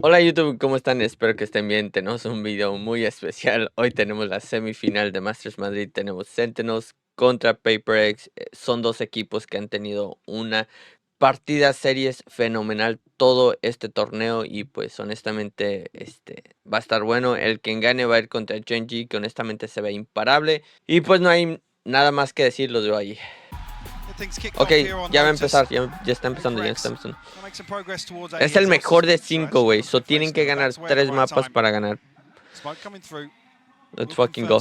Hola YouTube, ¿cómo están? Espero que estén bien. Tenemos un video muy especial. Hoy tenemos la semifinal de Masters Madrid. Tenemos Sentinels contra PRX. Son dos equipos que han tenido una partida series fenomenal todo este torneo. Y pues honestamente va a estar bueno. El quien gane va a ir contra Genji, que honestamente se ve imparable. Y pues no hay nada más que decir, los veo ahí. Ok, ya va a empezar, ya está empezando, Es el mejor de 5, güey. So tienen que ganar 3 mapas para ganar. Let's fucking go.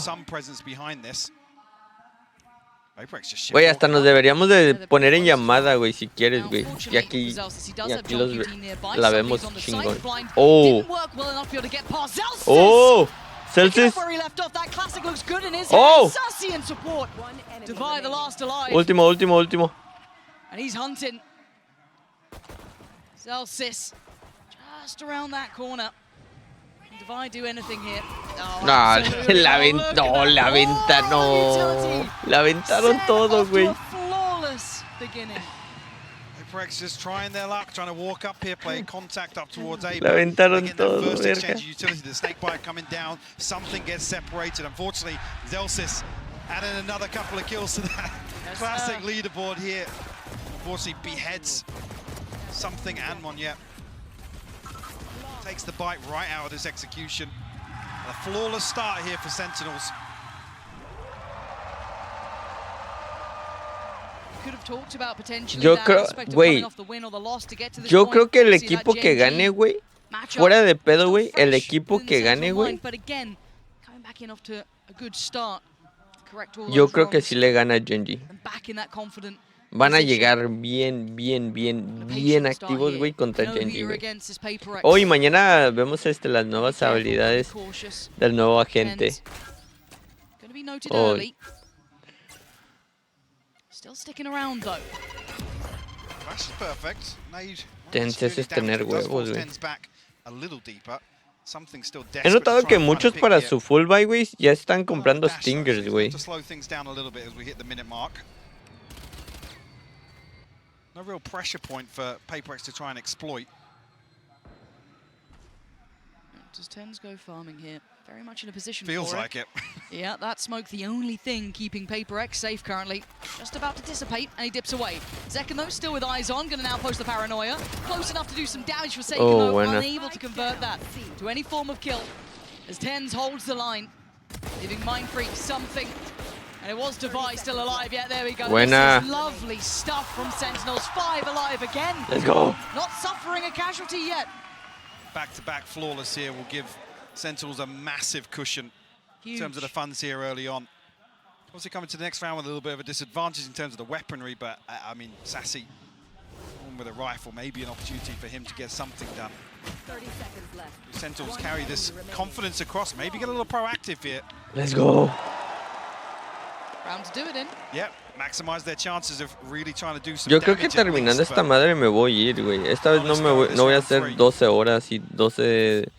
Güey, hasta nos deberíamos de poner en llamada, güey, si quieres, güey. Y aquí la vemos chingón. Oh. Oh. Celsius. Oh. Último. And he's hunting. Celsius just around that corner. Divide do anything here? No, la aventaron todo, güey. PRX just trying their luck, trying to walk up here, play contact up towards A. La aventaron todo, first exchange utility, the snake bite coming down, something gets separated. Unfortunately, Zelsis adding another couple of kills to that classic leaderboard here. Unfortunately, beheads something and Monye. Takes the bite right out of this execution. A flawless start here for Sentinels. Yo creo, güey, yo creo que el equipo que gane, güey, fuera de pedo, güey, el equipo que gane, güey, yo creo que sí le gana a Genji. Van a llegar bien activos, güey, contra Genji, güey. Hoy mañana vemos las nuevas habilidades del nuevo agente. Hoy. Still sticking around though. That's perfect. Tenses es tener huevos, güey. He notado que muchos para su full buy, güey, ya están comprando stingers, güey. No real pressure point for PRX to try and exploit. Does Tens go farming here? Very much in a position Feels for like it. Yeah, that smoke, the only thing keeping PRX safe currently. Just about to dissipate, and he dips away. Zekken, though, still with eyes on, going to now post the paranoia. Close enough to do some damage for Seiken, though, unable to convert that to any form of kill. As Tens holds the line, leaving Mindfreak something. And it was Device still alive. Yeah, there we go. Buena. This is lovely stuff from Sentinels. 5 alive again. Let's go. Not suffering a casualty yet. Back-to-back flawless here will give Sentinels a massive cushion in terms of the funds here early on. Obviously coming to the next round with a little bit of a disadvantage in terms of the weaponry, but I mean, Sassy with a rifle, maybe an opportunity for him to get something done. 30 seconds left. Sentinels carry this confidence across, maybe get a little proactive here. Let's go. Round to do it in. Yep, maximize their chances of really trying to do some Yo creo damage que terminando esta madre me voy a ir, güey. Esta vez no voy a hacer 12 horas y 12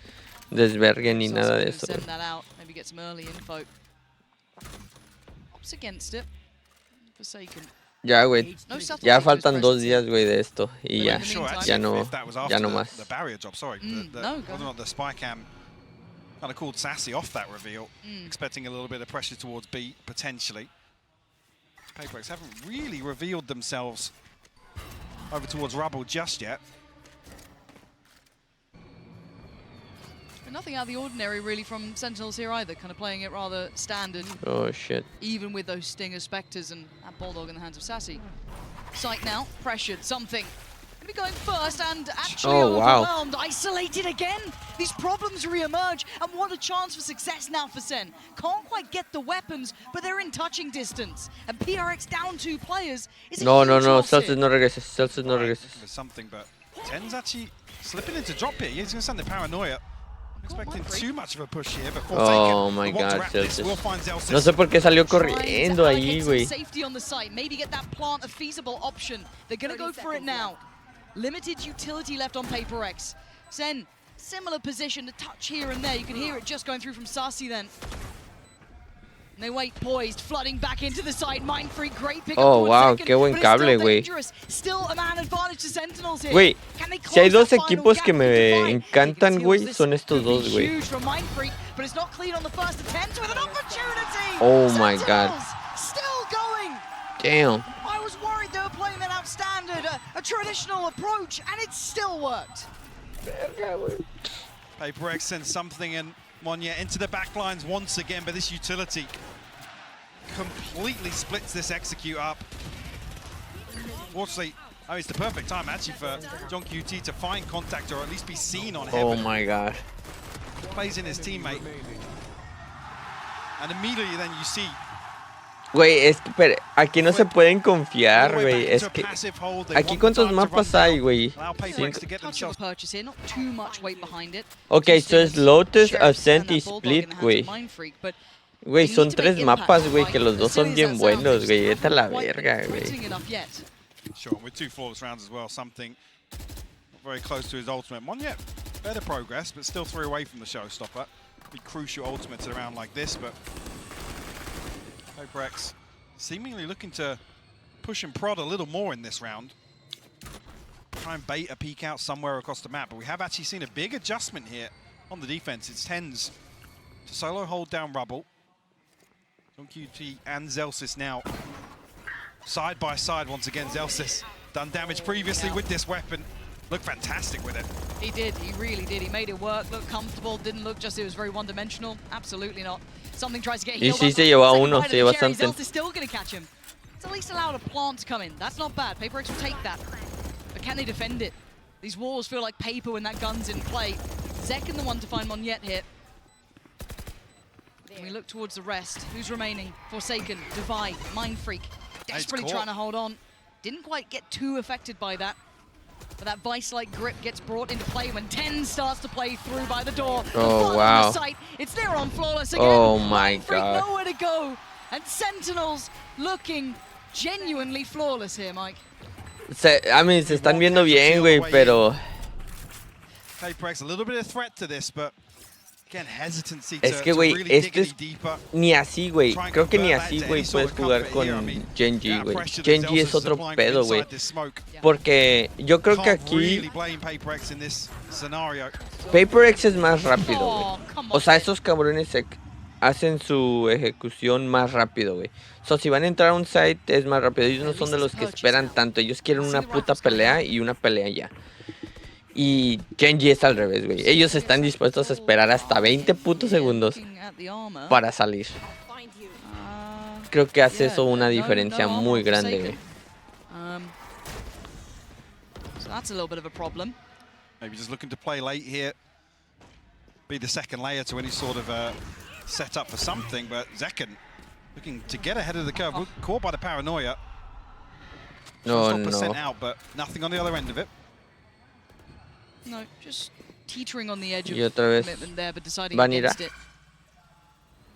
desvergue ni nada de eso. Ya, güey. Ya faltan 2 días, güey, de esto y ya no más. Kind of called Sassy off that reveal, expecting a little bit of pressure towards B, potentially. PRX haven't really revealed themselves over towards Rubble just yet. And nothing out of the ordinary, really, from Sentinels here either, kind of playing it rather standard. Oh, shit. Even with those Stinger Spectres and that Bulldog in the hands of Sassy. Sight now, pressured, something. Be going first and actually overwhelmed, isolated again. These problems re-emerge, and what a chance for success now for Sen. Can't quite get the weapons, but they're in touching distance. And PRX down 2 players is No, Celsius no regreses, Celsius no regreses. Something, but Ten's actually slipping into drop here. He's going to send the paranoia. Expecting too much of a push here, but oh my god, Celsius. No sé por qué salió corriendo ahí, güey. Safety on the site, maybe get that plant a feasible option. They're going to go for it now. Limited utility left on PRX. Sen, similar position, a touch here and there. You can hear it just going through from Sassy then. They wait poised, flooding back into the side. Mind Freak, great pick up. Oh, wow, qué buen cable, güey. Güey, si hay dos equipos que me encantan, güey, son estos dos, güey. Oh my god. Damn. I was worried they were playing an outstandard, a traditional approach, and it still worked. PRX sends something and Monye into the back lines once again, but this utility completely splits this execute up. Fortunately, it's the perfect time actually for John QT to find contact or at least be seen on heaven. Oh my god. Plays in his teammate. And immediately then you see. Güey, es que pero, aquí no se pueden confiar, güey. Es que aquí cuántos mapas hay, güey. Ok, so es Lotus, Ascent y Split, güey. Güey, son 3 mapas, güey, que los dos son bien buenos, güey. Vete a la verga, güey. Sure, with 2 flawless rounds as well, something very close to his ultimate. Monye, better progress, but still 3 away from the showstopper. Be crucial ultimates at a round like this, but PRX seemingly looking to push and prod a little more in this round. Try and bait a peek out somewhere across the map, but we have actually seen a big adjustment here on the defense. It's Tens to solo hold down Rubble. John QT and Zelsis now side by side once again. Zelsis done damage previously with this weapon. Looked fantastic with it. He did, he really did. He made it work, looked comfortable, didn't look just it was very one-dimensional. Absolutely not. Something tries to get healed. Y sí se llevó a uno, se llevó a Sentinel. Zelsis still going to catch him. It's at least allowed a plant to come in. That's not bad. PRX will take that. But can they defend it? These walls feel like paper when that gun's in play. Zekken the one to find Monye here. And we look towards the rest. Who's remaining? Forsaken, Divide, Mind Freak. Desperately trying to hold on. Didn't quite get too affected by that. But that vice-like grip gets brought into play when 10 starts to play through by the door. Oh, wow. It's there on Flawless again. Oh, my god. Nowhere to go. And Sentinels looking genuinely flawless here, Mike. Se están viendo bien, güey, pero... PRX a little bit of threat to this, but again, hesitancy es que, güey, esto es ni así, güey. Creo que ni así, güey, puedes jugar con Genji, güey. Genji es otro pedo, güey. Porque yo creo que aquí PRX es más rápido, güey. O sea, esos cabrones hacen su ejecución más rápido, güey. So, si van a entrar a un site es más rápido. Ellos no son de los que esperan tanto. Ellos quieren una puta pelea y una pelea ya. Y Genji es al revés, güey. Ellos están dispuestos a esperar hasta 20 putos segundos para salir. Creo que hace eso una diferencia muy grande, güey. So that's a little bit of a problem. Maybe just looking to play late here. Be the second layer to any sort of setup for something, but Zekken looking to get ahead of the curve. Caught by the paranoia. No. Out, but nothing on the other end of it. No, just teetering on the edge of commitment there, but deciding against it.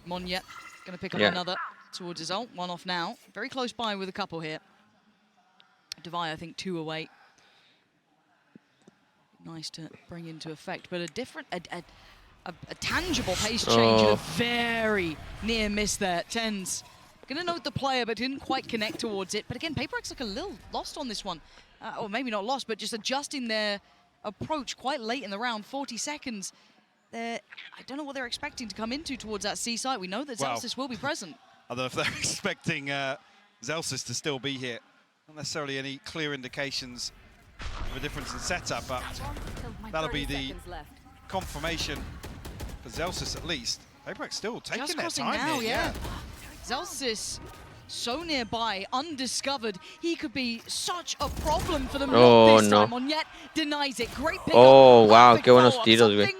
Monye going to pick up another towards his ult. 1 off now. Very close by with a couple here. Divide, I think, 2 away. Nice to bring into effect, but a different, a tangible pace change and a very near miss there. Tens going to note the player, but didn't quite connect towards it. But again, PRX look a little lost on this one. Or maybe not lost, but just adjusting their approach quite late in the round, 40 seconds. I don't know what they're expecting to come into towards that C site. We know that Zelsis will be present. I don't know if they're expecting Zelsis to still be here. Not necessarily any clear indications of a difference in setup, but that'll be the confirmation for Zelsis at least. PRX still taking their time now, here. Yeah. Zelsis so nearby, undiscovered. He could be such a problem for them. Not this time. Monye denies it. Great pick up. Wow, qué buenos tiros, güey.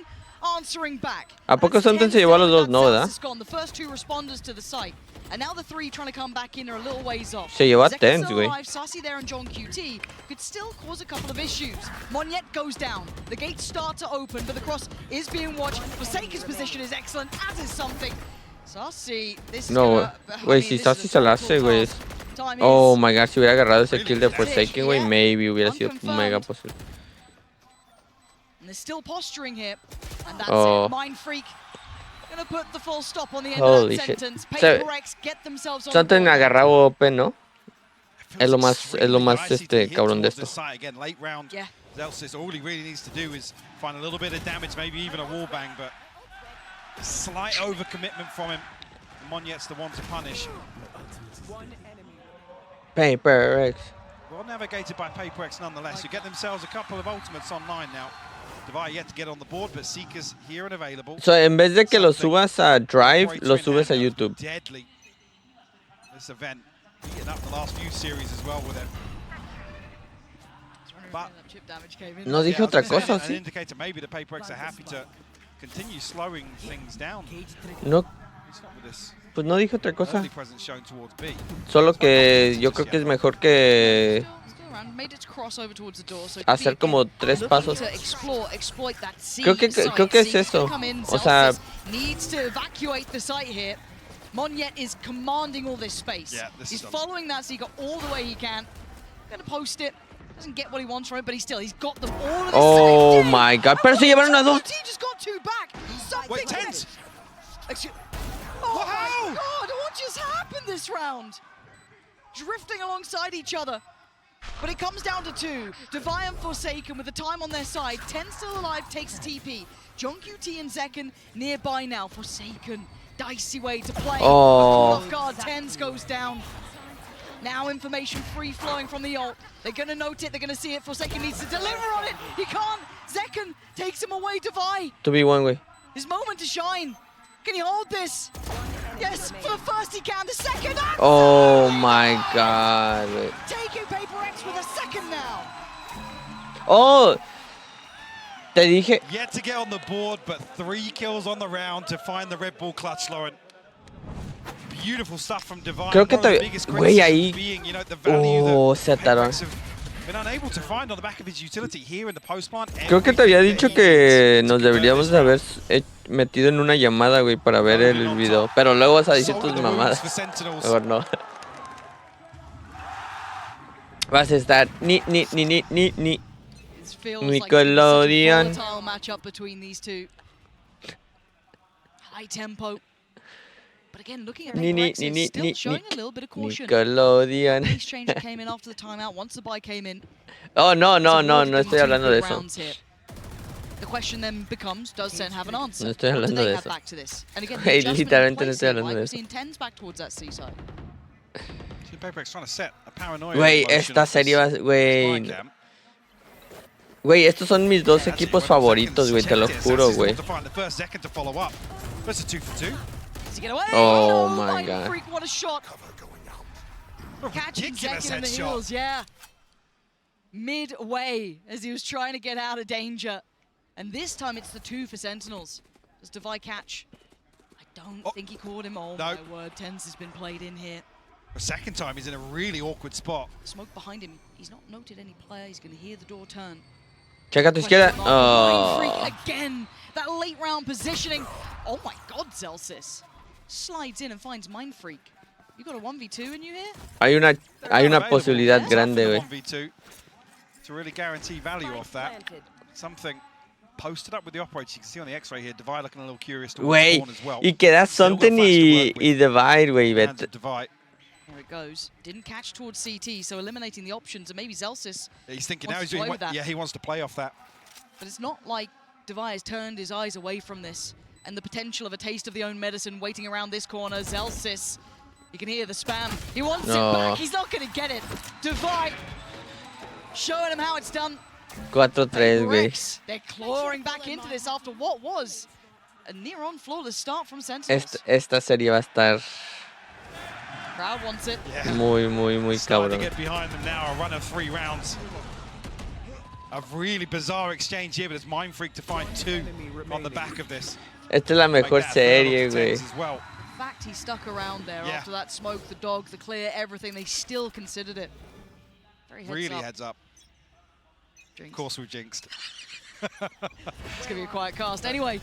Answering back. ¿A poco Sentinels se llevó a los dos? No, ¿verdad? The first 2 responders to the site. And now the 3 trying to come back in are a little ways off. Se llevó a Tens, güey. Sassy there and John QT could still cause a couple of issues. Monye goes down. The gates start to open, but the cross is being watched. Forsaken's position is excellent, as is something. Sassy, this is güey, si Sassy se la hace, güey. Oh my god, si hubiera agarrado ese kill de Forsaken, güey, maybe hubiera sido mega posible. And they're still posturing here. And that's it. Mind Freak Gonna put the full stop on the end Holy of that shit. sentence. So, PRX get themselves on Santen board. agarrado OP, ¿no? Es lo más Extremely cabrón de towards esto. this site again, late round. Yeah. Zelsis, all he really needs to do is find a little bit of damage, maybe even a wallbang, but a slight overcommitment from him. Monyet's the one to punish. PRX. Well navigated by PRX nonetheless, who get themselves a couple of ultimates online now. Devi yet to get on the board, but Seekers here and available. So, en vez de que lo subas a Drive, lo subes a YouTube. Deadly. This event, heating up the last few series as well with it. But No dije otra cosa, an ¿sí? indicator maybe the PRX are happy to continue slowing things down. No, It's not with this pues no dije otra cosa. early presence shown towards B. Solo que yo creo que es mejor que hacer como 3 pasos. Creo que es eso. O sea, Monyet is commanding all this space. Yeah, this He's is following that Seeker all the way he can. Gonna post it. Doesn't get what he wants from it, but he's got them all of this. oh my god. Pero se llevaron a 2. He just got 2 back. Something Wait, Tens! Oh Wow! my god, what just happened this round? Drifting alongside each other. But it comes down to 2. Devi and Forsaken with the time on their side. 10 still alive, takes a TP. John QT and Zekken nearby now. Forsaken, dicey way to play. Oh. Off guard, Tens goes down. Now information free flowing from the ult. They're gonna note it, they're gonna see it. Forsaken needs to deliver on it. He can't. Zekken takes him away, Devi. To be one way. His moment to shine. Can he hold this? Yes, for the first he can, the second. Oh my god. Taking PRX with a second now. Oh. Te dije. Yet to get on the board, but 3 kills on the round to find the Red Bull clutch, Lauren. Beautiful stuff from Devi. Creo que güey, ahí. Oh, se ataron. Been unable to find on the back of his utility here in the post plant. Creo que te había dicho que nos deberíamos de haber metido en una llamada, güey, para ver el video. Pero luego vas a decir tus mamadas. Mejor no. Vas a estar ni. Nickelodeon. Matchup between these two. High tempo. But again, looking at PRX, it's still showing a little bit of caution. Nickelodeon. Pace change that came in after the timeout. Once the buy came in. Oh, no estoy hablando de eso. The question then becomes, does Sen have an answer? No estoy hablando de eso. Back to this? And again, Hey, literalmente no estoy hablando de eso. We've seen Tens back towards that seaside. PRX trying to set a paranoia. Güey, esta serie va, güey. Güey, estos son mis 2 equipos favoritos, güey, te lo juro, güey. Oh my god. Freak, what a shot. Catching Zekken in the heels, yeah. Midway as he was trying to get out of danger. And this time it's the 2 for Sentinels. Does Devi catch? I don't think he caught him. Oh my word, Tens has been played in here. The second time he's in a really awkward spot. Smoke behind him. He's not noted any player. He's going to hear the door turn. Checa tu izquierda. Oh. Again, that late round positioning. Oh my god, Zelsis. Slides in and finds Mind Freak. You got a 1v2 in you here? Hay una posibilidad grande, güey. 1v2 to really guarantee value off that. Something posted up with the operator. You can see on the X-ray here, Devi looking a little curious to Güey, as well. y queda Something y Divide, güey, vete. There it goes. Didn't catch towards CT, so eliminating the options, and maybe Zelsis. Yeah, he's thinking now he's doing what, yeah, he wants to play off that. But it's not like Devi has turned his eyes away from this and the potential of a taste of the own medicine waiting around this corner. Zelsis, you can hear the spam. He wants it back. He's not going to get it. Devi showing him how it's done. 4-3, güey. They're clawing back into this after what was a near-on flawless start from Sentinels. Esta serie va a estar Crowd wants it. Yeah. muy Starting cabrón. to get behind them now, a run of 3 rounds. A really bizarre exchange here, but it's Mind Freak to find 2 on the back of this. Esta es la mejor serie, güey. Well. In fact, he stuck around there after that smoke, the dog, the clear, everything. They still considered it. Very heads up. Of course we jinxed. It's going to be a quiet cast. Anyway,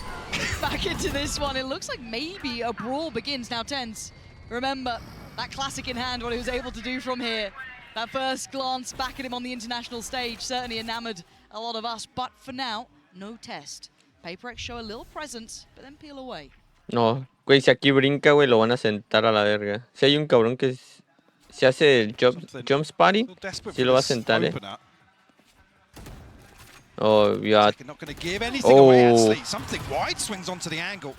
back into this one. It looks like maybe a brawl begins. Now, Tens, remember, that classic in hand, what he was able to do from here. That first glance back at him on the international stage certainly enamored a lot of us. But for now, no test. PRX show a little presence, but then peel away. No, güey, si aquí brinca, güey, lo van a sentar a la verga. Si hay un cabrón que se hace el jump spotting, sí lo va a sentar, Oh, yeah. Not going to give anything away, actually. Something wide swings onto the angle.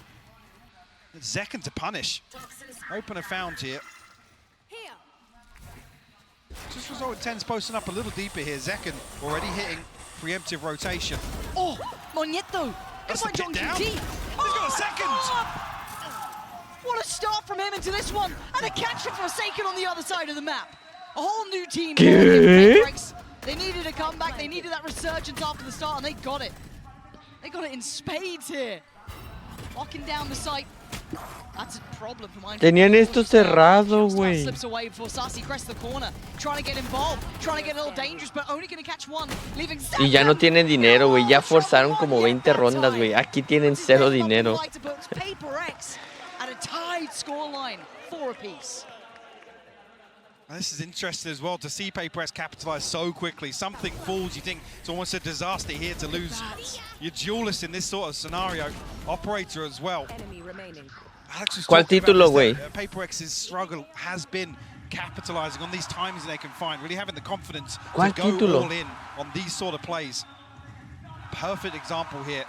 Zekken to punish. Opener found here. Just result in 10's posting up a little deeper here. Zekken already hitting preemptive rotation. Oh, Monieto. That's the pit down. He's got a second. What a start from him into this one. And a catch for Forsaken on the other side of the map. A whole new team. They needed a comeback. They needed that resurgence after the start, and they got it. They got it in spades here. Locking down the site. That's a problem for mine. Tenían esto cerrado, güey. Slips away before Sassy crests the corner. Trying to get involved. Trying to get a little dangerous, but only going to catch one. Leaving Y ya no tienen dinero, güey. Ya forzaron como 20 rondas, güey. Aquí tienen cero dinero. PRX at a tied scoreline, 4 apiece. This is interesting as well to see PRX capitalize so quickly. Something falls, you think it's almost a disaster here to lose your duelist in this sort of scenario. Operator as well. ¿Cuál título, güey? PRX's struggle has been capitalizing on these timings they can find, really having the confidence to ¿Cuál go título? all in on these sort of plays. Perfect example here.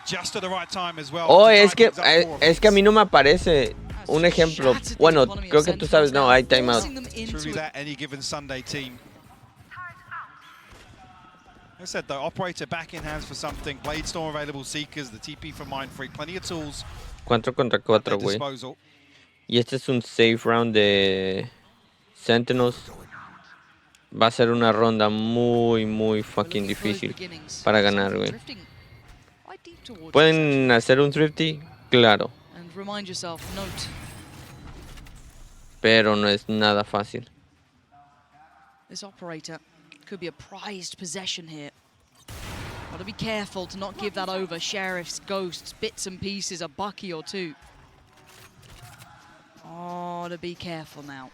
Just at the right time as well. Oh, es que a mí no me aparece un ejemplo. Bueno, creo que tú sabes, no, hay timeout. Truly that any given Sunday team. Like I said though, operator back in hands for something. Bladestorm available, Seekers, the TP for Mindfreak, plenty of tools. 4 contra 4, güey. Y este es un safe round de Sentinels. Va a ser una ronda muy, muy fucking difícil para ganar, güey. ¿Pueden hacer un thrifty? Claro. Pero no es nada fácil. This operator could be a prized possession here. Gotta be careful to not give that over. Sheriffs, ghosts, bits and pieces, a bucky or two. Oh, to be careful now.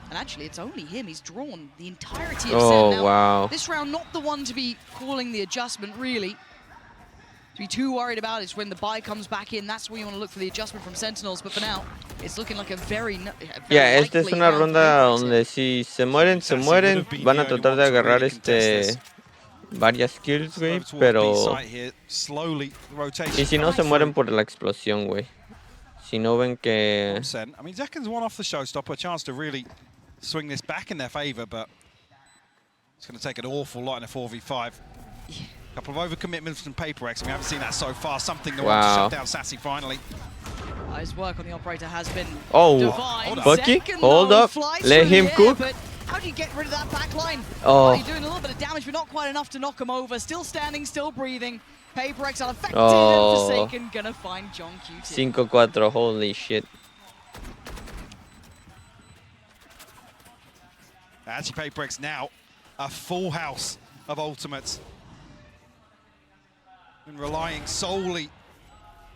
And actually, it's only him. He's drawn the entirety of set. Now, wow. This round, not the one to be calling the adjustment, really. To be too worried about is when the buy comes back in. That's where you want to look for the adjustment from Sentinels. But for now, it's looking like a very esta es una ronda donde si se mueren, van a tratar de agarrar varias kills, güey, pero y si no se mueren por la explosión, güey. Si no ven que I mean, Zekken's one off the showstopper, a chance to really swing this back in their favor, but it's going to take an awful lot in a 4v5. Couple of overcommitments from PRX. We haven't seen that so far. Something that wants to shut down Sassy finally. His work on the operator has been divine. Bucky, hold up. Let him cook. But how do you get rid of that back line? Oh. You're doing a little bit of damage, but not quite enough to knock him over. Still standing, still breathing. PRX unaffected and Forsaken gonna find John QT. 5-4, holy shit. Actually, PRX now a full house of ultimates. And relying solely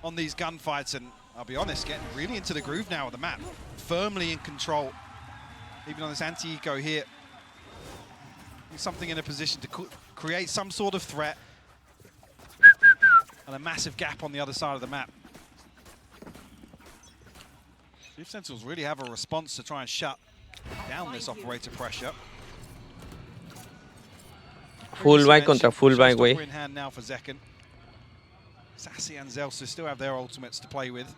on these gunfights, and I'll be honest, getting really into the groove now of the map. Firmly in control, even on this anti-eco here. Something in a position to create some sort of threat. And a massive gap on the other side of the map. See if Sentinels really have a response to try and shut down this operator pressure. Full buy contra full buy, güey. In hand now for Zekken. Sassy and Zelsis still have their ultimates to play with.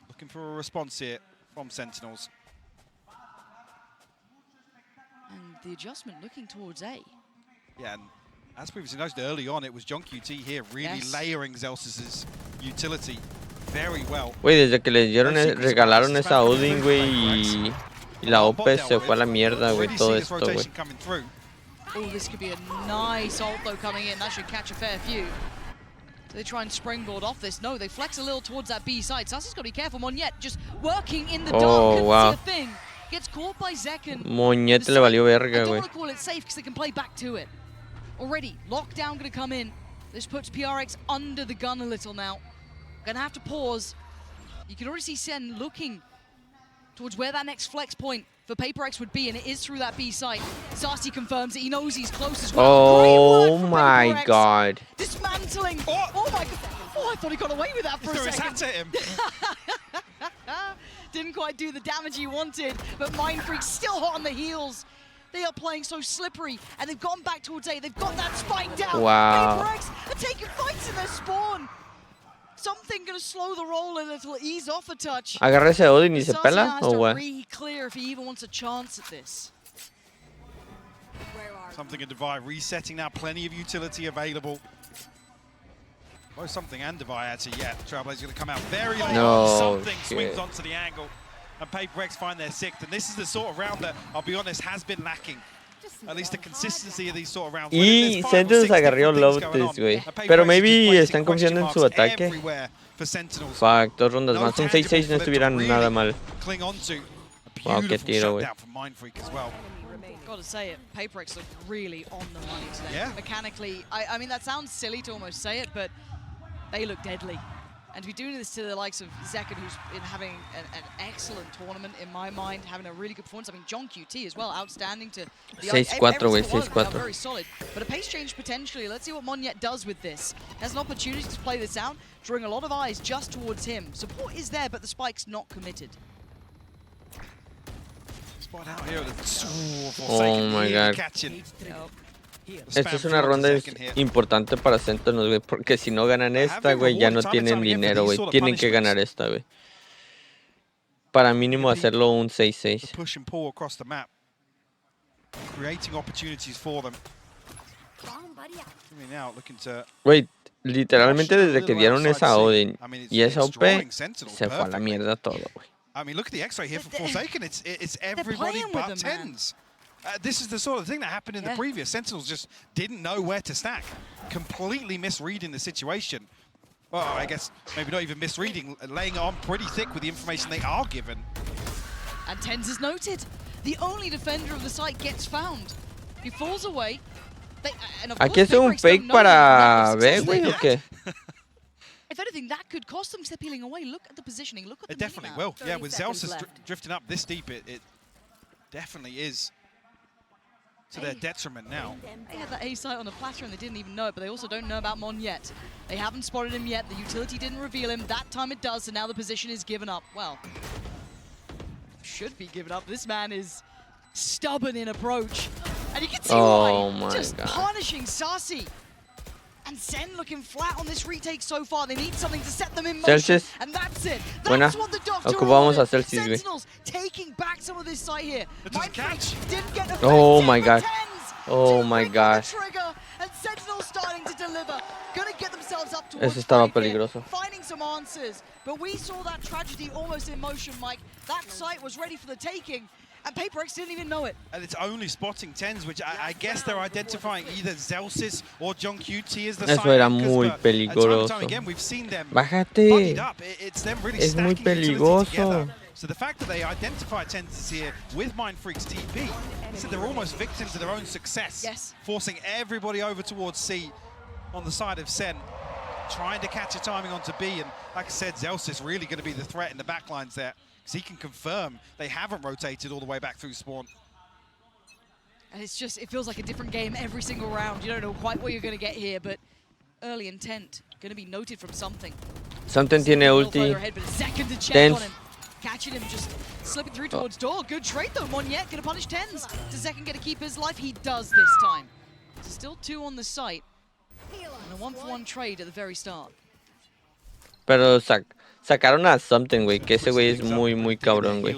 Looking for a response here from Sentinels. And the adjustment looking towards A. Yeah, and as previously noted early on, it was John QT here really layering Zelsis' utility very well. Güey, desde que les regalaron esa Odin, güey, y la OP se fue a la mierda, güey, todo esto, güey. Oh, this could be a nice ult though coming in. That should catch a fair few. So they try and springboard off this. No, they flex a little towards that B side. Sassy's got to be careful. Monyet just working in the dark. Couldn't see a thing. Gets caught by Zekken. Monyet le valió verga, I don't güey. want to call it safe because they can play back to it. Already, lockdown going to come in. This puts PRX under the gun a little now. Going to have to pause. You can already see Sen looking towards where that next flex point for PRX would be, and it is through that B site. Sarsi confirms it. He knows he's close as well. Oh my god. Dismantling. Oh my god. Oh, I thought he got away with that for a second. Hat at him. Didn't quite do the damage he wanted, but Mindfreak still hot on the heels. They are playing so slippery, and they've gone back towards A. They've got that spike down. Wow. PRX are taking fights in their spawn. Something gonna slow the roll a little, ease off a touch. ¿Agarra ese Odin y se Sarsi pela has o to what? re-clear if he even wants a chance at this. Something and Divide resetting now. Plenty of utility available. Both Something and Divide actually, yeah. Trailblazer's going to come out very late. No, Something shit. swings onto the angle. And PRX find their sixth. And this is the sort of round that, I'll be honest, has been lacking. At least the consistency of these sort of rounds. Y Sentinels agarró Lotus, güey. Pero maybe están confiando en su ataque. Fuck, 2 rondas más. Un 6-6 no estuviera nada mal. Wow, qué tiro, güey. Gotta say it, PRX look really on the money today. Yeah. Mechanically, I mean, that sounds silly to almost say it, but they look deadly. And to be doing this to the likes of Zekken, who's been having an excellent tournament, in my mind, having a really good performance. I mean, John QT as well, outstanding to the 6-4, güey, 6-4. Very solid. But a pace change potentially. Let's see what Monyet does with this. Has an opportunity to play this out, drawing a lot of eyes just towards him. Support is there, but the spike's not committed. Oh my god. Esta es una ronda importante para Sentinels, güey, porque si no ganan esta, güey, ya no tienen dinero, güey. Tienen que ganar esta, güey. Para mínimo hacerlo un 6-6. Push and pull across the map, creating opportunities for them. Güey, literalmente desde que dieron esa Odin y esa OP, se fue a la mierda todo, güey. I mean, look at the X-ray here for Forsaken. It's everybody but Tens. This is the sort of thing that happened in the previous. Sentinels just didn't know where to stack. Completely misreading the situation. Well, I guess maybe not even misreading, laying it on pretty thick with the information they are given. And Tens is noted. The only defender of the site gets found. He falls away. Aquí es un fake para B, güey, ¿o qué? If anything, that could cost them because they're peeling away. Look at the positioning. Look at the It definitely will. Yeah, with Zelsis drifting up this deep, it definitely is to their detriment now. They had that A site on the platter and they didn't even know it, but they also don't know about Mon yet. They haven't spotted him yet. The utility didn't reveal him. That time it does, and now the position is given up. Well, should be given up. This man is stubborn in approach. And you can see why. Just punishing Sarsi. And Sen looking flat on this retake so far. They need something to set them in motion. Celsius. And that's it. Buena. That's what the doctor Ocupamos a ordered. Celsius, güey. Sentinels taking back some of this site here. Didn't get the Oh fence my in, god. but Tens Oh did my bring on the gosh. trigger, and Sentinels starting to deliver. Gonna get themselves up towards Eso estaba break here, peligroso. finding some answers. But we saw that tragedy almost in motion, Mike. That site was ready for the taking. And PRX didn't even know it. And it's only spotting Tens, which I guess they're identifying either Zelsis or John QT as the Eso era muy peligroso. time again, we've seen them Bájate. buddied up. It's them really Es muy stacking utility peligroso. together. So the fact that they identify Tens here with Mindfreak's TP, so they're almost victims of their own success. Yes. Forcing everybody over towards C on the side of Sen. Trying to catch a timing onto B, and like I said, Zelsis really going to be the threat in the backlines there. Because he can confirm they haven't rotated all the way back through spawn. And it's just, it feels like a different game every single round. You don't know quite what you're going to get here, but early intent, going to be noted from Something. Something tiene ulti. Ahead, but a second to check Tens. on him. Catching him, just slipping through towards door. Good trade though, Monyet going to punish Tens. Does Zekken get to keep his life? He does this time. Still 2 on the site. And a 1-for-1 trade at the very start. Pero sacaron a Something, güey, que ese güey es muy, muy cabrón, güey.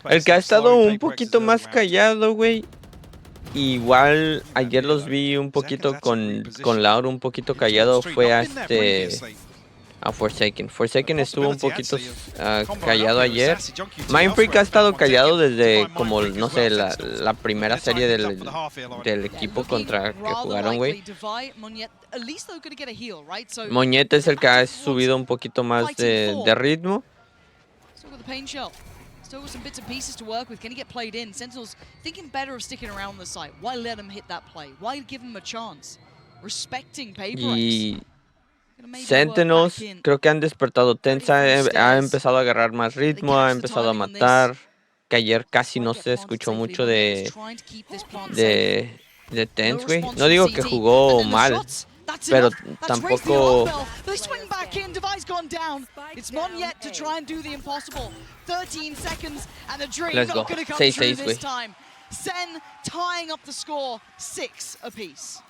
El que ha estado un poquito más callado, güey. Igual ayer los vi un poquito con Laura, un poquito callado, fue a Forsaken. Forsaken estuvo un poquito callado ayer. Mindfreak ha estado callado desde como, no sé, la primera serie del equipo contra que jugaron, güey. Monyet es el que ha subido un poquito más de ritmo. Still got some bits and pieces to work with. Can he get played in? Sentinels thinking better of sticking around the site. Why let him hit that play? Why give him a chance? Respecting PRX. Sentinels creo que han despertado. Tensa ha empezado a agarrar más ritmo, ha empezado a matar. Que ayer casi no se escuchó mucho de Tense, güey. No digo que jugó mal, pero tampoco... Let's go. 6-6, güey. Sen tying up the score, 6 apiece.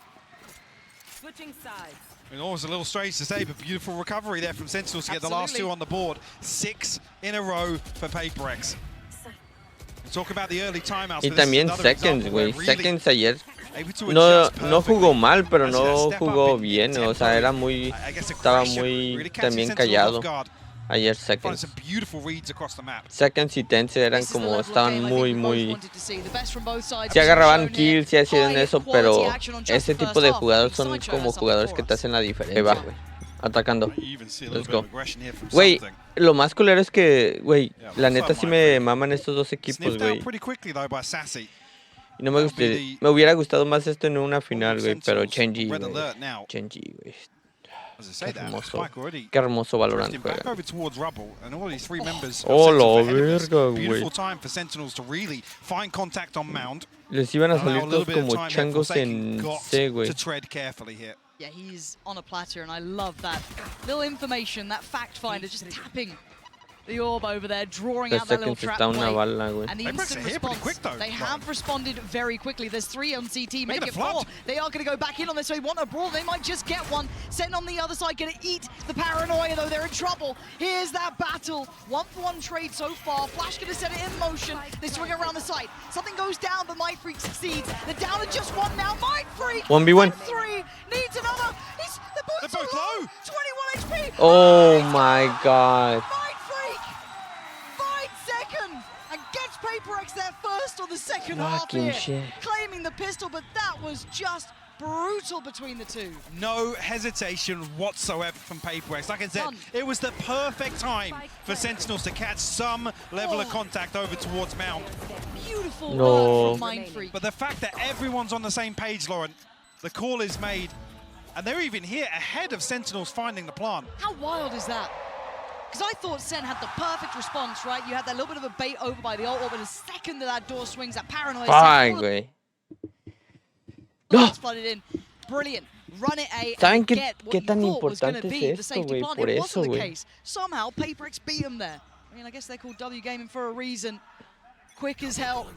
Switching sides. It was a little strange to say, but beautiful recovery there from Sentinels to get the last 2 on the board. 6 in a row for PRX. Talk about the early timeouts. Y también Seconds, güey. Seconds ayer no jugó mal, pero no jugó bien. O sea, estaba muy también callado. Ayer Seconds. Seconds y Tense eran como, estaban muy... Sí agarraban kills, sí hacían eso, pero ese tipo de jugadores son como jugadores que te hacen la diferencia. Va, güey. Atacando. Let's go. Güey, lo más culero es que, güey, la neta sí me maman estos dos equipos, güey. Y no me hubiera gustado más esto en una final, güey, pero Chenji, güey. Qué hermoso Valorant juega. Oh, la verga, güey. Les iban a salir todos como changos en C, güey. Yeah, he's on a platter, and I love that little information, that fact finder, just tapping the orb over there, drawing out that little trap play. And the instant response, they have responded very quickly. There's 3 on CT, make it 4. They are going to go back in on this, so they want a brawl. They might just get one. Sen on the other side, going to eat the paranoia, though. They're in trouble. Here's that battle. 1-for-1 trade so far. Flash going to set it in motion. They swing around the site. Something goes down, but Mindfreak succeeds. They're down to just 1 now. Mindfreak! 1v1. 3 needs another. They're both low. 21 HP. Oh my god. PRX their first or the second half here, claiming the pistol, but that was just brutal between the two. No hesitation whatsoever from PRX. Like I said, it was the perfect time for Sentinels to catch some level of contact over towards Mount. Beautiful work from Mindfreak. But the fact that everyone's on the same page, Lauren, the call is made, and they're even here ahead of Sentinels finding the plant. How wild is that? Because I thought Sen had the perfect response, right? You had that little bit of a bait over by the ult, but the second that door swings, that paranoia... Fine, güey. No! Flooded in. Brilliant. Run it A and get what you thought was going to be the safety plant. It wasn't the case. Somehow, PRX beat them there. I mean, I guess they're called W Gaming for a reason. Quick as hell.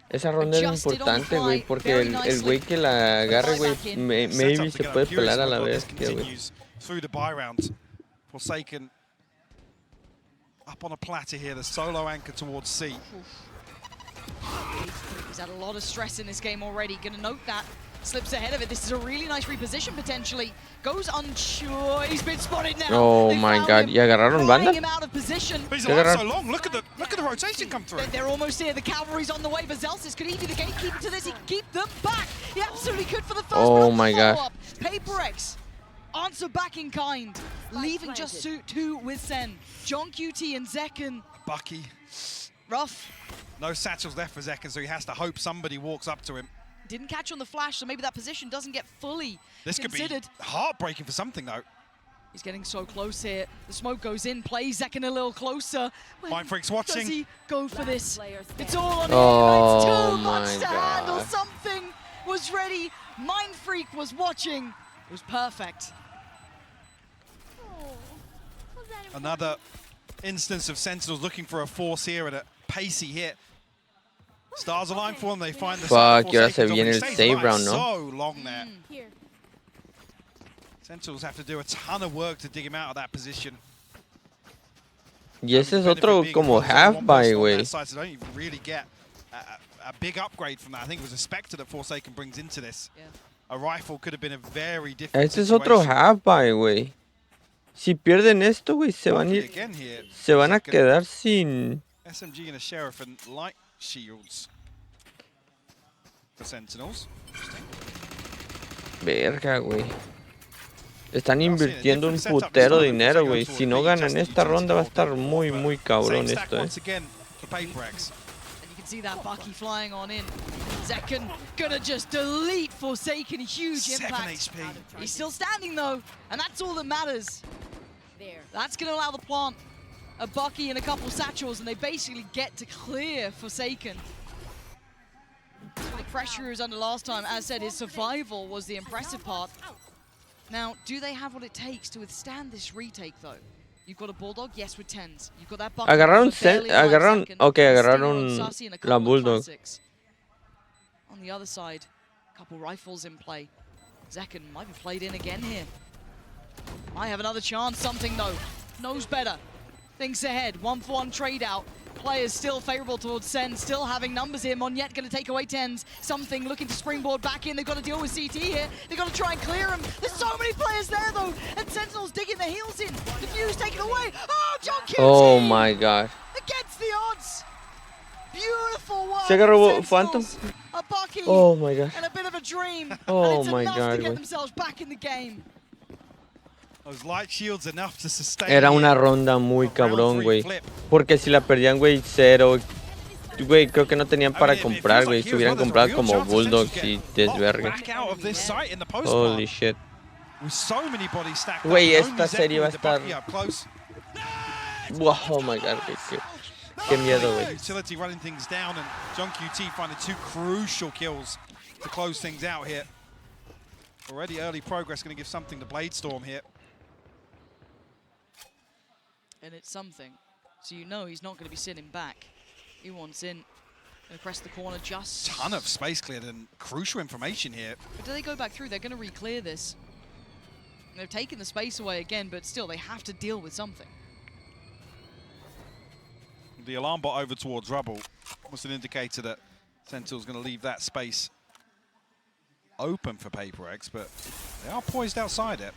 Esa ronda es importante, güey, porque el güey que la agarre, güey, maybe se puede pelar a la vez, güey. Through the buy round. Forsaken up on a platter here, the solo anchor towards C. He's had a lot of stress in this game already. Gonna note that. Slips ahead of it. This is a really nice reposition potentially. Goes unsure. He's been spotted now. Oh my god. ¿Y agarraron banda? Him out of position. He's alive so long. Look at the rotation come through. They're almost here. The cavalry's on the way. Zelsis could he be the gatekeeper to this? He can keep them back. He absolutely could for the first. Oh my god. PRX. Answer back in kind, leaving just 2 with Sen. John QT and Zekken. Bucky. Rough. No satchels left for Zekken, so he has to hope somebody walks up to him. Didn't catch on the flash, so maybe that position doesn't get fully considered. Could be heartbreaking for something, though. He's getting so close here. The smoke goes in, plays Zekken a little closer. Mindfreak's watching. Does he go for this? It's all on him. Oh, it's too much to handle. Something was ready. Mindfreak was watching. It was perfect. Another instance of Sentinels looking for a force here and a pacey hit. Stars align for them, they find the Fuck, y ahora se viene el save round, ¿no? So long there. Sentinels have to do a ton of work to dig him out of that position. Y ese es otro como half buy, güey. So don't even really get a big upgrade from that. I think it was a Spectre that Forsaken brings into this. Yeah. A rifle could have been a very different Este es otro half buy, güey. Si pierden esto, güey, se van a quedar sin... SMG and a Sheriff and light shields for Sentinels. Verga, güey. Están invirtiendo un putero de dinero, güey. Si no ganan esta ronda va a estar muy cabrón esto, See that Bucky flying on in. Zekken gonna just delete Forsaken, huge 7 impact. HP. He's still standing though, and that's all that matters. That's gonna allow the plant a Bucky and a couple satchels, and they basically get to clear Forsaken. The pressure he was under last time, as said, his survival was the impressive part. Now, do they have what it takes to withstand this retake though? You've got a Bulldog, yes, with 10s. You've got that Bucky. agarraron la Bulldog. On the other side, a couple rifles in play. Zekken might be played in again here. Might have another chance, something though. Knows better. Thinks ahead, 1-for-1 trade out. Players still favorable towards Sen, still having numbers here. Monyet gonna take away 10s. Something looking to springboard back in. They've got to deal with CT here. They've got to try and clear him. There's so many players there though. And Sentinels digging their heels in. Diffuse taken away. Oh, John QT! Oh my god. Against the odds. Beautiful work. Se agarró Phantom. A Bucky. Oh my god. And a bit of a dream. Oh and it's my enough god, to get güey. themselves back in the game. Those light shields enough to sustain. Era una ronda muy cabrón, güey. Porque si la perdían, güey, 0. Güey, creo que no tenían para comprar, güey. Si hubieran comprado como Bulldogs y desverga. Holy shit. Güey, esta serie va a estar... Wow, oh my god, güey. Qué miedo, güey. Utility running things down, and John QT finding 2 crucial kills to close things out here. Already early progress going to give something to Bladestorm here. And it's something. So you know he's not going to be sitting back. He wants in. Going to press the corner just... Ton of space cleared and crucial information here. But do they go back through? They're going to re-clear this. They've taken the space away again, but still, they have to deal with something. The alarm bot over towards Rubble was an indicator that Sentinel's going to leave that space open for PRX, but they are poised outside it.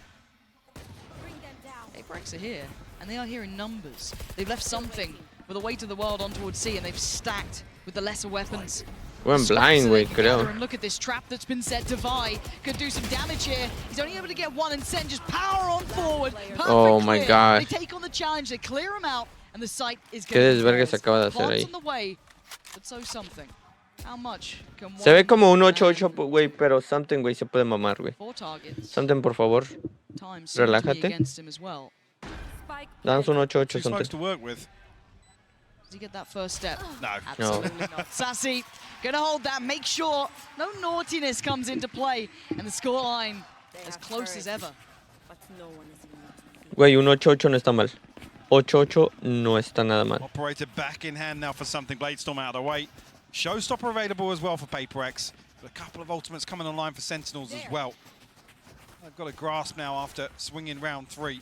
PRX are here, and they are here in numbers. They've left something with a weight of the world on towards C, and they've stacked with the lesser weapons. Went blind, güey, creo. And look at this trap that's been set. Devi could do some damage here. He's only able to get one, and Sen just power on forward. Perfect Oh my clear. god. They take on the challenge, they clear him out, and the site is Qué going to desvergue se acaba de hacer Plants ahí. on the way, but so something. How much can Se ve como un man 8-8, güey, pero Something, güey, se puede mamar, güey. 4 targets. Something, por favor. Time seems to be Relájate. against him as well. Danos un 8-8, Two smokes Something. to work with. Does he get that first step? No. Absolutely not. Sassy, gonna hold that, make sure no naughtiness comes into play, and the scoreline as close as ever. Güey, un 8-8 no está mal. 8-8 no está nada mal. Operator back in hand now for something. Bladestorm out of the way. Showstopper available as well for PRX. But a couple of ultimates coming online for Sentinels as well. They've got a grasp now after swinging round 3.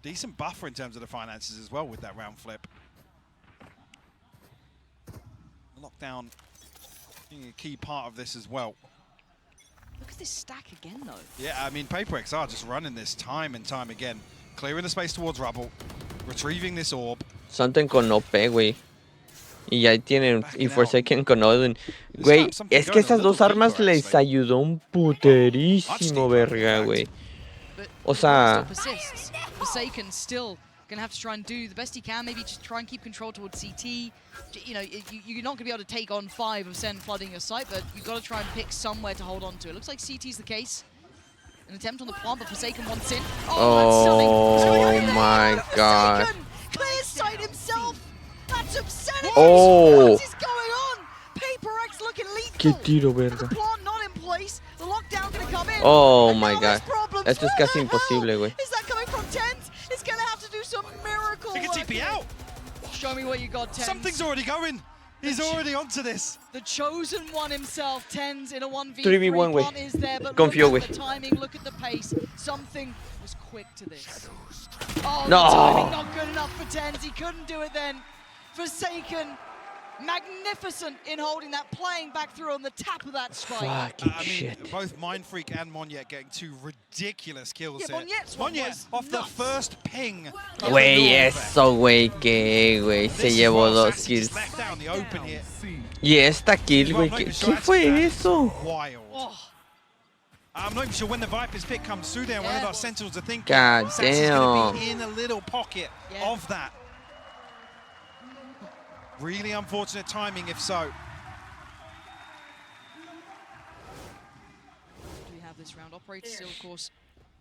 Decent buffer in terms of the finances as well with that round flip. Lockdown being a key part of this as well. Look at this stack again, though. Yeah, I mean, PRX are just running this time and time again. Clearing the space towards Rubble, retrieving this orb. Something con OP, güey. Y ahí tienen, y Forsaken con Odin. Güey, es que esas dos armas les ayudó un puterísimo, verga, güey. O sea... Forsaken still gonna have to try and do the best he can, maybe just try and keep control towards CT. You know, you're not gonna be able to take on 5 of Sen flooding your site, but you've got to try and pick somewhere to hold on to. It looks like CT's the case. An attempt on the plant, but Forsaken wants in. Oh my god. Forsaken clears sight himself. That's upsetting. Oh. What is going on? PRX looking lethal. Qué tiro, verga. The plant not in place. The lockdown gonna come in. Oh And my now god. there's problems. Esto es Where casi the imposible, hell güey. Is that coming from Tens? It's gonna have to do some miracle He can work TP here. out. Show me what you got, Tens. Something's already going. He's already onto this. The chosen one himself, Tens in a 1v3. 3v1, güey. Plant is there, but Confío, look at güey. the timing, look at the pace. Something was quick to this. Oh, No. the timing not good enough for Tens. He couldn't do it then. Forsaken, magnificent in holding that, playing back through on the tap of that spike. Fucking I mean, shit. both Mindfreak and Monyet getting 2 ridiculous kills Yeah, here. Monyet's one was off the nuts. first ping. Güey, eso, güey, que, güey, se llevó 2 kills. Left out in the open here. Y esta kill, güey, ¿qué fue eso? Wild. Oh, I'm not even sure when the Viper's pick comes through there, when Yeah. our Sentinels are thinking. God Sass is going to damn. be in a little pocket Yeah. of that. Really unfortunate timing, if so. Do we have this round? Operator still, of course,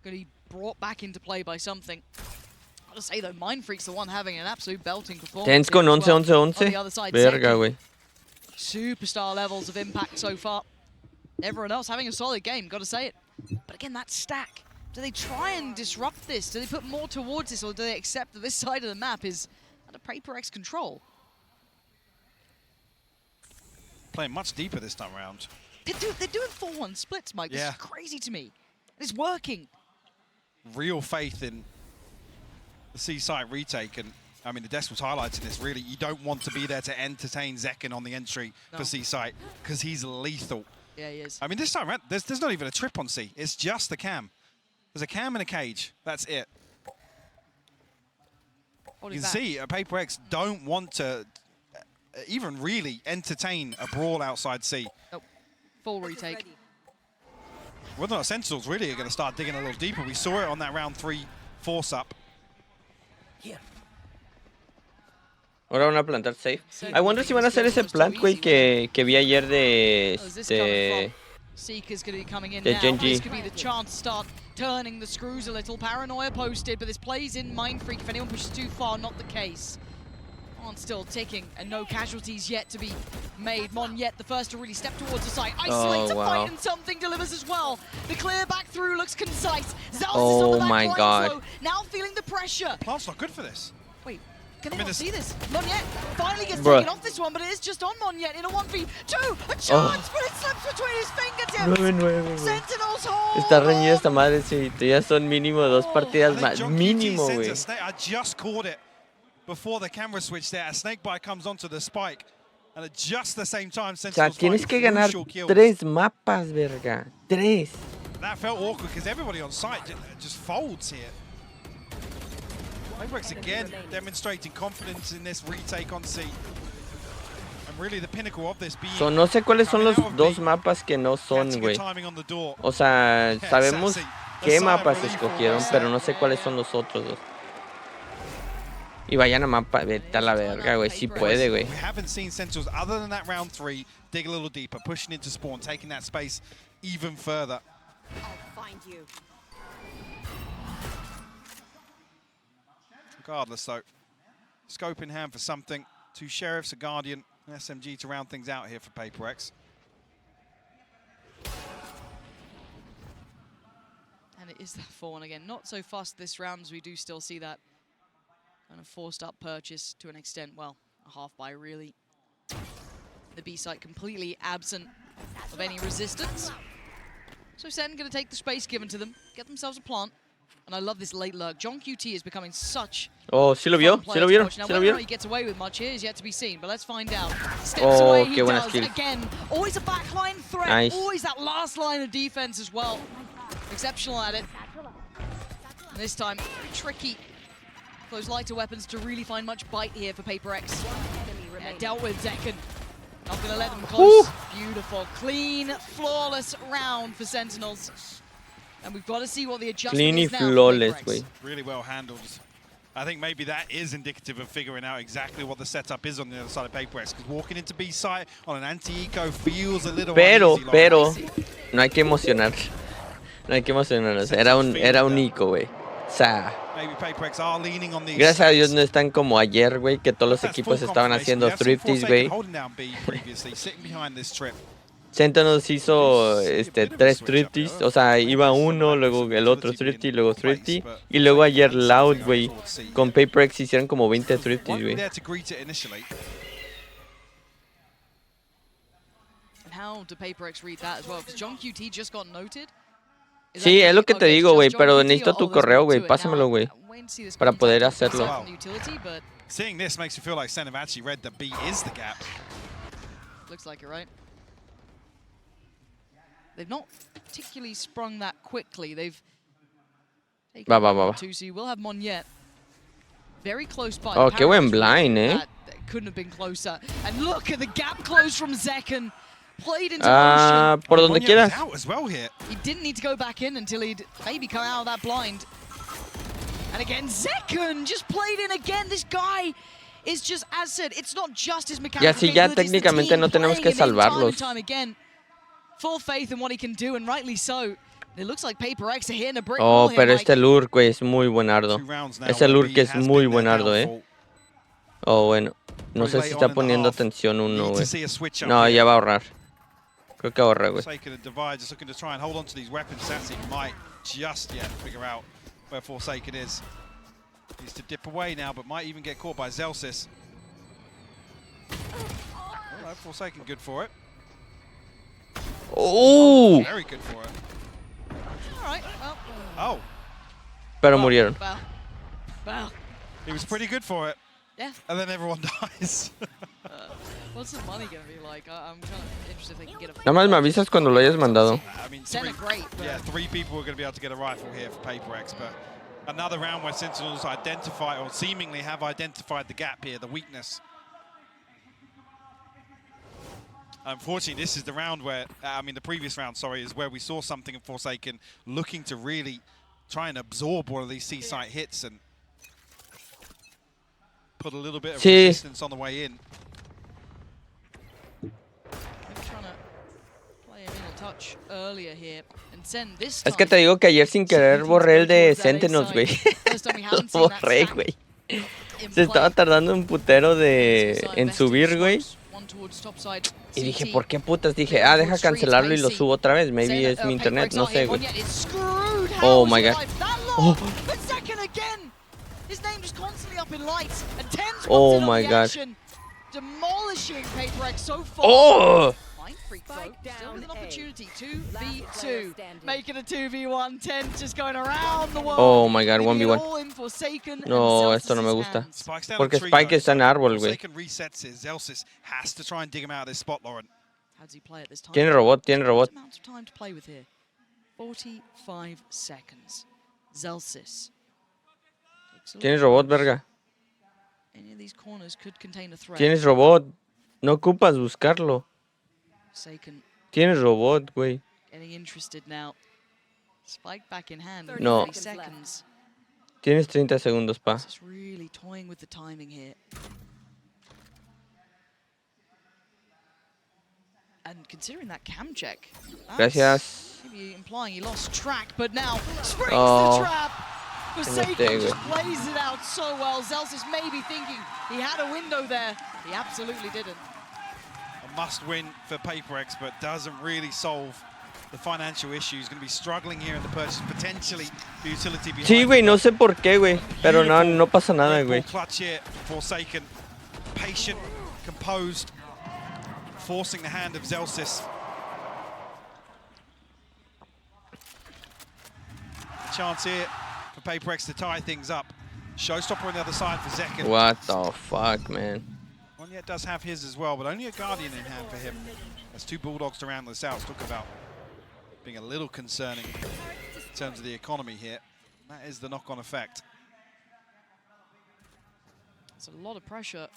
going to be brought back into play by something. I gotta say though, Mindfreak's the one having an absolute belting performance. Tens con 11-11-11. On the other side, Verga, güey. Superstar levels of impact so far. Everyone else having a solid game, gotta say it. But again, that stack. Do they try and disrupt this? Do they put more towards this, or do they accept that this side of the map is under PRX control? Playing much deeper this time around. They're doing 4-1 splits, Mike. This is crazy to me. It's working. Real faith in the C-site retake, and I mean the Des was highlighting this. Really, you don't want to be there to entertain Zekken on the entry for C-site because he's lethal. Yeah, he is. I mean, this time around, there's not even a trip on C. It's just the cam. There's a cam and a cage. That's it. You can see PRX don't want to even really entertain a brawl outside C. Nope. Full retake. Whether or not Sentinels really are going to start digging a little deeper. We saw it on that round 3 force-up. Ahora van a plantar safe. I wonder si van a hacer ese plant, güey, que vi ayer de Seeker's going to be coming in de now. Genji. This could be the chance to start turning the screws a little. Paranoia posted, but this plays in Mindfreak. If anyone pushes too far, not the case. On still ticking, and no casualties yet to be made. Monyet, the first to really step towards the site. Isolates a fight, and something delivers as well. The clear back through looks concise. Zels is on the back line, so now feeling the pressure. Plant's not good for this. Wait, can they not see this? Monyet finally gets taken off this one, but it is just on Monyet in a 1v2. A chance, but it slips between his fingertips. 9-9, Sentinels hold. Está reñida esta madre, sí. Ya son mínimo 2 partidas más. Mínimo, güey. I just caught it before the camera switch there. A snakebite comes onto the spike, and at just the same time, Sentinels tienes que ganar 3 mapas, verga. 3. That felt awkward because everybody on site just folds here. PRX again demonstrating confidence in this retake on C. And really the pinnacle of this being... So, no sé cuáles son los 2 mapas que no son, güey. O sea, sabemos qué mapas escogieron, pero no sé cuáles son los otros 2. Y vayan a mapa, vete a la verga, güey. Sí puede, güey. We haven't seen Sentinels other than that round 3 dig a little deeper, pushing into spawn, taking that space even further. I'll find you. Regardless, though, scope in hand for something. 2 Sheriffs, a Guardian, an SMG to round things out here for PRX. And it is that 4-1 again. Not so fast this round, as we do still see that kind of forced up purchase to an extent. Well, a half buy really. The B site completely absent of any resistance. So Sen going to take the space given to them, get themselves a plant. And I love this late lurk. John QT is becoming such... Oh, ¿sí lo vio? ¿Sí lo vieron? Now, ¿Sí lo whether or vieron? not he gets away with much here is yet to be seen, but let's find out. Steps away, he does. Again, always a backline threat. Nice. Always that last line of defense as well. Exceptional at it. And this time, tricky. Those lighter weapons to really find much bite here for PRX. Dealt with Zekken. Not going to let them close. Beautiful, clean, flawless round for Sentinels. And we've got to see what the adjustment is now. Clean y flawless, güey. Really well handled. I think maybe that is indicative of figuring out exactly what the setup is on the other side of PRX. Because walking into B site on an anti-eco feels a little uneasy. Pero, no hay que emocionar. No hay que emocionarnos. Era un Ico, güey. O sea, gracias a Dios no están como ayer, güey, que todos los equipos estaban haciendo thrifties, güey. Sentinels hizo 3 thrifties, o sea, iba uno, luego el otro thrifty, luego thrifty, y luego ayer Loud, güey, con PRX hicieron como 20 thrifties, güey. Sí, es lo que te digo, güey, pero necesito tu correo, güey, pásamelo, güey, para poder hacerlo. Seeing this makes you feel like Sen have actually read that B is the gap. Looks like it, right? They've not particularly sprung that quickly. They've taken 2, so you will have Monyet very close by. Oh, qué buen blind, eh? That couldn't have been closer. And look at the gap close from Zekken. Played into motion. Por donde quieras. He didn't need to go back in until he'd maybe come out of that blind. And again, Zekken just played in again. This guy is just, as said, it's not just his mechanical Ya sí, ya capabilities, the técnicamente team no tenemos que playing him time salvarlos. and time again. Full faith in what he can do, and rightly so. It looks like PRX are hitting a brick Oh, wall here, pero Mike. este lurk, güey, es muy buenardo. Ese lurk es muy buenardo, Oh, bueno. No sé si está poniendo atención uno, güey. No, ya va a ahorrar. Creo que ahorra, güey. Forsaken and Divide just looking to try and hold on to these weapons. Sassy might just yet figure out where Forsaken is. Needs to dip away now, but might even get caught by Zelsis. All right, Forsaken good for it. ¡Oh! Very good for it. All right, well. Oh. Pero murieron. Well. He was pretty good for it. Yeah. And then everyone dies. What's the money gonna be like? I'm kind of interested if they can get a. Nada más me avisas cuando lo hayas mandado. I mean, great. Yeah, 3 people are going to be able to get a rifle here for PRX, but another round where Sentinels identify, or seemingly have identified the gap here, the weakness. Unfortunately, this is the round where, the previous round, sorry, is where we saw something in Forsaken looking to really try and absorb one of these C-site hits and put a little bit of resistance on the way in. Es que te digo que ayer sin querer borré el de Sentinels, güey. Lo borré, güey. Se estaba tardando un putero en subir, güey. Y dije, ¿por qué putas? Dije, deja cancelarlo y lo subo otra vez. Maybe es mi internet, no sé, güey. Oh my god. Oh my god. Oh! Still with an opportunity, 2v2, making a 2v1, 10 just going around the world. Oh my god, 1v1. No, esto no me gusta. Porque Spike está en árbol, güey. Tiene robot, tiene robot. 45 seconds. Zelsis. Tienes robot, verga. Any of these corners could contain a threat. Tienes robot. No ocupas buscarlo. Tienes robot, güey. Getting interested now. Spike back in hand. No. 30 seconds. Tienes 30 segundos, pa. Just really toying with the timing here. And considering that cam check, Gracias. maybe implying he lost track, but now springs the trap. Forsaken just plays it out so well. Zelsis may be thinking he had a window there. He absolutely didn't. Must win for PRX, but doesn't really solve the financial issues. Going to be struggling here in the purchase, potentially the utility behind. Sí, güey, no sé por qué, güey, pero no pasa nada, güey. Clutch here, Forsaken, patient, composed, forcing the hand of Zelsis. Chance here for PRX to tie things up. Showstopper on the other side for Zekin. What the fuck, man? One does have his as well, but only a Guardian in hand for him. There's 2 Bulldogs to round this out. Talk about being a little concerning in terms of the economy here. That is the knock-on effect. It's a lot of pressure,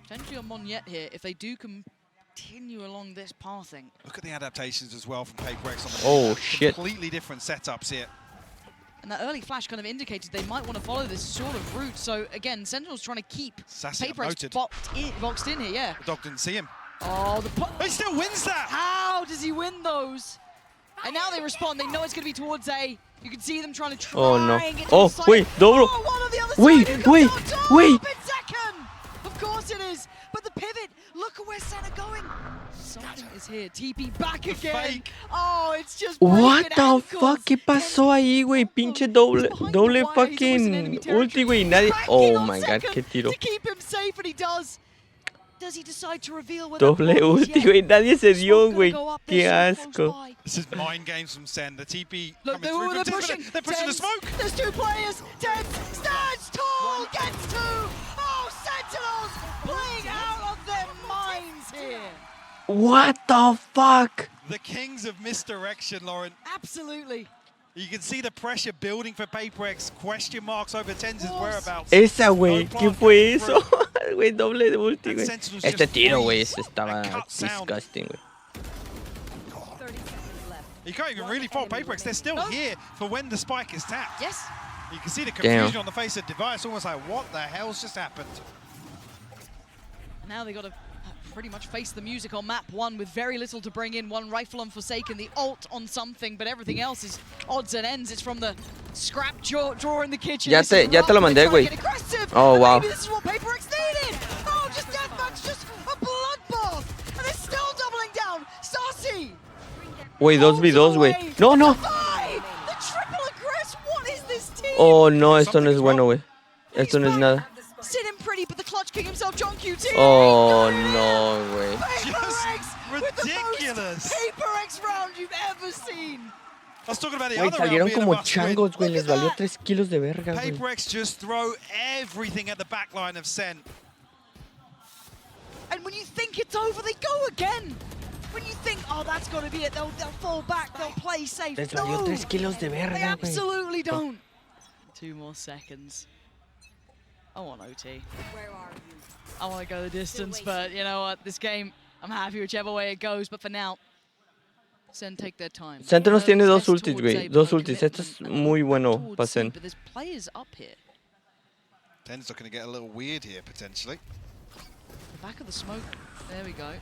potentially on Monyet here, if they do continue along this pathing. Look at the adaptations as well from PRX on the shit. Completely different setups here. And that early flash kind of indicated they might want to follow this sort of route. So again, Sentinel's trying to keep PRX boxed in here, yeah. The dog didn't see him. Oh, he still wins that! How does he win those? And now they respond. They know it's going to be towards A. You can see them trying to try. Oh no. And get Oh, wait, double. Oh, one on the other wait, wait. Of course it is. But the pivot, look at where Senna going. Something is here. TP back again. Fake. Oh, it's just What the fuck? ¿Qué pasó ahí, güey? Pinche doble fucking ulti, güey. Nadie. Oh my god, qué tiro. To keep him safe, and he does. Does he decide to reveal doble ulti, güey. Nadie se dio, güey. Qué asco. This is mind games from Sen. The TP look, coming through. They're pushing. They're pushing the smoke. There's 2 players. 10 stands tall. Gets 2. Oh, Sentinels playing out of their minds here. What the fuck? The kings of misdirection, Lauren. Absolutely. You can see the pressure building for PRX. Question marks over Tenz's whereabouts. Esa, güey. ¿Qué fue eso? Güey, doble de ulti, güey. Este tiro, güey, estaba disgusting, güey. You can't even really fault PRX. They're still here for when the spike is tapped. Yes. You can see the confusion on the face of Device, almost like, what the hell's just happened? Now they got to pretty much face the music on map 1 with very little to bring in. One rifle on Forsaken, the ult on something, but everything else is odds and ends. It's from the scrap drawer in the kitchen. Ya te lo mandé, güey. Oh, wow. Maybe this is what PRX needed. Oh, just deathmatch, just a bloodbath. And they're still doubling down. Saucy. Güey, 2v2, güey. No, no. The triple aggress. What is this team? Oh, no, esto no es bueno, güey. Esto no es nada. Sitting pretty, but the clutch king himself, John QT. Oh, no, güey. Just ridiculous. PRX round you've ever seen. I was talking about the Güey, other round salieron being a como must win. changos, güey. Les valió 3 kilos de verga, güey. PRX just throw everything at the back line of Sen. And when you think it's over, they go again. When you think, oh, that's got to be it, they'll fall back, they'll play safe. Les valió 3 kilos de They verga, güey. absolutely don't. 2 more seconds. I want OT. Where are you? I want to go the distance, but you know what? This game, I'm happy whichever way it goes, but for now, Sen take their time. Sentinels tiene 2 Test ultis, towards güey. A, 2 but no ultis. Esto es commitment muy bueno towards para C, Sen. But there's players up here. Ten's looking to get a little weird here, potentially. The back of the smoke. There we go.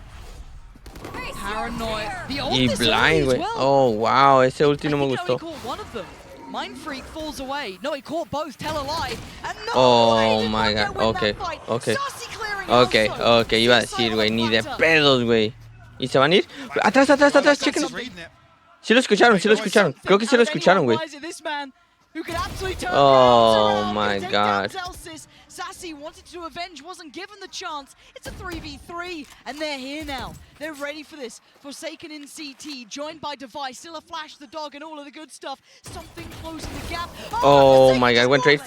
Paranoia. The Y oldest blind, as güey. well. Oh, wow. Ese ulti no me I think he gustó. only caught one of them. Mind Freak falls away. No, he caught both. Tell a lie. And no, Oh, he did my not God. win Okay, that fight. okay. Saucy clearing Ok, also. ok. Iba a Suicide decir, on güey. the Ni de platter. pedos, güey. ¿Y se van a ir? Atrás, atrás, atrás. Chequen. That's reading it. Sí lo escucharon, sí lo escucharon. Creo que sí lo escucharon, güey. Oh, my God. Sassy wanted to avenge, wasn't given the chance. It's a 3v3, and they're here now. They're ready for this. Forsaken in CT, joined by Device, still a Flash, the dog, and all of the good stuff. Something closing the gap. Oh my God, one trade,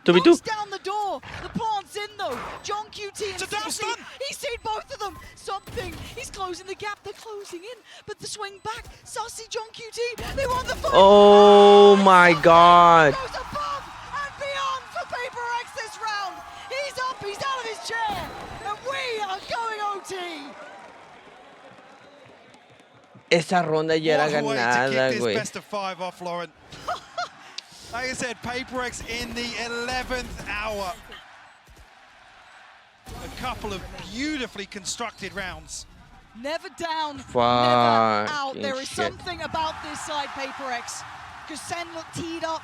2v2. Knocks down the door. The plant's in though. John QT and Sassy. He's seen both of them. Something. He's closing the gap. They're closing in, but the swing back. Sassy, John QT. They want the fight. Oh my God. Goes above and beyond for PRX this round. He's up, he's out of his chair, and we are going OT. Esa ronda ya era What a way to ganada, kick this güey. best of 5 off, Lauren. Like I said, PRX in the 11th hour. A couple of beautifully constructed rounds. Never down, never Fucking out. There is shit. something about this side, PRX. Because Sen looked teed up.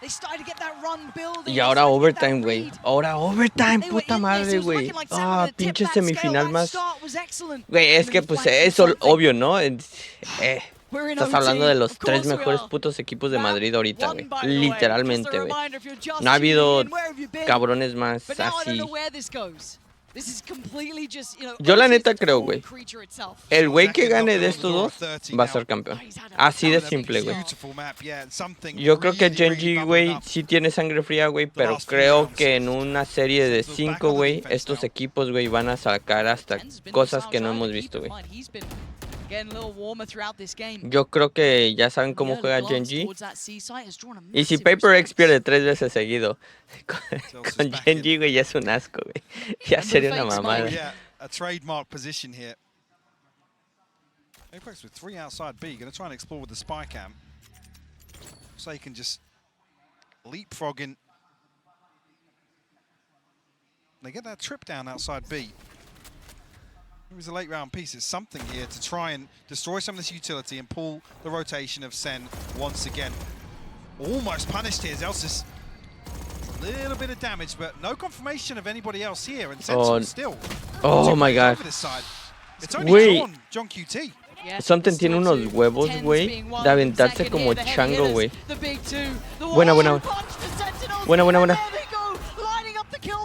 They started to get that run building. Y ahora overtime, güey. Ahora overtime, They were puta in madre, this. It was güey. looking like Sen Ah, with a tip pinche back scale. semifinal That más. start was excellent. Güey, es And que then pues flashed es something. obvio, ¿no? We're in Estás OT. hablando de los Of 3 course we mejores are. putos equipos de Round Madrid ahorita, one, güey. by the way. Literalmente, Just a güey. reminder, if you're just No ha habido tuning in, where have you been? cabrones más But now I don't así. know where this goes. This is completely just, you know, Yo la OT is neta the creo, form güey. creature itself. El güey que gane de estos dos va a ser campeón. Así de simple, güey. Beautiful map, yeah, and something Yo creo que really, Genji, really güey, bubbling up. sí tiene sangre fría, güey, pero creo que en una serie de 5, güey, estos equipos, güey, van a sacar hasta cosas que no hemos visto, güey. Yo creo que ya saben cómo juega Genji. Y si PRX pierde 3 veces seguido con Genji, güey, ya es un asco, güey. Ya sería una mamada. Yeah, a trademark position here. PRX with 3 outside B, going to try and explore with the spy cam. So you can just leapfrog in. They get that trip down outside B. It was a late round piece. It's something here to try and destroy some of this utility and pull the rotation of Sen once again. Almost punished here. Zelsis. A little bit of damage, but no confirmation of anybody else here. And Sentinels still. Oh my God. Over this side. It's only Güey. John QT. Something tiene unos huevos, güey, de aventarse como chango, güey. Buena, buena. Buena, buena, buena.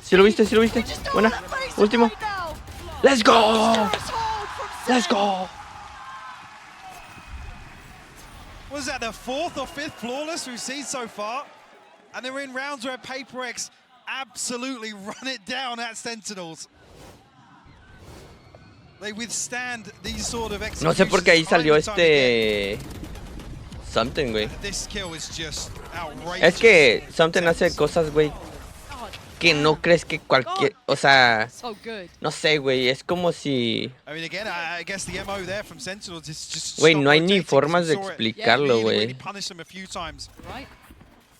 ¿Sí lo viste? ¿Sí lo viste? Buena. Último. ¡Let's go! ¡Let's go! Was that the 4th or 5th flawless we've seen so far? And they're in rounds where PRX absolutely run it down at Sentinels. They withstand these sort of executions. No sé por qué ahí salió time and time again. Something, güey. This kill is just outrageous. Es que Something hace cosas, güey, que no crees que cualquier... O sea, no sé, güey, es como si... I mean, again, I guess the MO there from Sentinels is just Güey, stop no hay ni rotating, formas de we saw it. explicarlo, Really güey. punish them a few times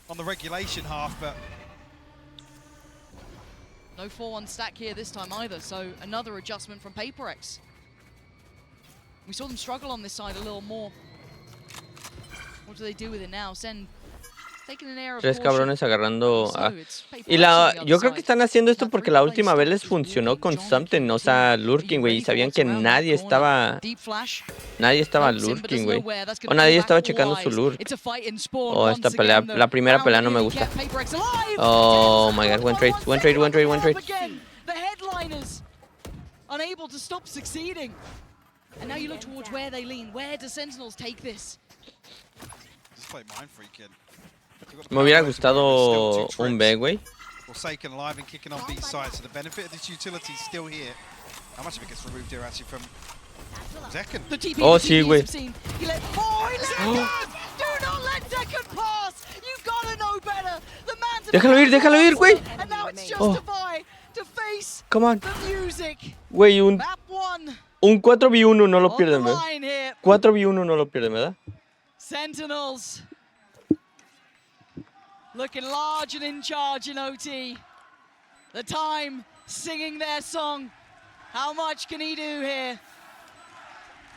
on the regulation half, but No 4-1 stack here this time either, so another adjustment from PRX. We saw them struggle on this side a little more. What do they do with it now? Sen taking an air of Tres caution. cabrones agarrando So a... it's PRX Y on la, the other yo creo que side. están haciendo esto That porque la three-play última vez stop les is funcionó walking con John something, through o the sea, team. lurking, Are you güey, y ready for sabían what's que around that nadie corner? Deep flash. estaba Pokes him, but lurking, doesn't güey. know where. That's O gonna nadie pull estaba back all checando su eyes. lurk. It's a fight in spawn Oh, once esta pelea, again. la primera Round pelea no two, me he gusta. kept PRX alive. Oh my god, One one trade. second again. The headliners unable to stop succeeding. And now you look towards where they lean. Where do Sentinels take this? Just play mind freak, kid. Me hubiera gustado un B, güey. Forsaken alive and kicking on B side, so the benefit of this utility is still here. How much of it gets removed here actually from Zekken? The TP, Oh, the sí, TPs güey. have seen. He let Do not let Zekken pass. You gotta know better. The man's Déjalo ir, güey. And now it's just Oh. Defy to face Come on. the music. Güey, Map one un 4v1 no lo on the pierden, güey. line here. 4v1 no lo pierden, ¿verdad? Sentinels looking large and in charge in OT. The time singing their song. How much can he do here?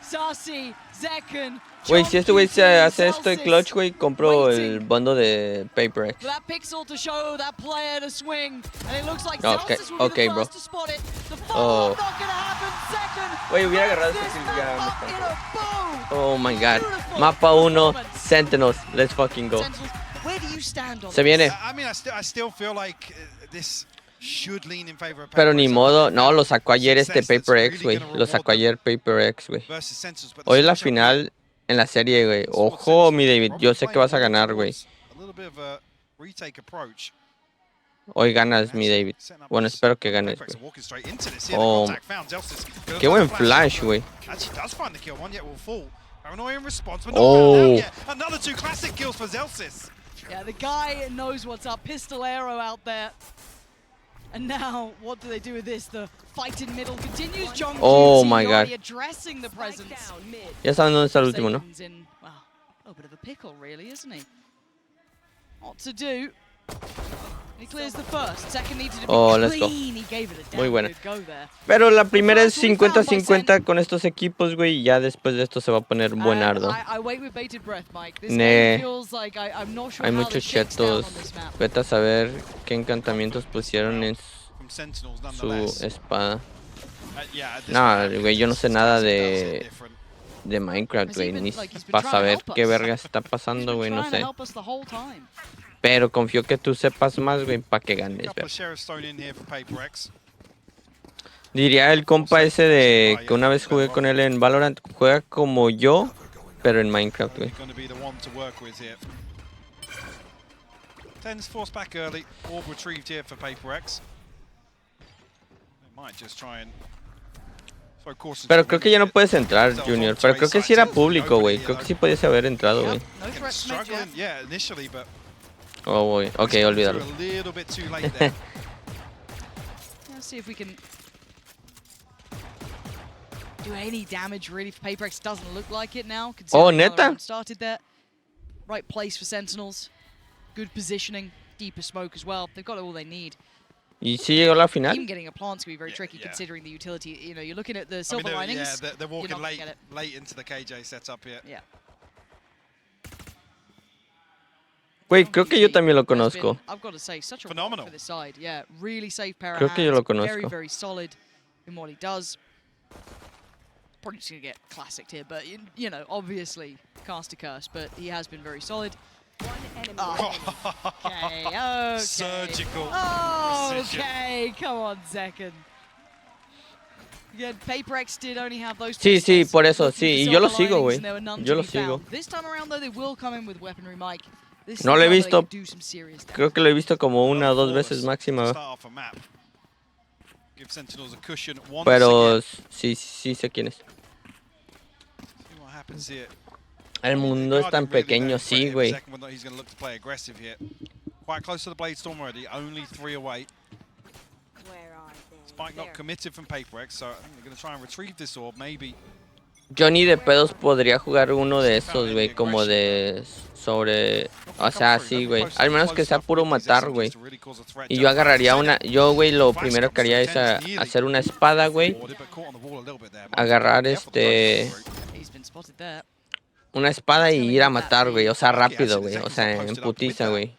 Sassy, Zekken. Güey, si este güey se hace esto de clutch, güey, compro el bando de PRX. That pixel to show that player to swing, and it looks like Okay, Celsius will be okay, the bro. first to spot it. The Oh. not gonna happen. Zekken. Güey, hubiera agarrado wraps este this kill ya map me up in a bow. Oh my god. Beautiful Mapa 1, performance. Sentinels. Let's fucking go. Sentinels, where do you stand on Se this? viene. I mean, I still feel like this should lean in favor of Pero ni PRX. modo. No, lo sacó ayer este Success that's PRX, really güey. gonna Lo sacó reward them ayer PRX, güey. versus Sentinels, but the Hoy es la matchup final en la serie, güey. Ojo, mi David. Yo sé que vas a ganar, güey. a little bit of a retake approach. Hoy ganas, mi David. Bueno, espero que ganes, PRX are güey. walking straight into this here. Oh. The contact found Zelsis. Qué buen flash, güey. Actually does find the kill. One yet will fall. Paranoia in response, but Oh. not found out yet. Another two classic kills for Zelsis. Yeah, the guy knows what's up. Pistol arrow out there. And now, what do they do with this? The fight in middle continues. John Oh QT my already God. addressing the presence. Down mid. Ya saben dónde está el último, ¿no? Saban's in, well, a little bit of a pickle, really, isn't he? What to do? He clears the first. Second needed to be Oh, let's go. clean. He gave it a damn Muy buena. good go there. Pero la primera es 50-50 con estos equipos, güey. Y ya después de esto se va a poner buenardo. I wait with bated breath, Mike. This Ne. game feels like I'm not sure Hay how muchos this shakes down chetos. on this map. Vete a saber qué encantamientos pusieron en From Sentinels, su nonetheless. espada. Yeah, at this No, point, güey, yo no sé this nada does hit de different. Minecraft, Has güey. even, Ni like, he's been para trying to saber help qué us. verga está He's pasando, been güey. No trying to sé. help us the whole time. Pero confío que tú sepas más, güey, para que ganes, Couple güey. of sheriffs thrown in here for PRX. Diría el compa ese de que una vez jugué con él en Valorant. Juega como yo, pero en Minecraft, güey. Going to be the one to work with here. Tens forced back early. Orb retrieved here for PRX. They might just try and throw caution. Pero creo que ya no puedes entrar, Junior. Pero creo que sí era público, güey. Creo que sí podías haber entrado, güey. No threats to make Struggling, yeah, initially, but Oh, güey. Ok, olvídalo. a little bit too late there. Let's see if we can do any damage really for PRX. Doesn't look like it now. Oh, considering how the neta? round started there. Right place for Sentinels. Good positioning. Deeper smoke as well. They've got all they need. ¿Y sí llegó a la Even final? getting a plant's gonna be very Yeah, tricky yeah. considering the utility. You know, you're looking at the I mean, silver they're, linings. yeah, they're you're walking not gonna late, get it. late into the KJ setup here. Yeah. Güey, creo que yo también lo conozco. I've got to say, such a Phenomenal. rock for this side. Yeah, really safe pair of Creo que yo lo hands. Very, conozco. very solid in what he does. Probably just gonna get classicked here, but you know, obviously cast a curse, but he has been very solid. One enemy Oh. remaining. Okay, okay. Surgical Oh, precision. okay, come on, Zekken. Again, PRX did only have those Sí, sí, pistols, por eso, looking for sí. Y yo lo silver sigo, linings, güey. and there were none Yo to lo be sigo. found. This time around, though, they will come in with weaponry, Mike. This is No lo he where they visto. can do some serious damage. Creo que lo he visto como una o dos Flawless veces to máxima. start off a map. Give Sentinels a cushion once Pero again. sí, sí sé quién es. See what happens here. El mundo es tan Guardian really pequeño, let him sí, play it. güey. Second one, though, he's going to look to play aggressive here. Quite close to the Blade Storm already. Only 3 away. Where are they? Spike not There. committed from PRX, so I think they're going to try and retrieve this orb. Maybe Yo ni de pedos podría jugar uno de esos, güey, como de sobre... O sea, sí, güey. Al menos que sea puro matar, güey. Y yo agarraría una... Yo, güey, lo primero que haría es hacer una espada, güey. Agarrar, una espada y ir a matar, güey. O sea, rápido, güey. O sea, en putiza, güey.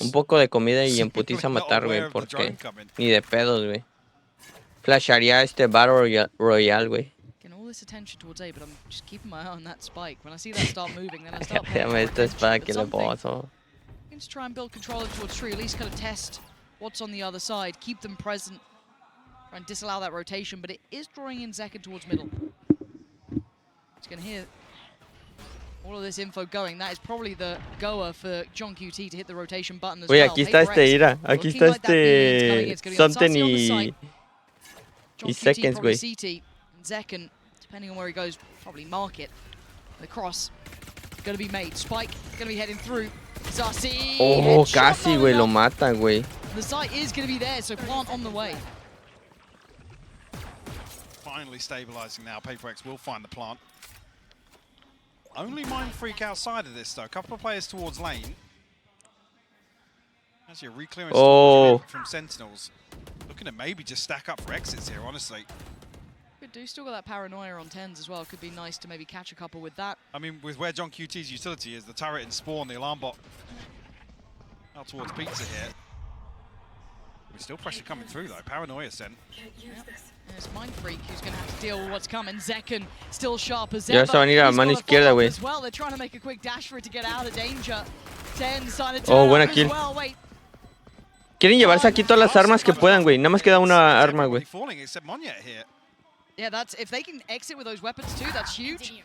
Un poco de comida y en putiza matar, güey. Porque ni de pedos, güey. Flasharía Battle Royale, güey. This attention towards A, but I'm just keeping my eye on that spike. When I see that start moving, then I start Ya me esta espada que le puedo. Just try and build control towards tree, at least kind of test what's on the other side, keep them present, try and disallow that rotation, but it is drawing in Zekken towards middle. It's going to hear all of this info going. That is probably the goer for John QT to hit the rotation button as well. Oye, aquí está Ira. Aquí está Something y Seconds, güey. Zekken, depending on where he goes, probably mark it. The cross going to be made. Spike going to be heading through. Zassi. Oh, casi, güey, lo mata, güey. The site is going to be there, so plant on the way. Finally stabilizing now. PRX will find the plant. Only Mind Freak outside of this, though. A couple of players towards lane. Actually, a re-clearance from Sentinels. Looking to maybe just stack up for exits here, honestly. Could do. Still got that paranoia on 10s as well. Could be nice to maybe catch a couple with that. I mean, with where John QT's utility is, the turret and spawn, the alarm bot out towards Pizza here. There's still pressure coming through, though. Paranoia sent. Yep. It's Mind Freak who's going to have to deal with what's coming. Zekken still sharp as ever. Ya se van a ir a mano izquierda, güey. Well, they're trying to make a quick dash for it to get out of danger. 10 decided to buena kill. Well. Wait. Quieren llevarse aquí todas las armas que puedan, güey. Nada más queda una arma, güey. Yeah, that's if they can exit with those weapons too, that's huge.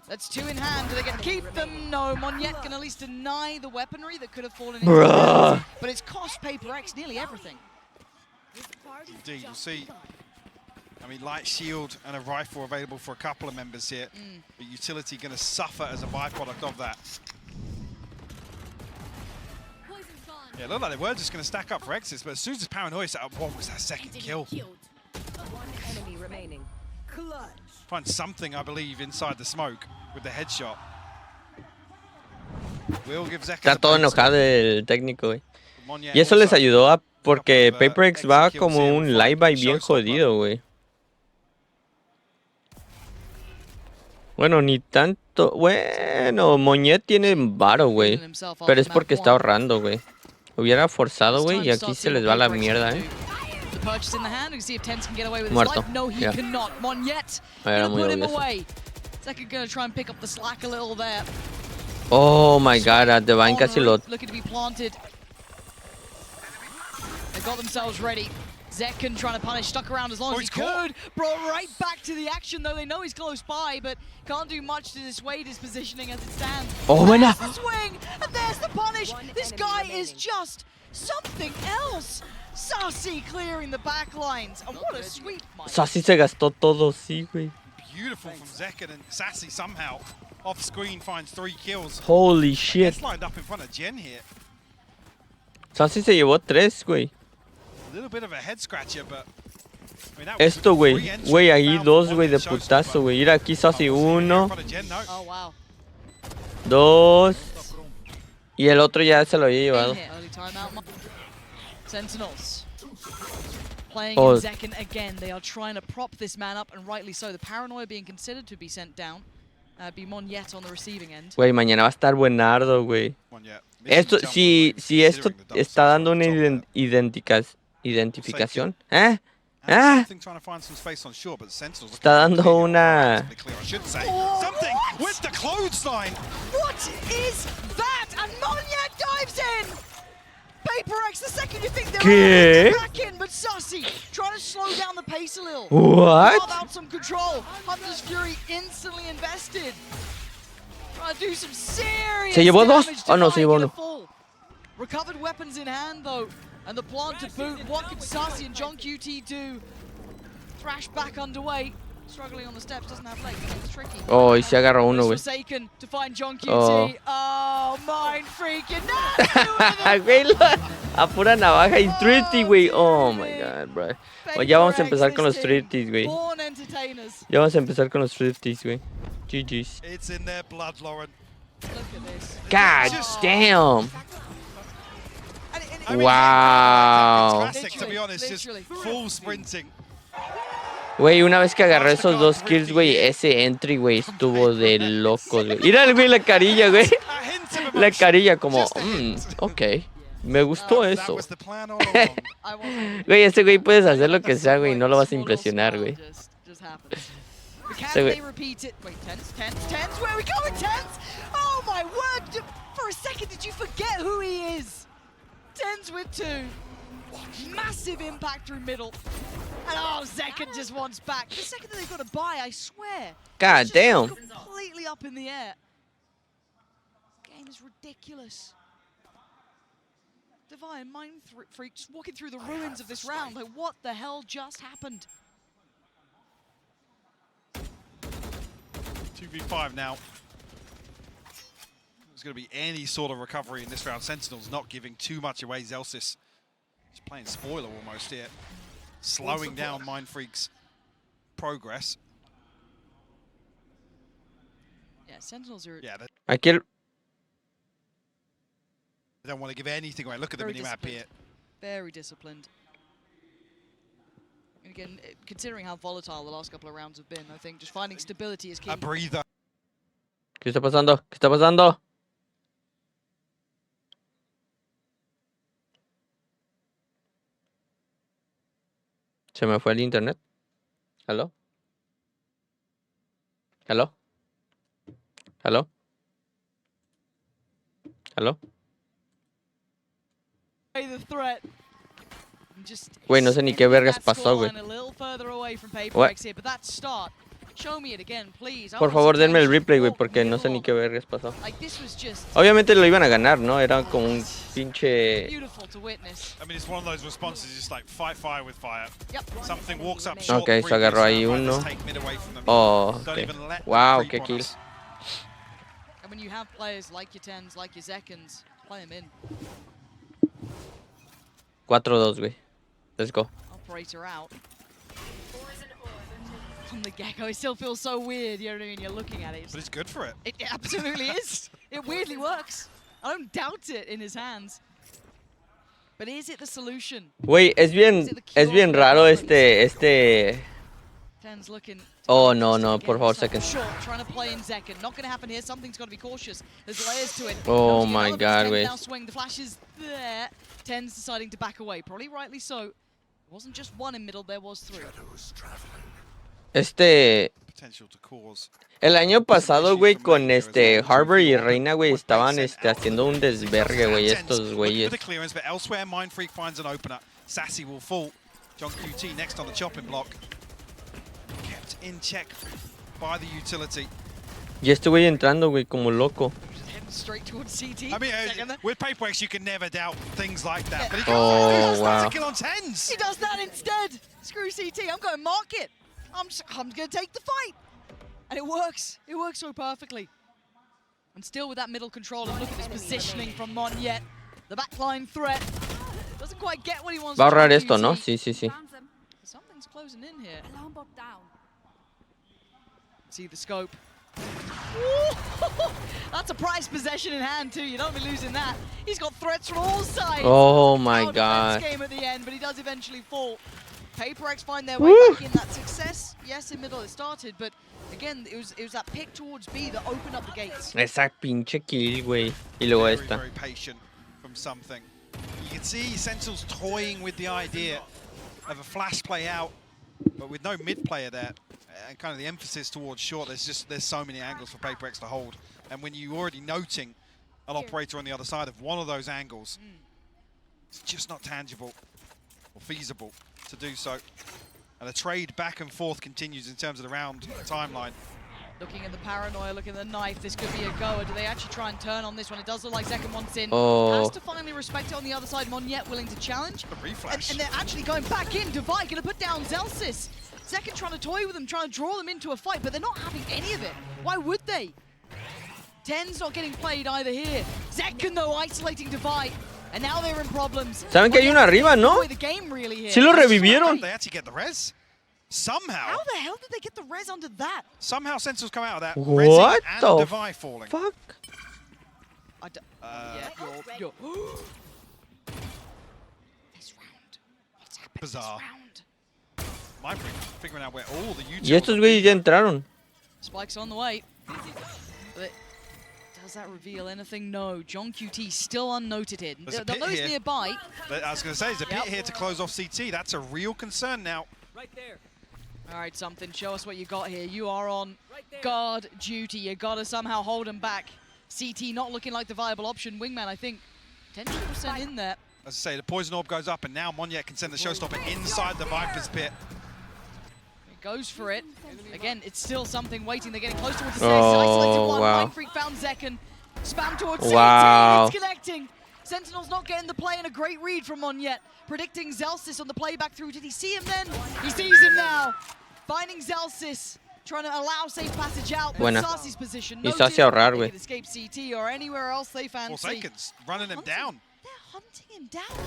That's 2 in hand. Do they get to keep them? No, Monyet can at least deny the weaponry that could have fallen into his hands. But it's cost PRX nearly everything. Indeed, you'll see. I mean, light shield and a rifle available for a couple of members here. But utility going to suffer as a byproduct of that. Yeah, it looked like they were just going to stack up for exits, but as soon as Paranoia set up, what was that second kill? One enemy remaining. Find something, I believe, inside the smoke with the headshot. Will give Zekken. Está todo enojado el técnico, güey. Y eso les ayudó porque PRX va como un live-by bien jodido, güey. Bueno, ni tanto. Bueno, Monyet tiene varo, güey. Pero es porque está ahorrando, güey. Hubiera forzado, güey, y aquí se les va la mierda, Muerto. Ya. Era muy obvio. Oh my god, Divine casi lo... Zekken trying to punish, stuck around as long as he could. Brought right back to the action, though they know he's close by, but can't do much to dissuade his positioning as it stands. Oh, buena. There's the swing, and there's the punish. This guy is just something else. Sassy clearing the back lines, and what a sweep. Sassy se gastó todo, sí, güey. Beautiful from Zekken, and Sassy somehow off screen finds 3 kills. Holy shit. It's lined up in front of Jen here. Sassy se llevó 3, güey. Esto, güey. Güey, ahí 2, güey, de putazo, güey. Ir aquí, Sassy 1. 2. Y el otro ya se lo había llevado. Sentinels playing in Zekken again. They are trying to prop this man up, and rightly so. The paranoia being considered to be sent down. Be Monyet on the receiving end. Güey, mañana va a estar buenardo, güey. Esto, si esto está dando una identificación. Está dando una... What is that? And Monyet dives in! PRX, the second you think they're back in, but Sassy trying to slow down the pace a little. What? Carve out some control. Hunter's Fury instantly invested. Trying to do some serious ¿Se llevó 2? Oh no, se llevó 1. Recovered weapons in hand though, and the plant to boot. What can Sassy and John QT do? Thrash back underway. Struggling on the steps, doesn't have legs. It's tricky. Oh, y se agarró uno, güey. To find John QT. Oh, Mind Freaking. Güey, a pura navaja y thrifty, güey. Oh my god, bro. Ya vamos a empezar con los thrifties, güey. Ya vamos a empezar con los thrifties, güey. GG's. It's in their blood, Lauren. God damn. I mean, Wow. classic, to be honest, just full sprinting. Güey, una vez que agarré esos dos kills, güey, ese entry, güey, estuvo de locos, güey. Mira, güey, la carilla, güey. La carilla como, ok. Me gustó eso. Güey, este güey puedes hacer lo que sea, güey, y no lo vas a impresionar, güey. Can they repeat it? Wait, Tens, where are we going, Tens? Oh my word! For a second, did you forget who he is? Tens with 2. Massive impact through middle. And oh, Zekken just wants back. The second that they've got to buy, I swear. God damn. Completely up in the air. Game is ridiculous. Divine Mind Freak just walking through the ruins of this round. Like, what the hell just happened? 2v5 now. There's going to be any sort of recovery in this round. Sentinels not giving too much away. Zelsis just playing spoiler almost here. Slowing down Mind Freak's progress. Yeah, Sentinels are... Yeah, Aquí el... they don't want to give anything away. Look at the minimap here. Very disciplined. And again, considering how volatile the last couple of rounds have been, I think just finding stability is key. A breather. ¿Qué está pasando? ¿Qué está pasando? Se me fue el internet. ¿Aló? ¿Aló? ¿Aló? ¿Aló? Güey, no sé ni qué vergas pasó, güey. Por favor, denme el replay, güey, porque no sé ni qué vergas pasó. Obviamente lo iban a ganar, ¿no? Era como un pinche... Ok, se agarró ahí uno. Oh, okay. Wow, qué kill. 4-2, güey. Let's go. Operator out. From the get-go, it still feels so weird, you know what I mean? You're looking at it. But it's good for it. It absolutely is. It weirdly works. I don't doubt it in his hands. But is it the solution? Güey, es bien raro este... Ten's looking... Oh, no, por favor, second. Short, trying to play in Zekken. Not going to happen here. Something's got to be cautious. There's layers to it. Oh my god, güey. Now swing. The flash is there. Ten's deciding to back away. Probably rightly so. It wasn't just one in middle, there was 3. El año pasado, güey, con Harbor y Reina, güey, estaban haciendo un desvergue, güey, estos güeyes. Sassy will fall. John QT next on the chopping block. Kept in check by the utility. Y este güey entrando, güey, como loco. Straight towards CT. I mean, with PRX, you can never doubt things like that. But he wow. kill on Tens. He does that instead. Screw CT. I'm going to mark it. I'm going to take the fight. And it works. It works so perfectly. And still with that middle control, and look at this positioning from Monyet. The backline threat. Doesn't quite get what he wants. Va a ahorrar esto, ¿no? Sí. Something's closing in here. See the scope. That's a prized possession in hand too. You don't be losing that. He's got threats from all sides. Oh my god. Game at the end, but he does eventually fall. PRX find their way back in. That success, yes, in middle it started, but again, it was that pick towards B that opened up the gates. Esa pinche kill, güey. Y luego esta. Very patient from something. You can see Sentinels toying with the idea of a flash play out, but with no mid player there. And kind of the emphasis towards short, there's so many angles for PRX to hold. And when you're already noting an operator on the other side of one of those angles, it's just not tangible or feasible to do so. And the trade back and forth continues in terms of the round timeline. Looking at the paranoia, looking at the knife, this could be a goer. Do they actually try and turn on this one? It does look like Zekken wants in. Has to finally respect it on the other side. Monyet willing to challenge. And they're actually going back in. Divide going to put down Zelsis. Zekken trying to toy with them, trying to draw them into a fight, but they're not having any of it. Why would they? Ten's not getting played either here. Zekken, though, isolating Divide. And now they're in problems. ¿Saben que hay uno arriba, no? Sí lo revivieron. They actually get the res. Somehow. How the hell did they get the res under that? Somehow Sentinels come out of that. What the the fuck? Yeah, you're... This round. What's happened Bizarre. this round? My figuring out where all the Y estos güeyes ya entraron. Spike's on the way. But does that reveal anything? No. John QT still unnoted here. They'll know he's nearby. But I was going to say, there's a pit here to close off CT. That's a real concern now. Right there. All right, something. Show us what you got here. You are on guard duty. You got to somehow hold him back. CT not looking like the viable option. Wingman, I think, 10% in there. As I say, the poison orb goes up, and now Monyet can send the showstopper inside the Viper's pit. He goes for it. Again, it's still something waiting. They're getting close towards the stairs. Isolated one. Wow. Mind Freak found Zekken. Spam towards Wow. CT. It's connecting. Sentinels not getting the play, and a great read from Monyet. Predicting Zelsis on the playback through. Did he see him then? He sees him now. Finding Zelsis. Trying to allow safe passage out. Buena. Sarsi's position. Y Sarsi a ahorrar, güey. Escape CT or anywhere else they fancy. Forsaken's running him down. They're hunting him down.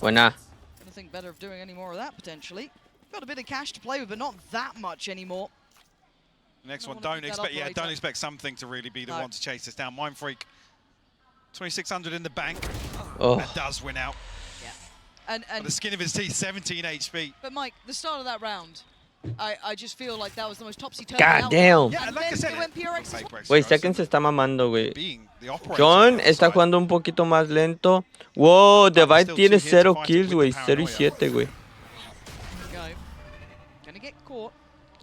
Buena. Gonna think better of doing any more of that potentially. Got a bit of cash to play with, but not that much anymore. Next one, don't expect something to really be the one to chase this down. Mind Freak, 2,600 in the bank. Oh. That does win out. Yeah. And By the skin of his teeth, 17 HP. But Mike, the start of that round, I just feel like that was the most topsy-turvy. God damn. Yeah, And like I then said, they went PRX as well. Güey, Zekken se está mamando, güey. being the operator John on está the jugando un poquito más lento. Wow, Divide still tiene two here to 0 fight kills, it with güey. the 0 y paranoia. 7, güey. Go. Gonna get caught.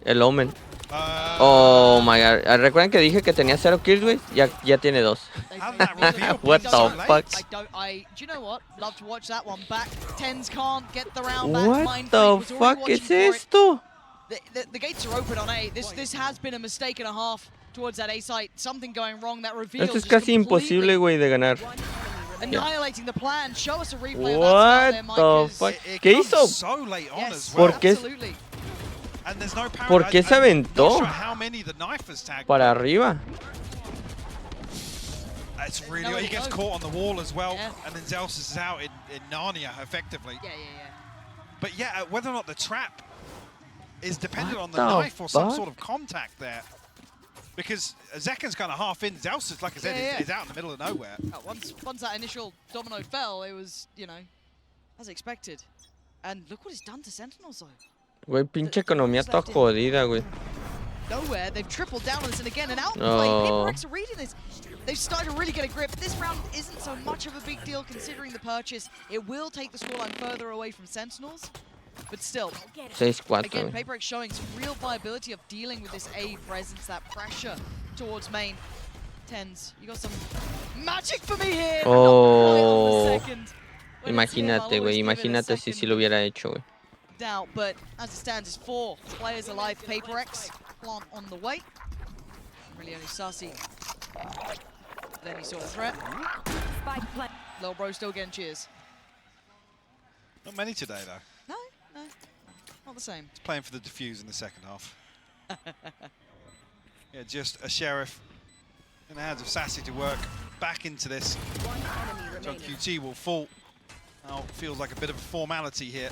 El Omen. Oh my god. Recuerden que dije que tenía 0 kills, güey. Ya tiene 2. How did that reveal? What being the so fuck? late? Do you know what? Love to watch that one back. Tens can't get the round back. What Mind the Freak was already fuck is watching for it. esto? The gates are open on A. This has been a mistake and a half towards that A site. Something going wrong that reveals. Esto es just casi completely imposible, güey, de ganar. annihilating the plan. Show us a replay of that start there, Mike, What the 'cause- fuck? It ¿Qué comes hizo? so late on Yes, as well. ¿Por qué? absolutely. And there's no power. ¿Por qué se aventó? Not sure how many the knife has tagged. Para arriba. It's really Nowhere he to gets go. caught on the wall as well, Yeah. and then Zelsis is out in Narnia effectively. Yeah. But yeah, whether or not the trap is dependent What on the the knife or some fuck? sort of contact there. Because Zekken's kind of half in. Zelsis, like I said, Yeah. is out in the middle of nowhere. Once that initial domino fell, it was, as expected. And look what it's done to Sentinels, though. Güey, pinche economía toda jodida, güey. Nowhere, they've tripled down on this, and again, an outplay. Oh. PRX are reading this. They've started to really get a grip. This round isn't so much of a big deal considering the purchase. It will take the scoreline further away from Sentinels, but still. 6-4, Again, güey. PRX showing some real viability of dealing with this A presence, that pressure towards main. Tens, you got some magic for me here. Oh. Right on the second. When it's him, I'll Imagínate, always güey. give it a Imagínate si second lo hubiera hecho, güey. doubt, but as it stands, it's 4 players alive. PRX plant on the way. Really only Sarsi. Then he saw the threat. Lil Bro still getting cheers. Not many today, though. No, not the same. He's playing for the defuse in the second half. Yeah, just a sheriff in the hands of Sassy to work back into this. John QT will fall. Now feels like a bit of a formality here.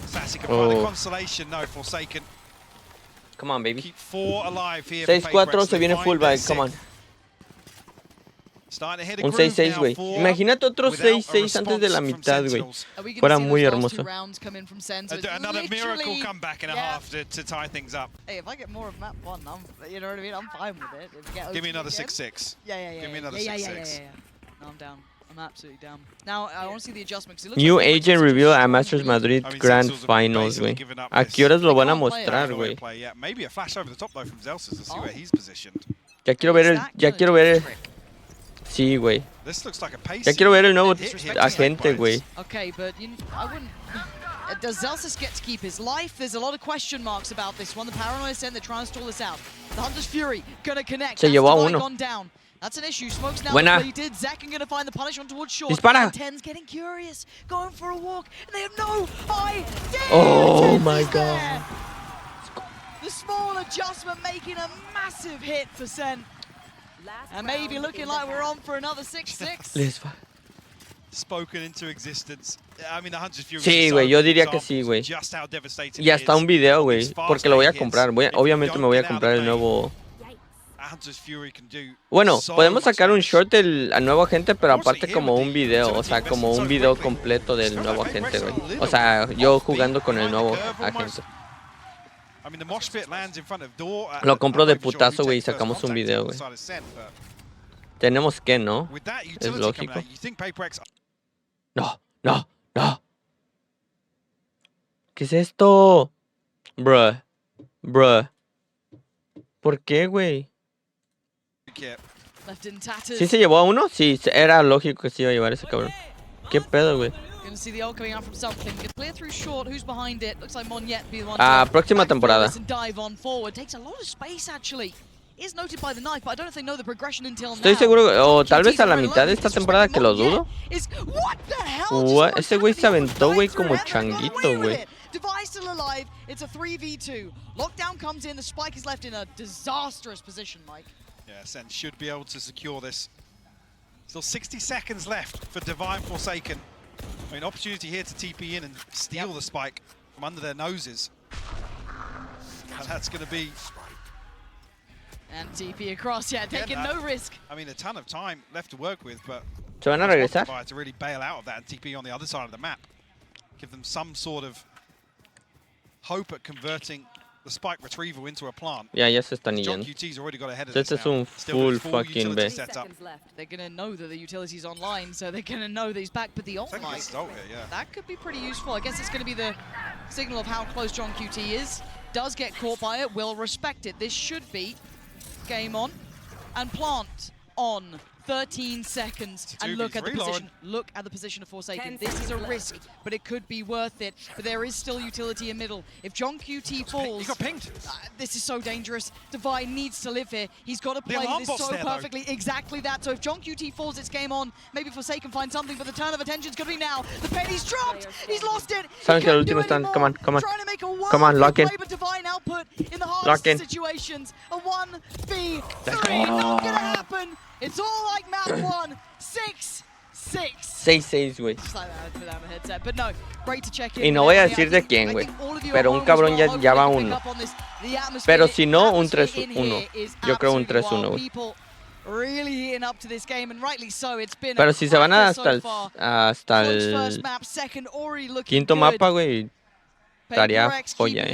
Sassy can find a consolation. No, Forsaken. Come on, baby. Keep 4 alive here. 6-4 se viene full bike, come on. Un 6-6, güey. Imagínate otro 6-6 antes de la mitad, güey. Fuera muy hermoso. Another miracle comeback and a half to tie things up. Hey, if I get more of map 1, you know what I mean? I'm fine with it. If we get Give me OT another again, 6-6. Yeah. Give me another yeah. 6-6. No, I'm down. I'm absolutely down. Now, I want to see the adjustments. New agent reveal at Masters Madrid Grand Finals, güey. ¿A qué horas lo van a mostrar, güey? Yeah, maybe a flash over the top though from Zelsis to see where he's positioned. Ya quiero ver. Sí, güey. This looks like a pace. Ya quiero ver el nuevo agente, güey. Okay, but I wouldn't. Does Zelsis get to keep his life? There's a lot of question marks about this one. The Paranoia Sen, they're trying to stall this out. The Hunter's Fury gonna connect. Se llevó a uno. Gone down. That's an issue. Smoke's now Buena. depleted. Zekken gonna find the punishment towards short. Dispara. And Ten's getting curious, going for a walk, and they have no idea. Oh Tens my is God. there. The small adjustment making a massive hit for Sen. And maybe looking like we're on for another 6-6. Spoken into existence. I mean, the Hunter's Fury. Sí, güey, yo diría que sí, güey. Just how devastating Y hasta un video, güey. Porque lo voy a comprar. Obviamente me voy a comprar el nuevo Bueno, podemos sacar un short al nuevo agente, pero aparte como un video, o sea, como un video completo del nuevo agente, güey. O sea, yo jugando con el nuevo agente. Lo compro de putazo, güey, y sacamos un video, güey. Tenemos que, ¿no? Es lógico. No, no, no. ¿Qué es esto? Bruh. ¿Por qué, güey? ¿Sí se llevó a uno? Sí, era lógico que se iba a llevar ese cabrón. ¿Qué pedo, güey? Próxima temporada. Estoy seguro, o tal vez a la mitad de esta temporada, que lo dudo. Ese güey se aventó, güey, como changuito, güey. Device still alive. It's a 3v2. Lockdown comes in. The spike is left in a disastrous position, Mike. Yeah, Sen should be able to secure this. Still 60 seconds left for Divine Forsaken. I mean, opportunity here to TP in and steal the spike from under their noses. And that's going to be... And TP across, yeah, taking no risk. I mean, a ton of time left to work with, but... ¿Se van a regresar? ...to really bail out of that and TP on the other side of the map. Give them some sort of hope at converting the spike retrieval into a plant. Ya se están yendo. Este es un full fucking B. They're gonna know that the utility's online, so they're gonna know that he's back. But the ult, that could be pretty useful. I guess it's gonna be the signal of how close John QT is. Does get caught by it, will respect it. This should be game on and plant on. 13 seconds, and look at the position. Look at the position of Forsaken. This is a risk, but it could be worth it. But there is still utility in middle. If John QT falls, he got pinged. This is so dangerous. Divine needs to live here. He's got to play this so perfectly. Exactly that. So if John QT falls, it's game on. Maybe Forsaken finds something, but the turn of attention is going to be now. The penny's dropped. He's lost it. Saben que el último están. Come on. Trying to make a Come on, lock in. play, but Divine output in the hardest situations. A 1v3. Not going to happen. It's all like map 1, 6-6. 6-6, güey. But no, great to check in. Y no voy a decir de quién, güey. Pero un cabrón ya va uno. Pero si no, un 3-1. Yo creo un 3-1, güey. Pero si se van hasta el quinto mapa, güey, estaría joya,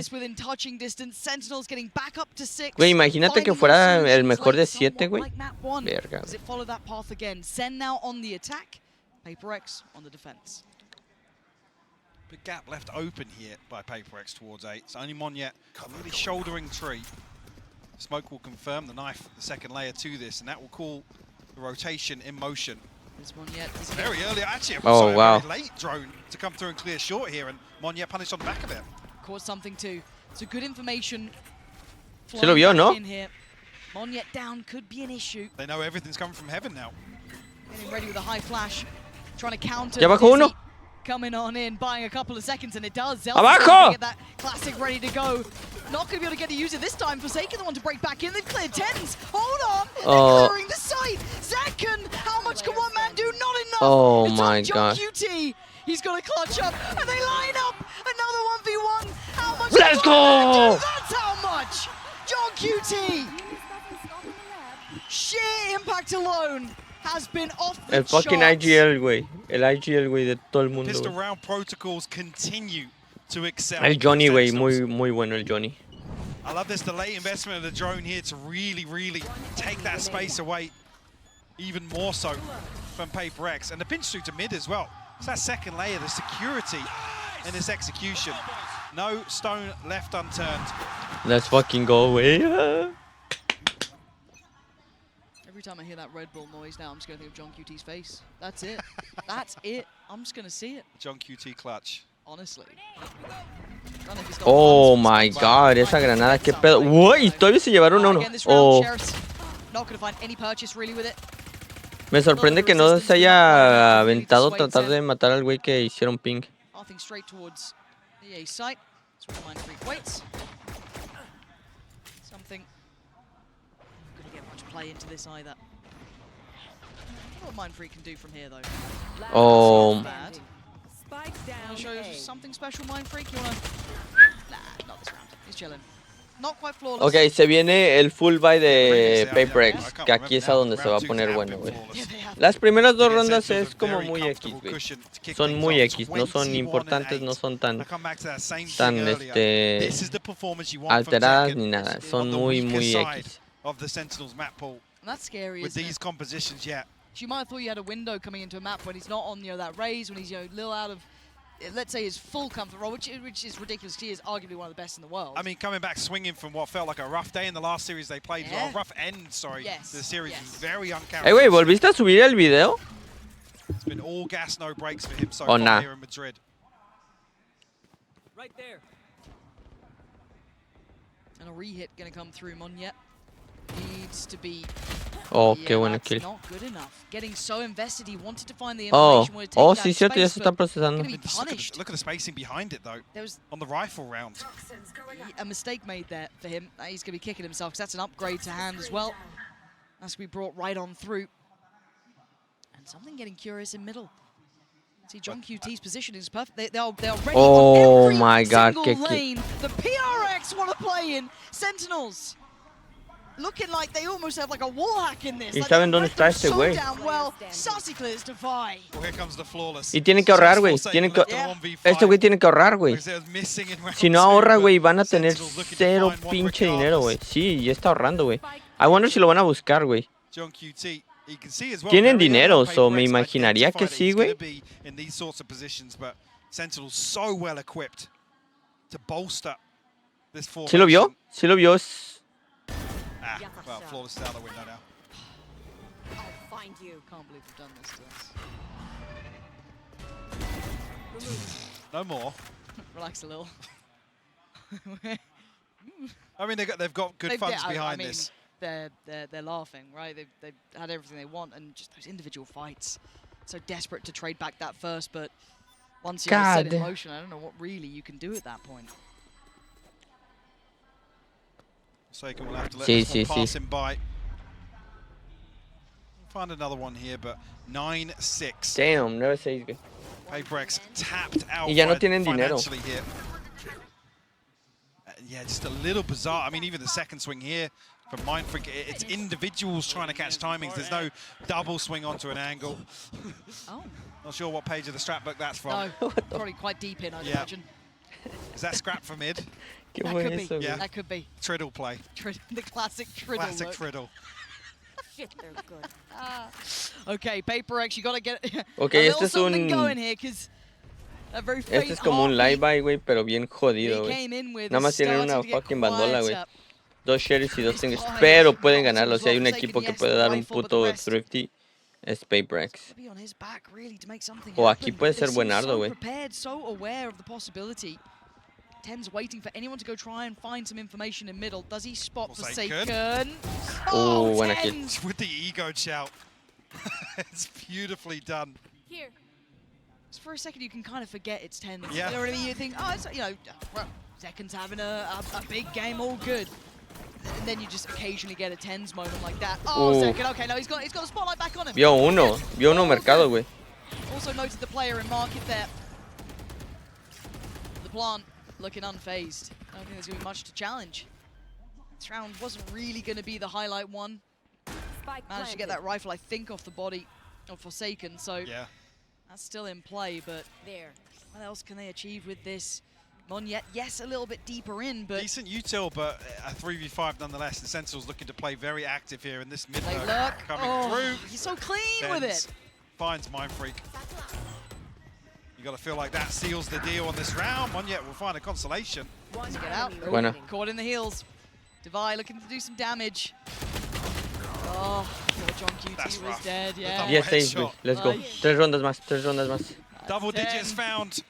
Güey, imagínate que fuera el mejor de 7, güey. Verga. PRX on the defense. Big gap left open here by PRX towards 8. It's only Monyet really shouldering tree. Smoke will confirm the knife, the second layer to this, and that will call the rotation in motion. This Monyet is very early, actually. Wow. Very late drone to come through and clear short here, and Monyet punished on the back of it. Caught something too. So good information. Se lo vio, ¿no? Monyet down could be an issue. They know everything's coming from heaven now. Getting ready with a high flash. Trying to counter. Ya bajó uno. Coming on in, buying a couple of seconds, and it does. ¡Abajo! Get that classic ready to go. Not going to be able to get to use it this time. Forsaken the one to break back in. They've cleared 10s. Hold on. They're clearing the site. Zekken, how much can one man do? Not enough. Oh my god. QT. He's got to clutch up, and they line up. Another 1v1. How much? Let's go. That's how much. John QT. Sheer impact alone. Has been off the el fucking charts. IGL, güey. El IGL, güey, de todo el mundo. Pistol round protocols continue to excel. El Johnny, güey, muy bueno el Johnny. I love this delay investment of the drone here to really take that space away even more so from PRX. And the pinch through to mid as well. It's that second layer, the security in this execution. No stone left unturned. Let's fucking go away. Every time I hear that Red Bull noise now, I'm just going to think of John QT's face. That's it. That's it. I'm just going to see it. John QT clutch. Honestly. Oh my god, esa granada, qué pedo. Uy, todavía se llevaron uno. Oh. Not going to find any purchase really with it. Me sorprende que no se haya aventado tratar de matar al güey que hicieron ping. Pathing straight towards the A site. That's where Mindfreak waits. Something. Play into this either. What Mindfreak can do from here though. Oh. Bad. I'll show you something special, Mindfreak. You wanna? Nah, not this round. He's chilling. Not quite flawless. Ok, se viene el full buy de PRX, que aquí es a donde se va a poner bueno, güey. Las primeras dos rondas es como muy X, güey. Son muy X, no son importantes, no son tan alteradas ni nada. Son muy X. Of the Sentinels map pool. And that's scary, with isn't these it? compositions, yeah. You might have thought you had a window coming into a map when he's not on, that raise, when he's, a little out of, let's say, his full comfort role, which is ridiculous. He is arguably one of the best in the world. I mean, coming back swinging from what felt like a rough day in the last series they played, well, rough end, sorry. Yes. The series was very uncharacteristic. Hey, güey, ¿volviste a subir el video? It's been all gas, no breaks for him so Oh, far nah. here in Madrid. Right there. And a re-hit going to come through. Monyet needs to be... Oh, qué buena kill. Not good enough. Getting so invested, he wanted to find the Oh, information. Wanted to take that sí, cierto, ya space, se está but procesando. gonna be punished. Look at the spacing behind it, though, There was on the rifle round. a mistake made there for him. He's going to be kicking himself because that's an upgrade to hand as well. That's going to be brought right on through. And something getting curious in middle. See, John QT's position is perfect. They are ready Oh on every my God, single lane. The PRX want to play in. Sentinels looking like they almost have like a wall hack in this. ¿Y like saben they dónde read está them este so güey? down well. Sassy clears Defy. Well, here comes the flawless. Y tienen que ahorrar, güey. Tienen que... Este güey tiene que ahorrar, güey. Si no ahorra, güey, van a tener cero pinche dinero, güey. Sí, ya está ahorrando, güey. I wonder si lo van a buscar, güey. John QT, you can see as well, Tienen very dinero, early so PRX me imaginaría que identified that sí, he's güey. gonna be in these sorts of positions, but Sentinels so well equipped to bolster this formation. ¿Sí lo vio? ¿Sí lo vio? Ah, well, flawless is out the window now. I'll find you. Can't believe we've done this to us. No more. Relax a little. I mean, they've got good funds behind this. They're laughing, right? They've had everything they want, and just those individual fights. So desperate to trade back that first, but once you're set in motion, I don't know what really you can do at that point. Saken will have to let this one pass him by. We'll find another one here, but 9-6. Damn, 9-6, güey. PRX tapped out Y ya no tienen dinero. financially here. Yeah, just a little bizarre. I mean, even the second swing here from Mindfreak, it's individuals trying to catch timings. There's no double swing onto an angle. Oh. Not sure what page of the strap book that's from. No, probably quite deep in, I'd imagine. Is that scrap for mid? That could be. Yeah. That could be. Triddle play. The classic Triddle Classic look. Triddle. Shit, they're good. Okay, PRX, you gotta get Okay, a little something going here, because a very faint Este es como un live buy, güey, pero bien jodido, güey. Nada más tienen una fucking bandola, güey. 2 sheriffs y 2 singles, pero pueden ganarlo. Si hay un equipo que puede dar un puto thrifty, es PRX. O aquí puede ser buenardo, güey. So aware of the possibility. Ten's waiting for anyone to go try and find some information in middle. Does he spot Forsaken? Oh, buena kill. With the ego shout. It's beautifully done. Here. Just for a second, you can kind of forget it's 10. Yeah. You know what I mean? You think, oh, it's, well, Zeken's having a big game, all good. And then you just occasionally get a 10s moment like that. Oh, Zeken, okay, no, he's got a spotlight back on him. Vio uno mercado, güey. Also noted the player in market there. The plant looking unfazed. I don't think there's going to be much to challenge. This round wasn't really going to be the highlight one. Managed to get that rifle, I think, off the body of Forsaken, so yeah, that's still in play, but what else can they achieve with this? Monyet, yes, a little bit deeper in, but... Decent util, but a 3v5 nonetheless. The Sentinels looking to play very active here in this mid coming through. He's so clean with it. Finds Mindfreak. You got to feel like that seals the deal on this round. Monyet will find a consolation. Let's get out. Caught in the heels. Devi looking to do some damage. Oh, poor John QT was dead, yeah. Yes, 6, güey. Let's go. 3 rondas más. Double digits found.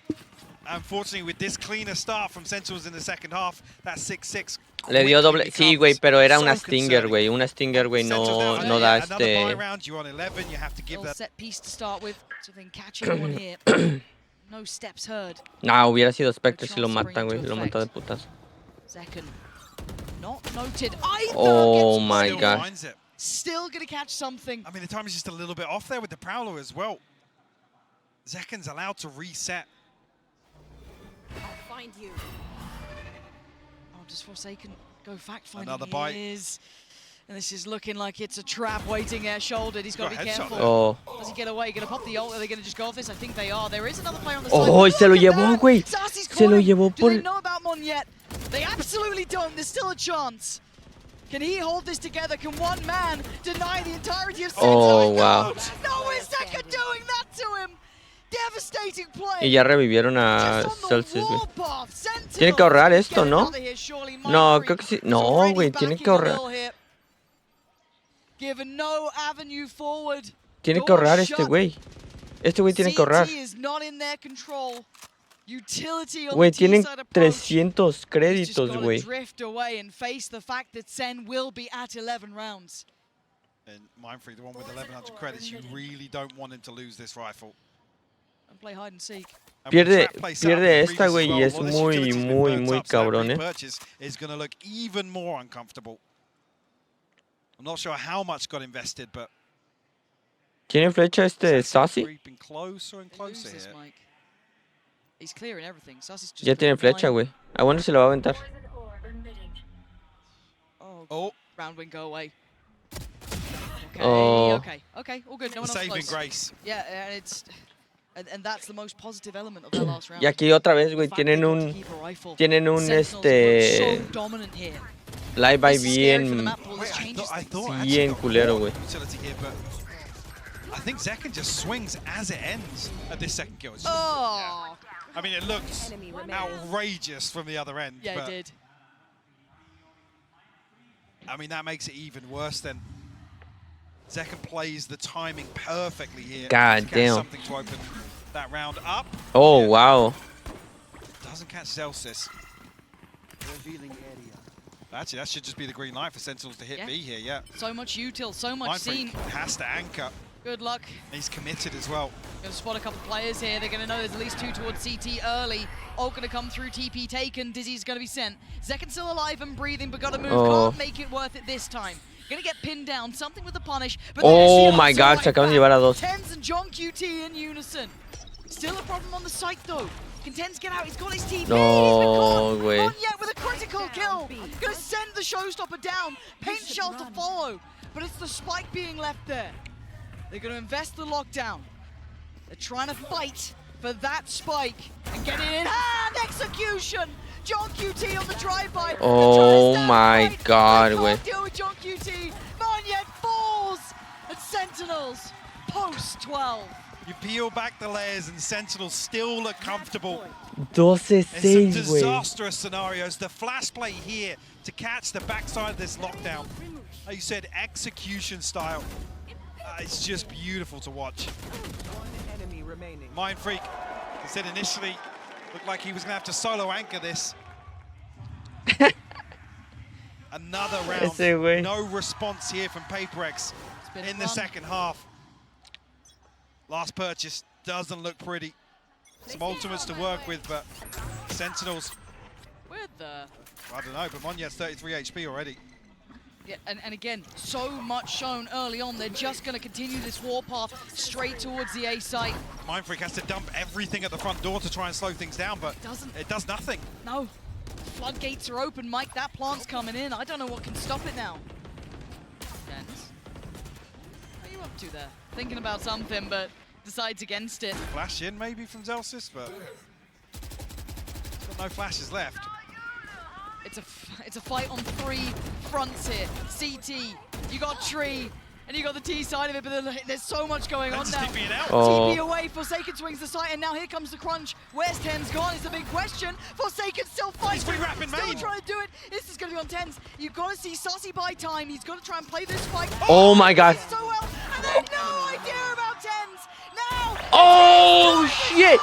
Unfortunately, with this cleaner start from Sentinels in the second half, that 6-6. Le dio doble. Sí, güey, pero era una Stinger, güey. Una Stinger, güey, no da este... Little set piece to start with, so then catching one here. No steps heard. No, hubiera sido Spectre si lo mata, güey. Lo mata de putas. Second. Not noted. Oh my God. Still gonna catch something. I mean, the time is just a little bit off there with the Prowler as well. Zeken's allowed to reset. I'll find you. Oh, just Forsaken Go fact-finding. Another bite. And this is looking like it's a trap waiting air shouldered. He's got to be careful. Oh. Does he get away? Gonna pop the ult? Are they gonna just go off this? I think they are. There is another player on the Oh, side. y se lo llevó, güey. Se lo llevó Do por... they know about Mon yet? They absolutely don't. There's still a chance. Can he hold this together? Can one man deny the entirety of Sentinels? Oh, wow. No, is Zeka doing that to him? Devastating play. Y ya revivieron a Celsius, güey. Tiene que ahorrar esto, ¿no? No, creo que sí. No, güey, tiene que ahorrar. Tiene que ahorrar este güey. Este güey tiene que ahorrar. Güey, tienen 300 créditos, güey. And Mindfreak, the one with 1100 credits, you really don't want him to lose this rifle. Pierde esta, güey, y es muy cabrón, ¿eh? Is going to look even more uncomfortable. I'm not sure how much got invested, but ¿Tiene flecha este Sassy? creeping closer and closer here. Ya tiene flecha, güey. ¿A bueno se lo va a aventar? Oh. Roundwing, go away. Okay, Oh. okay, all good. No one else Saving close. grace. Yeah, and that's the most positive element of their last round. Y aquí otra vez, güey, tienen un live by bien culero, güey. I think Zekken just swings as it ends at this second kill. Oh! I mean, it looks outrageous from the other end. Yeah, but it did. I mean, that makes it even worse then. Zekken plays the timing perfectly here. God damn. Something to open that round up. Oh, wow. Doesn't catch Celsius. Actually, that should just be the green light for Sentinels to hit B here, yeah. So much util, so much seen. Has to anchor. Good luck. He's committed as well. Gonna spot a couple players here. They're gonna know there's at least two towards CT early. Ult gonna come through, TP taken, Dizzy's gonna be sent. Zekken's still alive and breathing, but gotta move. Can't make it worth it this time. Gonna get pinned down, something with the punish. But oh my god, se acaban de llevar a dos. Tens and John QT in unison. Still a problem on the site though. Can Tens get out? He's got his TP. No, güey. Not yet with a critical kill. Gonna send the showstopper down. Paint shell to follow. But it's the spike being left there. They're gonna invest the lockdown. They're trying to fight for that spike and get it in hand. Execution. John QT on the drive-by. Oh my god, güey. Deal with John QT. Monyet falls. And Sentinels post 12. You peel back the layers and Sentinels still look comfortable. 12-6, In some güey. disastrous scenarios. The flash play here to catch the backside of this lockdown. Like you said, execution style. It's just beautiful to watch. Mindfreak, he said initially, looked like he was going to have to solo anchor this. Another round, no response here from PRX in the second half. Last purchase doesn't look pretty. Some ultimates to work with, but Sentinels. Where the? I don't know, but Monyet's 33 HP already. Yeah, and again, so much shown early on. They're just going to continue this warpath straight towards the A site. Mindfreak has to dump everything at the front door to try and slow things down, but it does nothing. No. Floodgates are open, Mike. That plant's coming in. I don't know what can stop it now. Dennis? What are you up to there? Thinking about something, but decides against it. Flash in maybe from Zelsis, but he's got no flashes left. It's a fight on three fronts here. CT, you got Tree, and you got the T side of it, but there's so much going on now. TP away, Forsaken swings the site, and now here comes the crunch. Where's Tens gone is the big question. Forsaken still fighting, still trying to do it. This is going to be on Tens. You've got to see Sassy buy time. He's got to try and play this fight. Oh my god. So well, and they have no idea about Tens. Now, oh shit.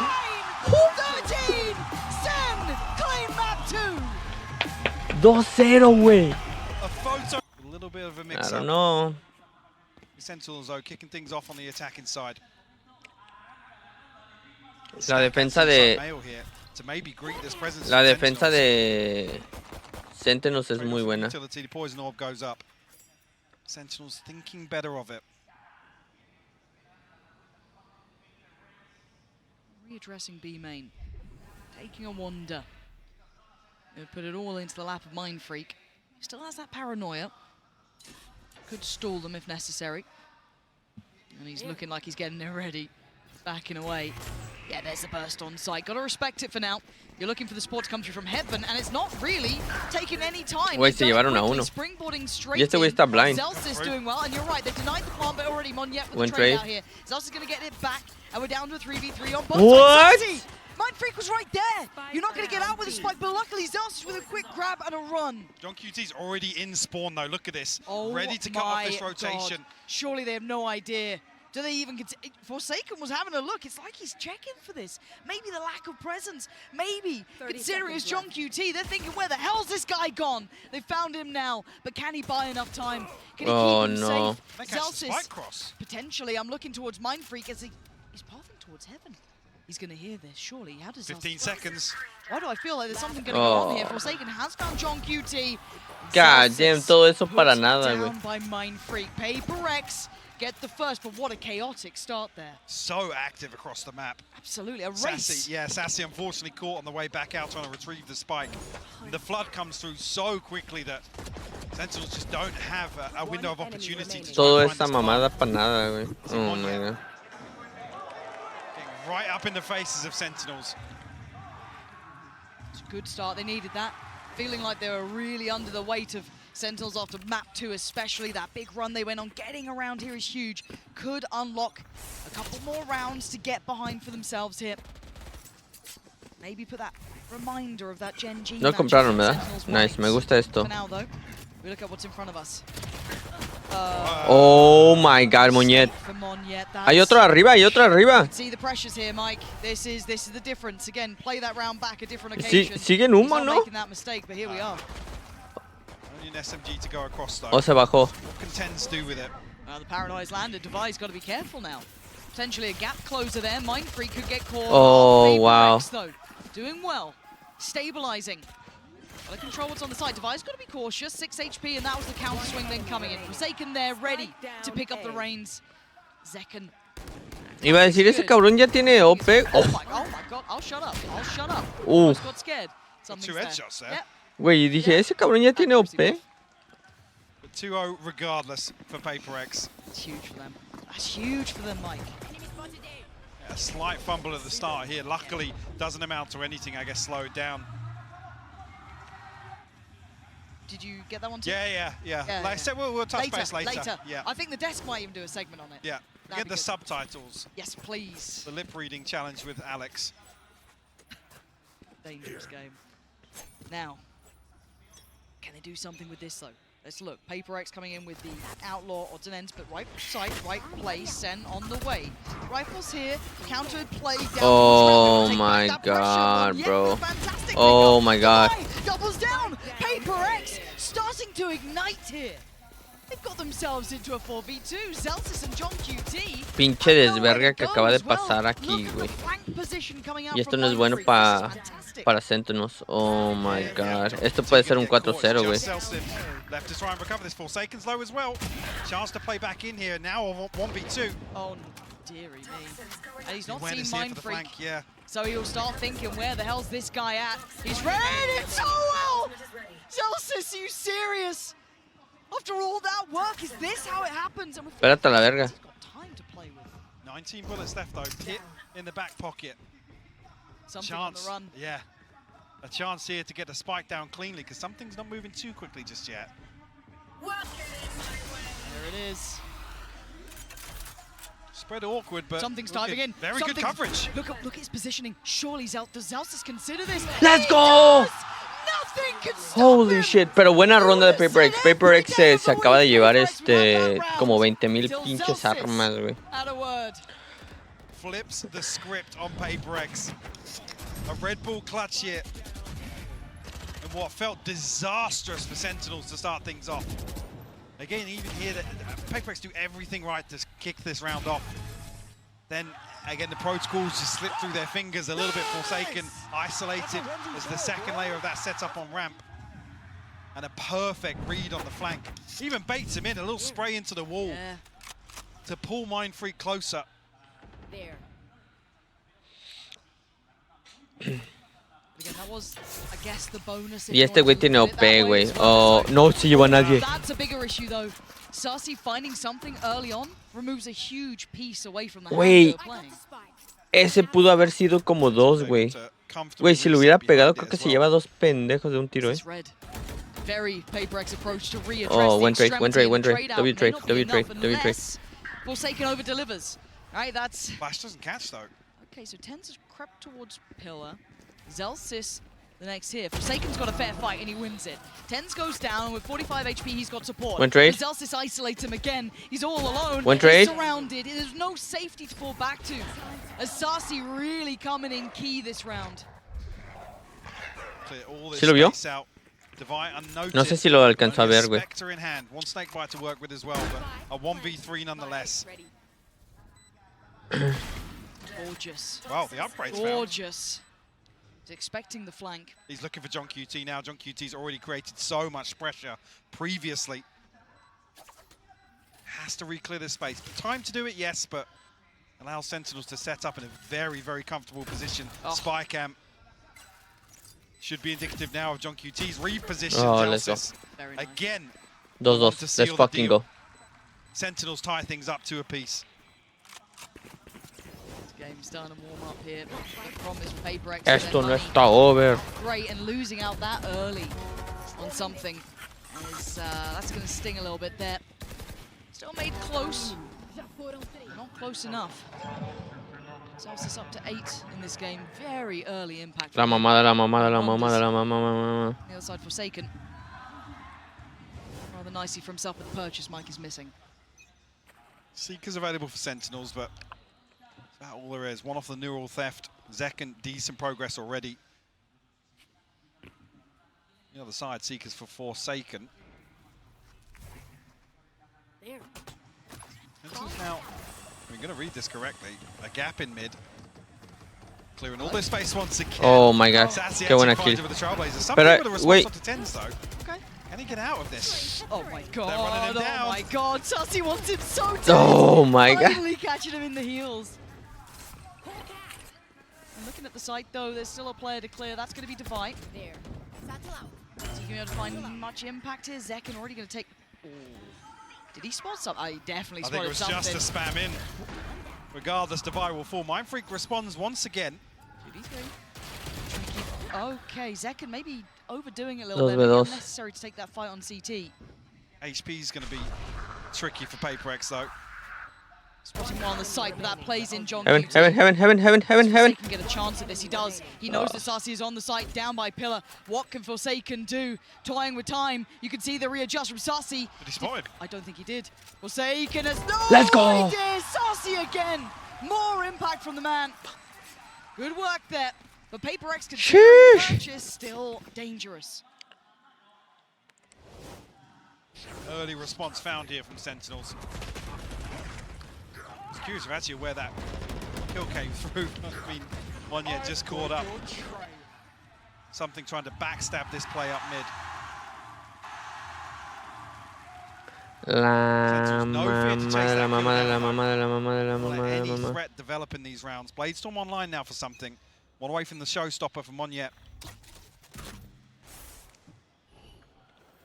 13, Sen, claim map 2. 2-0, güey. A little bit of a mix I don't know. Sentinels though kicking things off on the attacking side. La defensa de Sentinels es muy buena. The poison orb goes up. Sentinels thinking better of it. Readdressing B main, taking a wander. They put it all into the lap of Mindfreak. Still has that paranoia. Could stall them if necessary. And he's looking like he's getting there ready. Backing away. Yeah, there's the burst on site. Got to respect it for now. You're looking for the support to come through from heaven, and it's not really taking any time. Güey, se llevaron a uno. Springboarding straight Y este güey está blind. Zelsis is doing well, and you're right. They've denied the plant, but already Monyet with Buen the trade trade. out here. Zelsis is going to get it back, and we're down to a 3v3 on both What? sides. Mind Freak was right there. You're not going to get out with a spike, but luckily Zelsis with a quick grab and a run. John QT's already in spawn though. Look at this. Oh, ready to cut off this rotation. God. Surely they have no idea. Do they even consider? Forsaken was having a look. It's like he's checking for this. Maybe the lack of presence. Maybe considering it's John QT, they're thinking, where the hell's this guy gone? They found him now, but can he buy enough time? Can he keep him safe? They catch the spike cross. Potentially. I'm looking towards Mind Freak as he's pathing towards heaven. He's going to hear this, surely. How does 15 seconds. Why do I feel like there's something going to go on here? Forsaken has found John QT. God damn, todo eso para nada, down güey. by Mind Freak. PRX get the first, but what a chaotic start there. So active across the map. Absolutely, a race. Sassy, yeah, Sassy unfortunately caught on the way back out trying to retrieve the spike. And the flood comes through so quickly that Sentinels just don't have a window of opportunity to Todo try and esa find this mamada para nada, güey. spot. Oh my god. Getting right up in the faces of Sentinels. It's a good start, they needed that. Feeling like they were really under the weight of Sentinels after map 2 especially. That big run they went on, getting around here is huge. Could unlock a couple more rounds to get behind for themselves here. Maybe put that reminder of that Gen G. No compraron, ¿verdad? Nice, me gusta esto. For now though, we look at what's in front of us. Oh my god, Monyet. For Monyet, Hay otro arriba, hay otro arriba. See the pressures here, Mike. This is the difference. Again, play that round back a different occasion. Sigue en humo, He's not ¿no? making that mistake, but here we are. Only an SMG to go across though. O se bajó. What can Tens do with it? The paranoia's landed. Devi's got to be careful now. Potentially a gap closer there. Mind Freak could get caught. Oh, wow. PRX, though, doing well. Stabilizing. Gotta control what's on the side. Devi's got to be cautious. 6 HP, and that was the counter swing then coming in. Forsaken there, ready to pick up the reins. Zekken. Iba a decir, ese cabrón ya tiene OP. Oh my god, I'll shut up. I'll shut up. Ooh. Almost got scared. Something's Two there. headshots there. Yep. Güey, y dije, ese cabrón ya tiene OP. But 2-0 regardless for PRX. It's huge for them. That's huge for them, Mike. A slight fumble at the start here. Luckily, doesn't amount to anything, I guess, slowed down. Did you get that one too? Yeah. Like I said, we'll touch base later. Yeah. I think the desk might even do a segment on it. Yeah. That'd Get the be good. subtitles. Yes, please. The lip reading challenge with Alex. Dangerous game. Now, can they do something with this though? Let's look. PRX coming in with the Outlaw odds and ends, but right side, right place, Sen on the way. Rifles here, countered play down. Oh Take my back that pressure. god, Monyet bro. with a fantastic Oh pickup. my god. Devi doubles down. PRX starting to ignite here. They've got themselves into a 4v2. Zelsis and John QT. Pinche desverga que acaba de pasar aquí, güey. Y esto no es bueno para Sentinels. Oh my god. Esto puede ser un 4-0, güey. Left to try and recover this. Forsaken's low as well. Chance to play back in here. Now on 1v2. Oh, dearie me. And he's not Awareness seen here Mind for the Freak. flank, yeah. So he'll start thinking, where the hell's this guy at? He's read it so well! Zelsis, are you serious? After all that work, is this how it happens? And Espérate a la verga. he's got time to play with. 19 bullets left though. Hit in the back pocket. Something on the Chance. run. Yeah. A chance here to get the spike down cleanly because something's not moving too quickly just yet. There it is. Spread awkward, but Something's diving in. Very good coverage. Look at his positioning. Surely does Zelsis consider this? Let's He go! does! Nothing can stop Holy him! shit, pero buena ronda de PRX. PRX se acaba de llevar como 20,000 pinches armas, güey. Add a word. Flips the script on PRX. A Red Bull clutch here. And what felt disastrous for Sentinels to start things off. Again, even here, PRX do everything right to kick this round off. Then, again, the protocols just slip through their fingers a little bit. Forsaken, isolated as the second layer of that setup on ramp. And a perfect read on the flank. Even baits him in, a little spray into the wall to pull Mind Freak closer. There. Again, that was, I guess, the bonus. Y este güey tiene OP, güey. Oh, no se lleva a nadie. That's a bigger issue, though. Sassy finding something early on removes a huge piece away from the hand they're playing. Ese pudo haber sido como 2, güey. Güey, si lo hubiera pegado, creo que se lleva 2 pendejos de un tiro, Very PRX approach to readdress one the trade. W trade. W trade. Forsaken over delivers. Right, that's... Flash doesn't catch, though. Okay, so Tens has crept towards Pillar. Zellsis, the next here. Forsaken's got a fair fight and he wins it. Tens goes down with 45 HP, he's got support. One trade. Zellsis isolates him again. He's all alone. One trade. He's surrounded. There's no safety to fall back to. As Sassy really coming in key this round. ¿Sí lo vio? No sé si lo alcanzó a ver, güey. One snake bite to work with as well, but a 1v3 nonetheless. Gorgeous. Wow, the upgrade's gorgeous. He's expecting the flank. He's looking for John QT now. John QT's already created so much pressure previously. Has to re-clear this space. Time to do it, yes, but allow Sentinels to set up in a very, very comfortable position. Spy cam should be indicative now of John QT's reposition. Let's go. Again. 2-2. Let's fucking go. Sentinels tie things up 2 apiece. Game's done and warm up here. Promise PRX. Esto no está over. Great, and losing out that early on something is that's going to sting a little bit there. Still made close, not close enough. Celsius up to 8 in this game. Very early impact. La mamada. The other side Forsaken. Rather nicely for himself, but the purchase Mike is missing. Seeker's available for Sentinels, but that's all there is. One off the neural theft. Zekken, decent progress already. The other side, Seekers for Forsaken. There. Sentinels now, we're going to read this correctly. A gap in mid. Clearing all this space once again. Oh my god. Qué buena kill. Pero, wait. Okay. Can he get out of this? Oh my god. Oh my god. Sassy wants him so tight. Oh my god. Finally catching him in the heels. And looking at the site though, there's still a player to clear. That's going to be Divide. There. Is he going to be able to find much impact here? Zekken already going to take... Oh. Did he spot something? He definitely spotted something. I think it was just a spam in. Regardless, Divide will fall. Mindfreak responds once again. 2v3. Okay, Zekken maybe overdoing it a little bit. Unnecessary to take that fight on CT. HP is going to be tricky for PRX though. Spotting one on the site, but that plays in John. Heaven. He can get a chance at this. He does. He knows that Sassy is on the site, down by Pillar. What can Forsaken do? Toying with time. You can see the readjust from Sassy. Did he spot him? I don't think he did. Forsaken has... No! Let's go! He did! Sassy again! More impact from the man. Good work there. But PRX can purchase, still dangerous. Early response found here from Sentinels. I was curious of actually where that kill came through. I mean, one yet just caught up. Something trying to backstab this play up mid. Any threat developing these rounds. Bladestorm online now for something. One away from the showstopper from Monyet.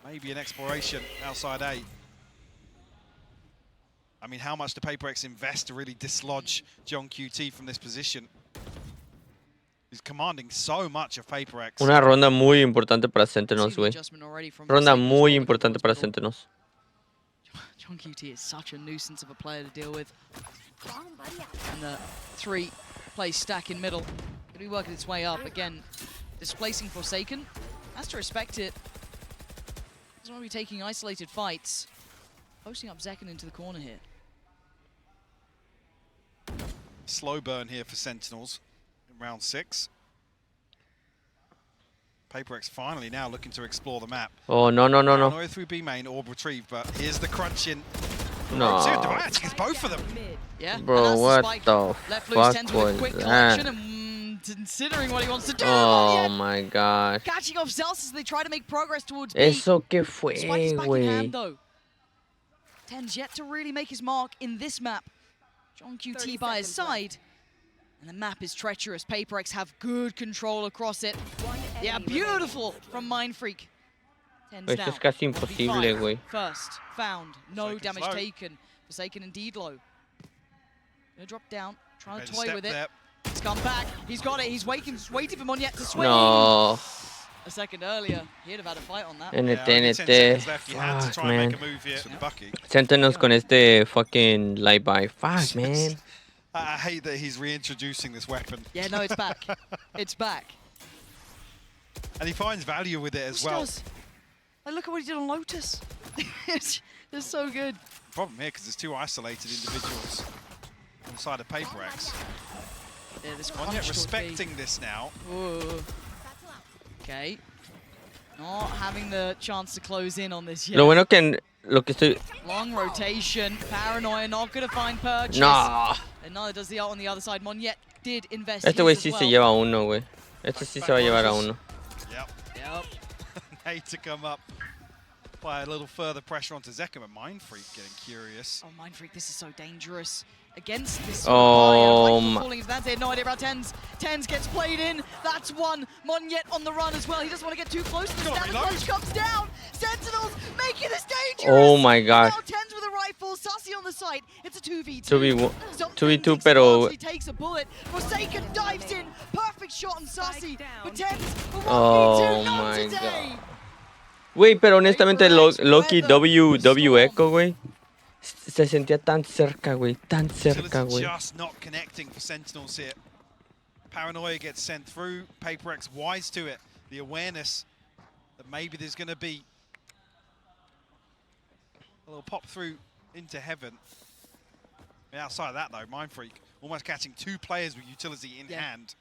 Maybe an exploration outside A. I mean, how much do PRX invest to really dislodge John QT from this position? He's commanding so much of PRX. Una ronda muy importante para Sentinels, güey. Ronda muy importante para Sentinels. John QT is such a nuisance of a player to deal with. And the 3 plays stack in middle. Going to be working its way up. Again, displacing Forsaken. Has to respect it. Doesn't want to be taking isolated fights. Posting up Zekken into the corner here. Slow burn here for Sentinels in round 6. PRX finally now looking to explore the map. Oh, no. Paranoia through B main, orb retrieve, but here's the crunch in. No. Divide actually gets both of them. Yeah, bro, what the Left fuck loose was quick that? and considering what he wants to do. Oh my god. Catching off Celsius as they try to make progress towards B. Eso que fue, Spike is back in hand, güey. though. Ten's yet to really make his mark in this map. John QT by his side. And the map is treacherous. PRX have good control across it. Yeah, beautiful from Mindfreak. Esto es casi imposible, güey. First, found, no Forsaken's damage low. taken. Forsaken indeed low. Gonna drop down, trying to Better toy with it. there. He's come back, he's got it, he's waiting for Monyet to swing. No. A second earlier, he'd have had a fight on that. NT, only 10 NT. seconds left. You had to Fuck, try and man. make a move here. Bucky. Sentinels con este fucking light buy. Fuck, man. I hate that he's reintroducing this weapon. Yeah, no, it's back. It's back. And he finds value with it as well. Does. Like, look at what he did on Lotus. It's so good. Problem here, because there's two isolated individuals on the side of PRX. Yeah, this Monyet respecting this now. Ooh. Okay. Not having the chance to close in on this yet. Lo bueno que lo que estoy. Long rotation. Paranoia not gonna find purchase. No. And neither does the ult on the other side. Monyet did invest. Este güey his sí as se well. lleva uno, güey. Este sí se va a llevar a uno. Yep. Yep. Hate to come up by a little further pressure onto Zekum, and Mindfreak getting curious. Oh, Mindfreak, this is so dangerous. Against this Oh, falling into that. They had no idea about Tens. Tens gets played in. That's one. Monyet on the run as well. He doesn't want to get too close. The Gotta standard reload. punch comes down. Sentinels making this dangerous. Oh my god. Now Tens with a rifle. Sassy on the site. It's a 2v2. 2v2, pero. He takes a bullet. Forsaken dives in. Perfect shot on Sassy. But Tens, a 1v2, Oh not my today. god. Güey, pero honestamente Loki W Echo, güey. Se sentía tan cerca, güey. Tan cerca, Utility güey. just not connecting for Sentinels here. Paranoia gets sent through. PRX wise to it. The awareness that maybe there's going to be a little pop through into heaven. And outside of that, though, Mindfreak almost catching two players with utility in hand.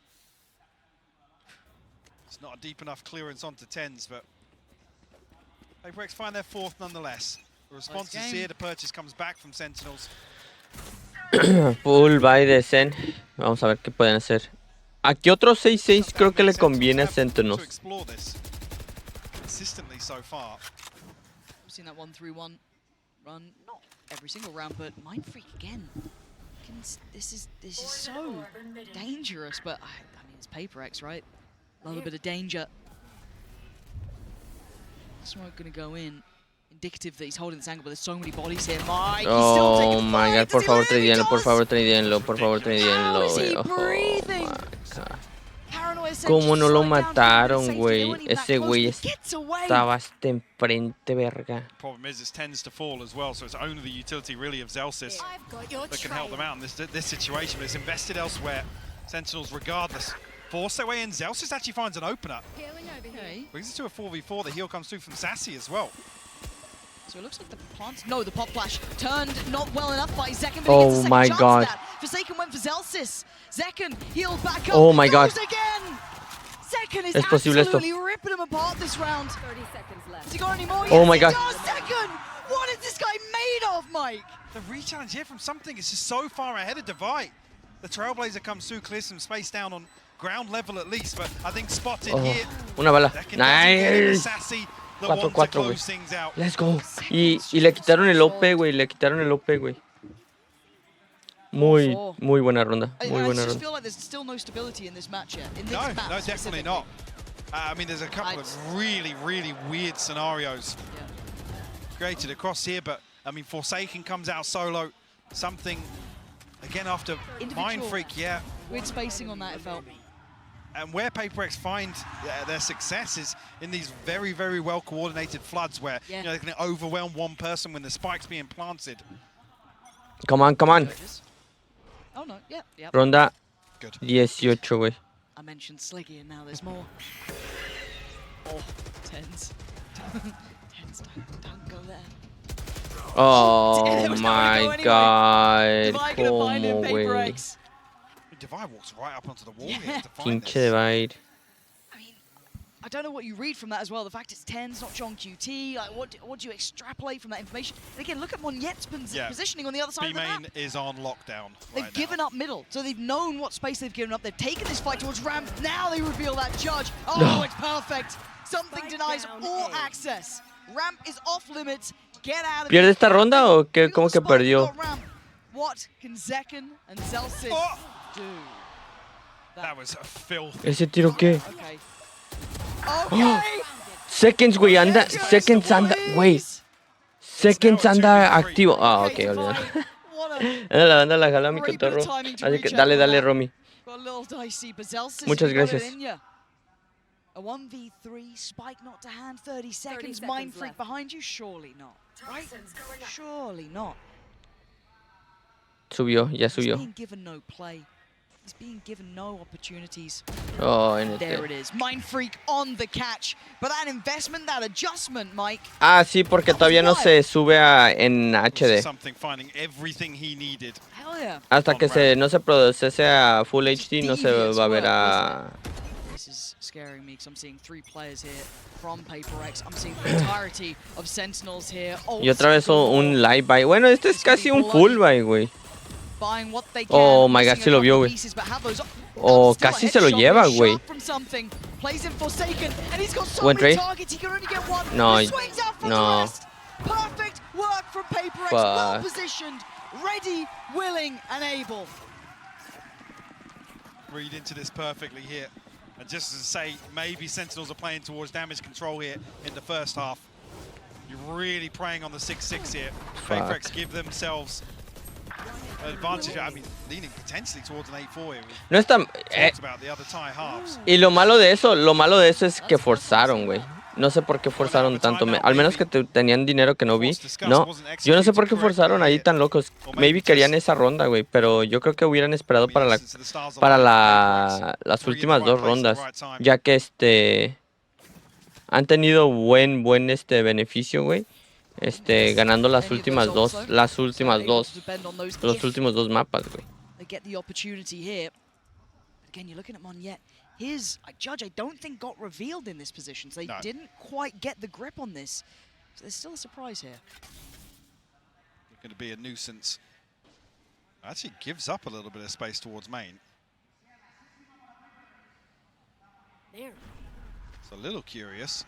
It's not a deep enough clearance onto Tens, but PRX find their fourth nonetheless. The response is here. The purchase comes back from Sentinels. Full buy de Zen. Vamos a ver qué pueden hacer. Aquí otro 6-6 creo que le conviene a Sentinels. To explore this consistently so far. We've seen that 1-3-1 run, not every single round, but Mindfreak again. This is so dangerous, but I mean it's PRX, right? A little bit of danger. Smoke gonna go in. Indicative that he's holding this angle, but there's so many bodies here. Mike, he's still taking Oh my god, por favor tradienlo, por favor tradienlo, por favor tradienlo, güey. Oh my god. ¿Cómo no lo mataron, güey? Ese güey estaba hasta enfrente, verga. Problem is, it tends to fall as well, so it's only the utility really of Zelsis that can help them out in this situation. But it's invested elsewhere. Sentinels, regardless, force their way in. Zelsis actually finds an opener. Okay. Brings it to a 4v4. The heal comes through from Sassy as well. So it looks like the plants. No, the pop flash turned not well enough by Zekken, but Oh he gets a second my chance god. at that. Forsaken went for Zelsis. Zekken healed back up. Oh my god. Goes again. Zekken is Es posible esto. absolutely ripping him apart this round. 30 seconds left. Has he got any more? Oh Yes, my he god. does. Zekken! What is this guy made of, Mike? The re-challenge here from something is just so far ahead of Divide. The Trailblazer comes through, clears some space down on ground level at least, but I think spotted here. Una bala. Zekken doesn't get it. Nice. Sassy that 4-4, wants to güey. close things out. Let's go. Y le quitaron el OP, güey. Le quitaron el OP, güey. Muy buena ronda. Muy buena I just ronda. feel like there's still no stability in this match yet. In this No, map no, definitely specifically. not. I mean, there's a couple of really, really weird scenarios created across here, but I mean, Forsaken comes out solo. Something, again, after Mindfreak, yeah. Weird spacing on that, it felt. And where PRX find their success is in these very, very well-coordinated floods where you know, they can overwhelm one person when the spike's being planted. Come on, come on. Oh no, yeah. Ronda Good. 18, güey. I mentioned Sliggy and now there's more. Oh, Tens. Tens, don't go there. Oh my god. Divide gonna find him, ¿Cómo, güey? PRX. Divide walks right up onto the wall here to find Pinche this. Divide. I mean, I don't know what you read from that as well. The fact it's Tens, not John QT. Like, what do you extrapolate from that information? And again, look at Monyet's positioning on the other side of the map. B-Main is on lockdown They've given up middle, so they've known what space they've given up. They've taken this fight towards ramp. Now they reveal that judge. Oh, No. it's perfect. Something denies all access. Ramp is off limits. Get out of ¿Pierde here. esta ronda o qué? We got ¿Cómo que spot, we perdió? got ramp. What can Zekken and Zelsis do? That was a filth. ¿Ese tiro qué? Okay. Okay. Seconds, güey, anda. Seconds anda, güey. Seconds anda activo. Ah, ok, olvídalo. La banda la jaló a mi cotorro. Así que dale, Romy. Muchas gracias. A 1v3, Spike not to hand, 30 seconds, Mind Freak left behind you? Surely not, right? Surely not. Subió, ya subió. He's being given no play. He's being given no opportunities. Oh, en There it is, Mind Freak on the catch. But that investment, that adjustment, Mike. Ah, sí, porque todavía no se sube en HD. Hell yeah. Hasta que no se procese a Full HD, no se va a ver a... This is scaring me because I'm seeing 3 players here from PRX. I'm seeing the entirety of Sentinels here. Y otra vez un live buy. Bueno, este es casi un full buy, güey. Oh my god, sí lo vio, güey. Oh, casi se lo lleva, güey. Buen trade. No, no. Perfect work from PRX. Well positioned, ready, willing, and able. Read into this perfectly here. And just to say, maybe Sentinels are playing towards damage control here in the first half. You're really preying on the 6-6 here. PRX give themselves an advantage. I mean, leaning potentially towards an 8-4 here. No está... about the other tie halves. Y lo malo de eso es que forzaron, güey. No sé por qué forzaron tanto. Al menos que tenían dinero que no vi. No, yo no sé por qué forzaron ahí tan locos. Maybe querían esa ronda, güey. Pero yo creo que hubieran esperado para las últimas 2 rondas. Ya que han tenido buen beneficio, güey. Ganando los últimos 2 mapas, güey. His judge, I don't think, got revealed in this position, so they didn't quite get the grip on this. So there's still a surprise here. Going to be a nuisance. Actually gives up a little bit of space towards main. There. It's a little curious.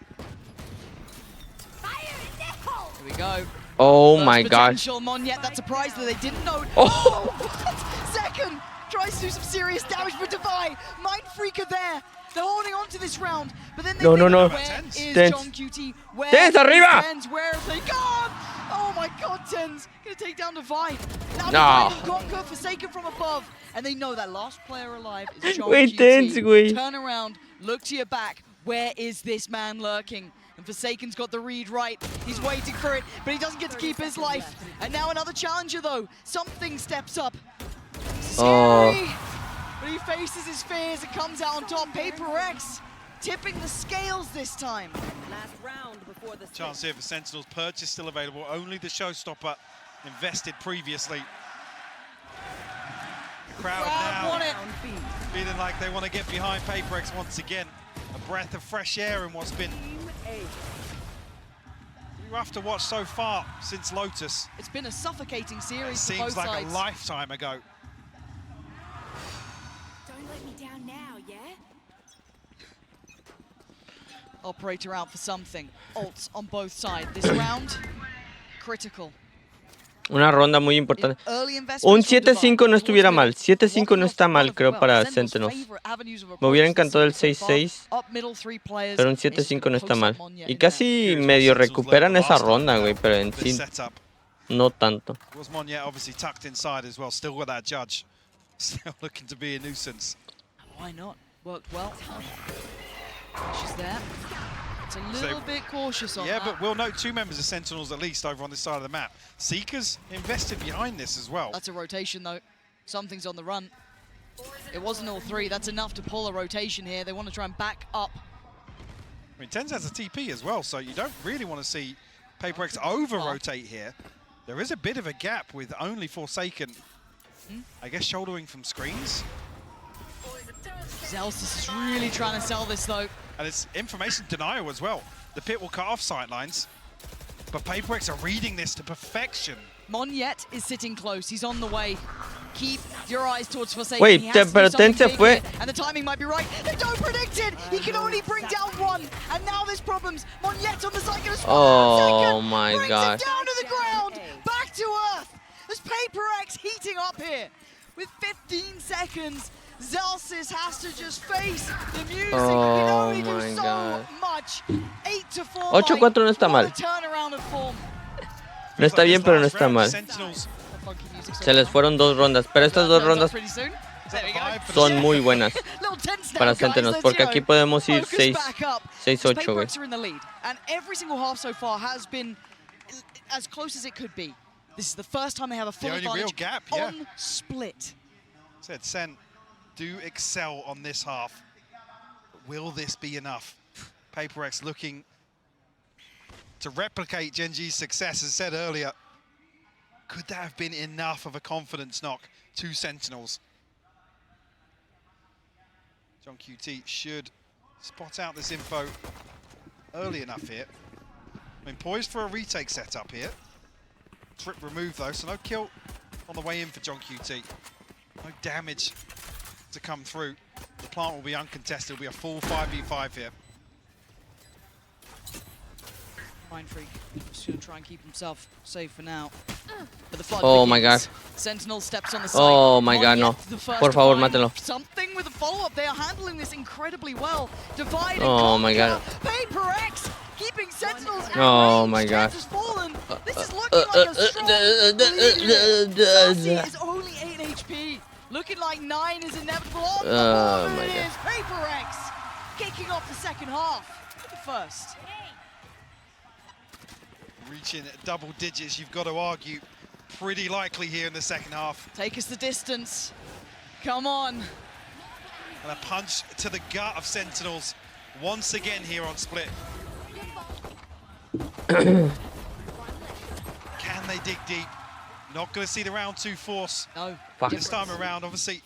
Here we go. Oh my god. Monyet, that surprise that they didn't know. Oh, what? Second! Tries to do some serious damage for Divide. Mind Freak are there. They're holding on to this round. But then they no. where is John QT? Where Tens arriba! Tens? Where have they gone? Oh my god, Tens. Gonna take down Divide. Now No. Divide got Forsaken from above. And they know that last player alive is John Wait, QT. Tens, güey. Turn around, look to your back. Where is this man lurking? And Forsaken's got the read right. He's waiting for it, but he doesn't get to keep his life. And now another challenger though. Something steps up. Scary, but he faces his fears and comes out on top. PRX tipping the scales this time. Last round before the Chance here for Sentinels. Purchase still available. Only the showstopper invested previously. Crowd now want it. feeling like they want to get behind PRX once again. A breath of fresh air in what's been rough to watch so far since Lotus. It's been a suffocating series. It seems like sides. A lifetime ago. Don't let me down now, yeah? Operator out for something. Ults on both sides. This round, critical. Una ronda muy importante. Un 7-5 no estuviera mal. 7-5 no está mal, creo, para Sentinels. Me hubiera encantado el 6-6, pero un 7-5 no está mal. Y casi medio recuperan esa ronda, güey, pero en sí no tanto. Why not? Worked well. She's there. It's a little bit cautious on that. But we'll note 2 members of Sentinels at least over on this side of the map. Seekers invested behind this as well. That's a rotation though. Something's on the run. It wasn't all 3. That's enough to pull a rotation here. They want to try and back up. I mean, Tens has a TP as well, so you don't really want to see PRX over-rotate here. There is a bit of a gap with only Forsaken, I guess, shouldering from screens. Zelsis is really trying to sell this though. And it's information denial as well. The pit will cut off sightlines, but PRX are reading this to perfection. Monyet is sitting close. He's on the way. Keep your eyes towards Forsaken. Wait, pero Ten se fue. And the timing might be right. They don't predict it. He can only bring down 1. And now there's problems. Monyet on the side gonna spot Oh my god. Brings it down to the ground. Back to earth. There's PRX heating up here with 15 seconds. Zelsis has to just face the music. Oh He can only my do so God. much. 8-4. 8-4 no está mal. What a turnaround of form. No está bien, pero no está mal. Se les fueron 2 rondas, pero estas 2 rondas son muy buenas para Sentinels, porque aquí podemos ir 6-8, güey. And every single half so far has been as close as it could be. This is the first time they have a full advantage on split. Said Sen do excel on this half. Will this be enough? PRX looking to replicate Gen G's success, as said earlier. Could that have been enough of a confidence knock to Sentinels? John QT should spot out this info early enough here. I mean, poised for a retake setup here. Trip removed though, so no kill on the way in for John QT. No damage to come through. The plant will be uncontested. It'll be a full 5v5 here. Mind Freak just gonna try and keep himself safe for now. But the Oh my God. Sentinel steps on the side. Oh my God, no. Por favor, mátelo. Something with the follow-up. They are handling this incredibly well. Divide and Oh my God. PRX keeping Sentinels out. Oh my God. This is looking like a strong lead. Zelsis is only 8 HP. Looking like 9 is inevitable. Oh my it God. is PRX kicking off the second half. The first. Reaching double digits, you've got to argue. Pretty likely here in the second half. Take us the distance. Come on. And a punch to the gut of Sentinels once again here on split. Can they dig deep? Not going to see the round 2 force. No. This time around, obviously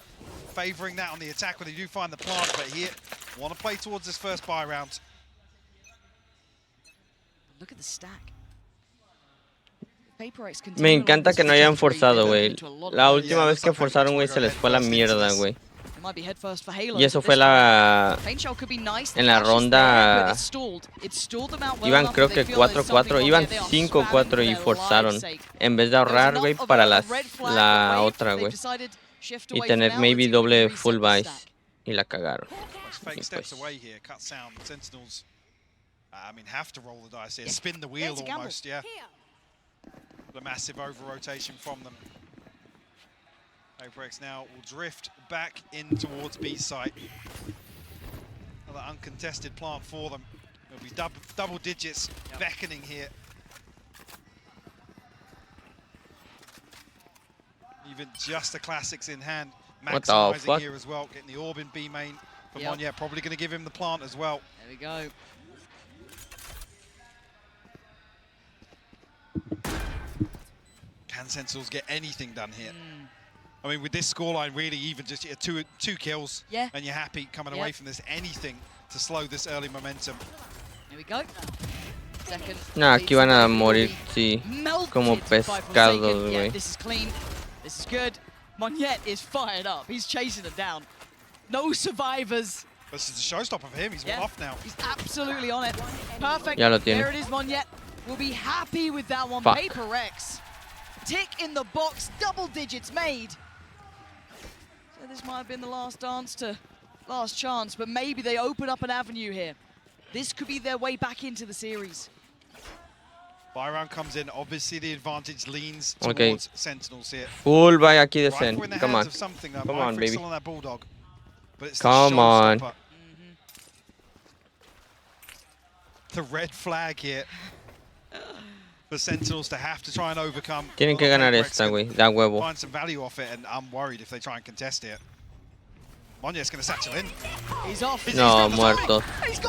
favouring that on the attack when they do find the plant, but here, want to play towards this first buy round. Look at the stack. Me encanta que no hayan forzado, güey. La última vez que forzaron, güey, se les fue la mierda, güey. Y eso fue en la ronda. Iban creo que 4-4, iban 5-4 y forzaron. En vez de ahorrar, güey, para la otra, güey. Y tener maybe doble full buys. Y la cagaron. Y pues. I mean, have to roll the dice here, spin the wheel almost, yeah. The massive over-rotation from them. PRX now will drift back in towards B site. Another uncontested plant for them. It'll be double digits beckoning here. Even just the classics in hand, maximizing here as well. Getting the orb in B main for Monjet, probably going to give him the plant as well. There we go. Can Sentinels get anything done here? I mean, with this scoreline, really, even just two kills, and you're happy coming away from this. Anything to slow this early momentum. Here we go. Second. Nah, aquí van a morir, sí, como pescados, güey. This is clean. This is good. Monjet is fired up. He's chasing them down. No survivors. This is the showstopper for him. He's one off now. He's absolutely on it. Perfect. Ya lo tiene. There it is, Monjet. We'll be happy with that one. Fuck. PRX. Tick in the box, double digits made. So this might have been the last chance, but maybe they open up an avenue here. This could be their way back into the series. Buy round comes in, obviously the advantage leans towards Sentinels here. Full buy aquí de Sen, come on. Come on, baby. On that Bulldog, but it's come on. The red flag here. For Sentinels to have to try and overcome. Tienen que ganar esta, güey. Da huevo. Find some value off it, and I'm worried if they try and contest it. Monjet's going to satchel in. He's off. No, muerto.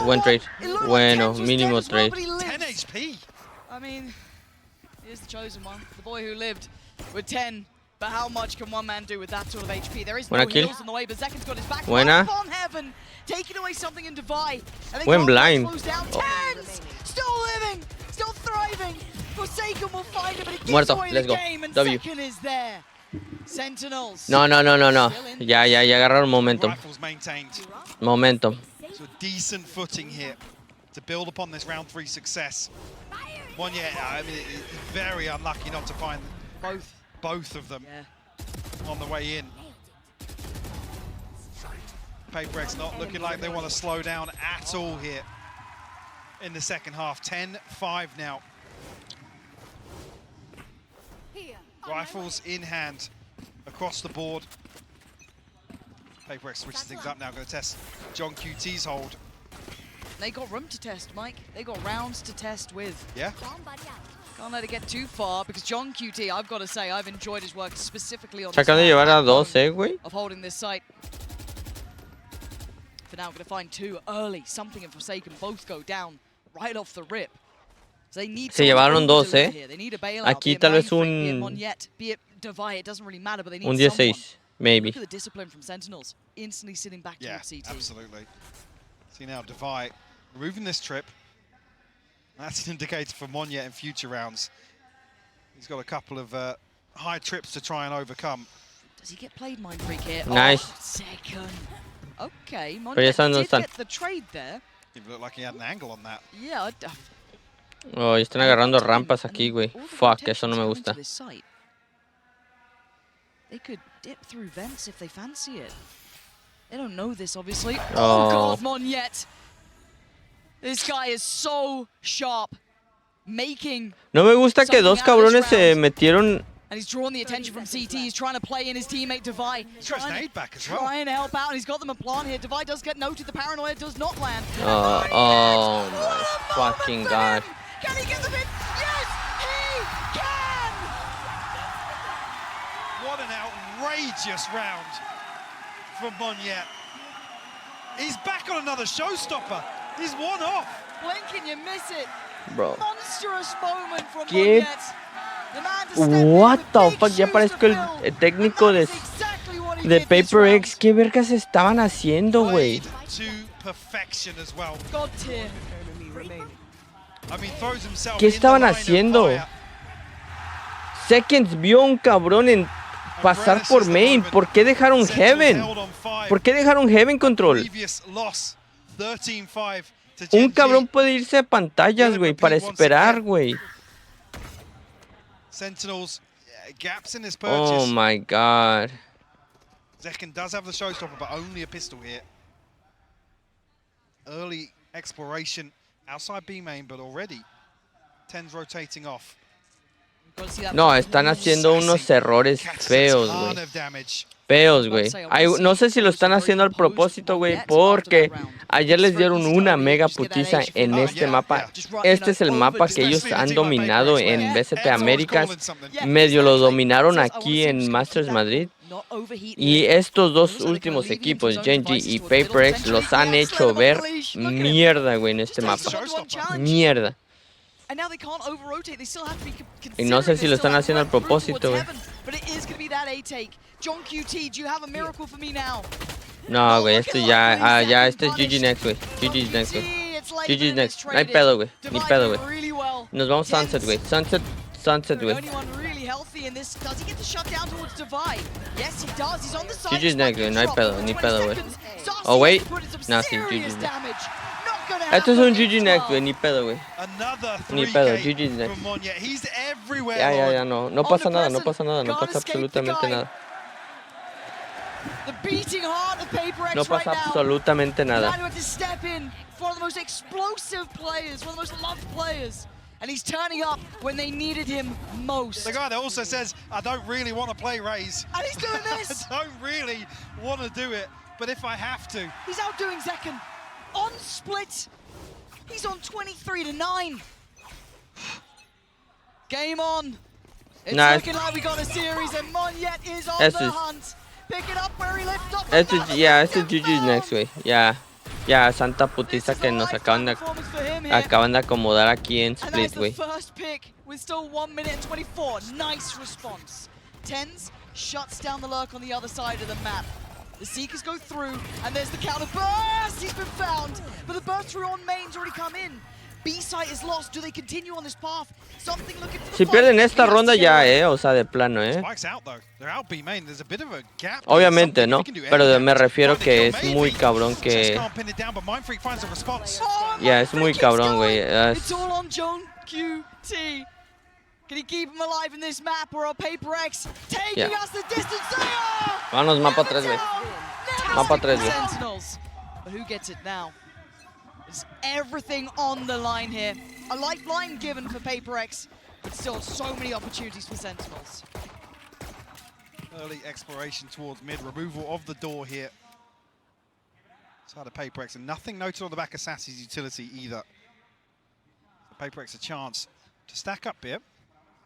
Buen trade. Bueno, mínimo trade. 10 HP. I mean, here's the chosen one. The boy who lived with 10. But how much can one man do with that sort of HP? There is no heals on the way, but Zekin's got his back. Buena. On heaven, taking away something in Divide. Buen blind. Tens! Still living, still thriving. Forsaken will find him, but it Muerto. away Let's the go. game, and W. Zekin is there. Sentinels. No. Ya agarraron momentum. Rifles maintained. Momentum. So decent footing here to build upon this round 3 success. Monjet, I mean, very unlucky not to find both of them on the way in. PRX not looking like they want to slow down at all here in the second half. 10-5 now. Rifles in hand across the board. PRX switches things up now, going to test John QT's hold. They got room to test, Mike. They got rounds to test with. Yeah. Can't let it get too far because John QT, I've got to say, I've enjoyed his work specifically on Acaban de llevar a 12, güey. of holding this site. For now, going to find two early. Something and Forsaken both go down right off the rip. So they need Se llevaron dos, here. They need a bailout. Aquí tal vez be it un Monyet, be it Divide, it doesn't really matter, but they need un someone. 16, maybe. Look at the discipline from Sentinels, instantly sitting back towards CT. Absolutely. See now, Divide removing this trip. That's an indicator for Monyet in future rounds. He's got a couple of high trips to try and overcome. Does he get played, Mind Freak here? Nice. Oh, second. Okay, Pero ya están, Monyet ¿dónde están? get the trade there. It looked like he had an angle on that. Yeah. Oh, están agarrando rampas aquí, güey. Fuck, eso no me gusta. They could dip through vents if they fancy it. They don't know this, obviously. Oh. God, Monyet. This guy is so sharp. Making. No me gusta que dos cabrones se metieron. And he's drawn the attention from CT. He's trying to play in his teammate Divide. He's trying to nade back as well. Trying to help out, and he's got them a plant here. Divide does get noted. The paranoia does not land. Oh my fucking god. Can he get the bit? Yes, he can! What an outrageous round from Monyet. He's back on another showstopper. He's one off. Blink and you miss it. Bro. Monstrous moment from ¿Qué? Monyet. The man to step in What with the big fuck? Ya shoes parezco to el fill. técnico And de that's exactly what he de did this PRX. round. ¿Qué vergas estaban haciendo, güey? Played to perfection as well. God tier. I mean, throws himself ¿Qué in the estaban line of haciendo? fire. Seconds vio a un cabrón en pasar por main. ¿Por qué dejaron Heaven? ¿Por qué dejaron Heaven Control? Previous loss, 13-5 to Un Gen G. cabrón puede irse a pantallas, güey, para esperar, güey. Sentinels, gaps in this Oh purchase. my god. Zekken does have the showstopper, but only a pistol here. Early exploration outside B main, but already 10's rotating off. No, están haciendo unos errores feos, güey. Feos, güey. No sé si lo están haciendo al propósito, güey, porque ayer les dieron una mega putiza en este mapa. Este es el mapa que ellos han dominado en BCT Américas. Medio lo dominaron aquí en Masters Madrid. Y estos dos últimos equipos, Gen G y PRX, los han hecho ver mierda, güey, en este mapa. Mierda. Y no sé si lo están haciendo al propósito, güey. No, güey, esto ya, ya, este es GG next, güey. GG's next, güey. GG's next. No hay pedo, güey. Ni pedo, güey. Nos vamos Sunset, güey. Sunset, güey. GG's next, güey. No hay pedo, ni pedo, güey. Oh, wait. No, sí, GG's next. Esto es un GG next, güey. Ni pedo, güey. Ni pedo, GG's next. Ya, no. No pasa nada, no pasa nada. No pasa absolutamente nada. No pasa absolutamente nada. And he's turning up when they needed him most. The guy that also says, I don't really want to play Raze. And he's doing this. I don't really want to do it, but if I have to. He's outdoing Zekken. On split. He's on 23-9. Game on. It's looking like we got a series and Monyet is on the hunt. Pick it up where he left off. Este es GG's next, güey. Ya, santa putiza que nos acaban de acomodar aquí en split, güey. First pick with still 1 minute and 24. Nice response. 10's shuts down the lurk on the other side of the map. The Seekers go through, and there's the counter burst. He's been found, but the burst through on main's already come in. B-site is lost. Do they continue on this path? Something looking for Si pierden esta ronda ya, o sea, de plano, Obviamente, ¿no? Pero me refiero que es muy cabrón que... Ya, es muy cabrón, güey. It's all on John QT. Can he keep him alive in this map, or are PRX taking us the distance? Vámonos, mapa 3, güey. Mapa 3, güey. who gets it now? It's everything on the line here. A lifeline given for PRX, but still so many opportunities for Sentinels. Early exploration towards mid, removal of the door here. Side of PRX, and nothing noted on the back of Sassy's utility either. PRX a chance to stack up here.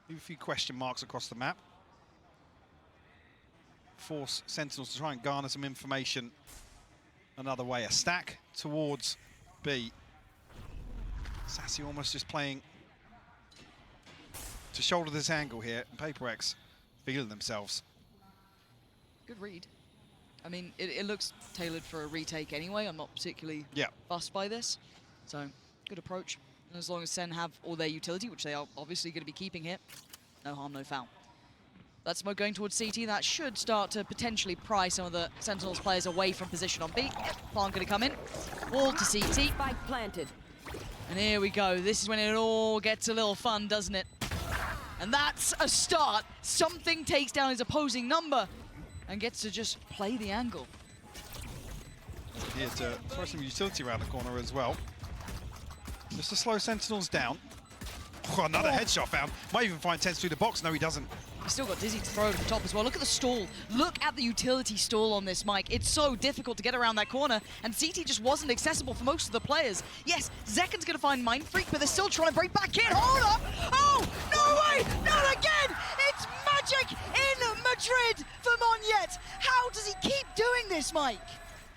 Leave a few question marks across the map. Force Sentinels to try and garner some information another way. A stack towards B. Sassy almost just playing to shoulder this angle here. And PRX feeling themselves. Good read. I mean, it looks tailored for a retake anyway. I'm not particularly fussed by this. So, good approach. And as long as Sen have all their utility, which they are obviously going to be keeping here, no harm, no foul. That smoke going towards CT. That should start to potentially pry some of the Sentinels players away from position on B. Plant going to come in. Wall to CT. Spike planted. And here we go. This is when it all gets a little fun, doesn't it? And that's a start. Something takes down his opposing number and gets to just play the angle. Here to throw some utility around the corner as well. Just to slow Sentinels down. Oh, another headshot found. Might even find Tens through the box. No, he doesn't. He's still got Dizzy to throw to the top as well. Look at the stall. Look at the utility stall on this mic. It's so difficult to get around that corner, and CT just wasn't accessible for most of the players. Yes, Zekan's going to find Mind Freak, but they're still trying to break back in. Hold up! Oh, no way! Not again! It's magic in Madrid for Monyet. How does he keep doing this, Mike?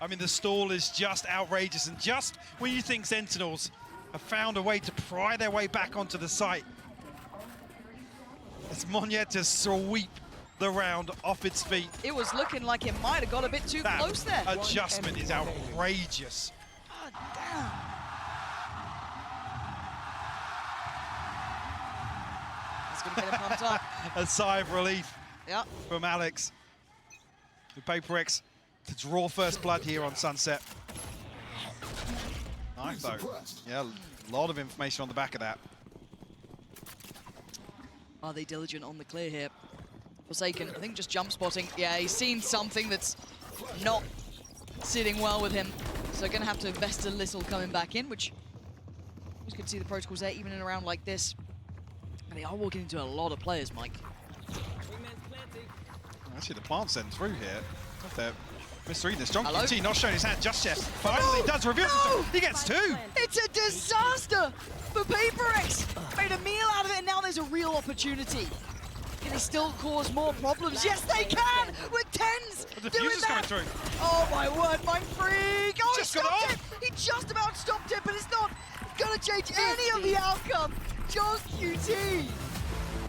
I mean, the stall is just outrageous, and just when you think Sentinels have found a way to pry their way back onto the site, it's Monyet to sweep the round off its feet. It was looking like it might have got a bit too close there. Adjustment is outrageous. God damn. It's going to get him pumped up. A sigh of relief Yeah. from Alex. The PRX to draw first blood here on Sunset. Nice though. Yeah, a lot of information on the back of that. Are they diligent on the clear here? Forsaken, I think just jump spotting. Yeah, he's seen something that's not sitting well with him. So gonna have to invest a little coming back in, which you can see the protocols there, even in a round like this. And they are walking into a lot of players, Mike. Actually, the plant sent through here. Not there. Misreading this. John Hello? QT not showing his hand just yet. Finally does reveal himself. He gets two. It's a disaster for PRX. Made a meal out of it, and now there's a real opportunity. Can they still cause more problems? Yes, they can! With Tens The doing diffuser's that! coming through. Oh my word, Mind Freak! Oh, Just he got stopped off. it! He just about stopped it, but it's not gonna change any of the outcome. John QT,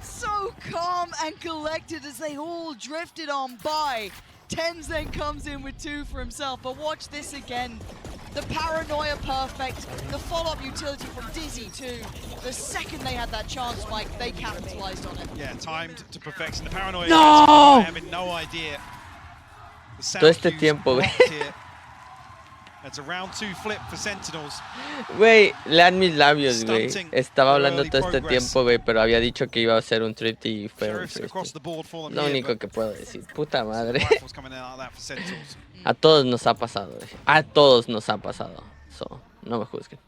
so calm and collected as they all drifted on by. Tens then comes in with two for himself, but watch this again. The paranoia perfect, the follow-up utility from Dizzy too. The second they had that chance, Mike, they capitalized on it. Yeah, timed to perfection. The paranoia. No! I have no idea. The sound Todo este cues tiempo, güey. blocked here. It's a round two flip for Sentinels. Güey, lean mis labios, güey. Stunting Estaba hablando early todo este progress. tiempo, güey, pero había dicho que iba a hacer un tripty y fue un Sheriffs across tripty. the board for them Lo here, único but que puedo decir. Puta madre. rifles coming out like that for Sentinels. A todos nos ha pasado, güey. A todos nos ha pasado. So, no me juzguen.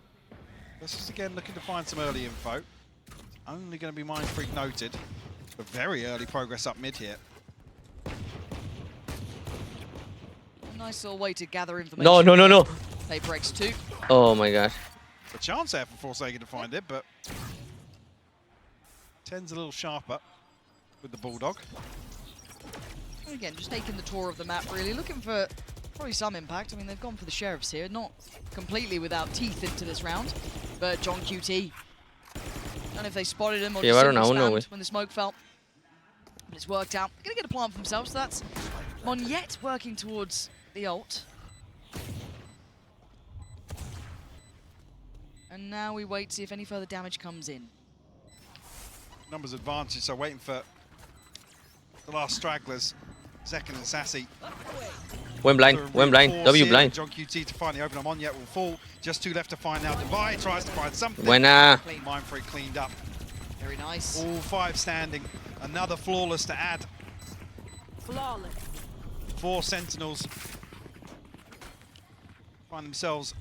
This is again looking to find some early info. Only going to be Mind Freak noted. But very early progress up mid here. A nice little way to gather information. No, no, no, no. PRX 2. Oh my gosh. A chance there for Forsaken to find it, but Ten's a little sharper with the Bulldog. Again, just taking the tour of the map, really. Looking for probably some impact. I mean, they've gone for the Sheriffs here. Not completely without teeth into this round. But John QT. I don't know if they spotted him or just Llevaron a simply uno, spammed güey. when the smoke fell. But it's worked out. They're going to get a plant for themselves, so that's Monyet working towards the ult. And now we wait to see if any further damage comes in. Numbers advantage, so waiting for the last stragglers. Zekan and Sassy. Went blind, to went blind. reinforce W here. blind. John QT to finally open them on yet will fall. Just two left to find now. Dubai tries to find something. Buena. Mind Freak cleaned up. Very nice. All five standing. Another flawless to add. Flawless. 4 Sentinels. Find themselves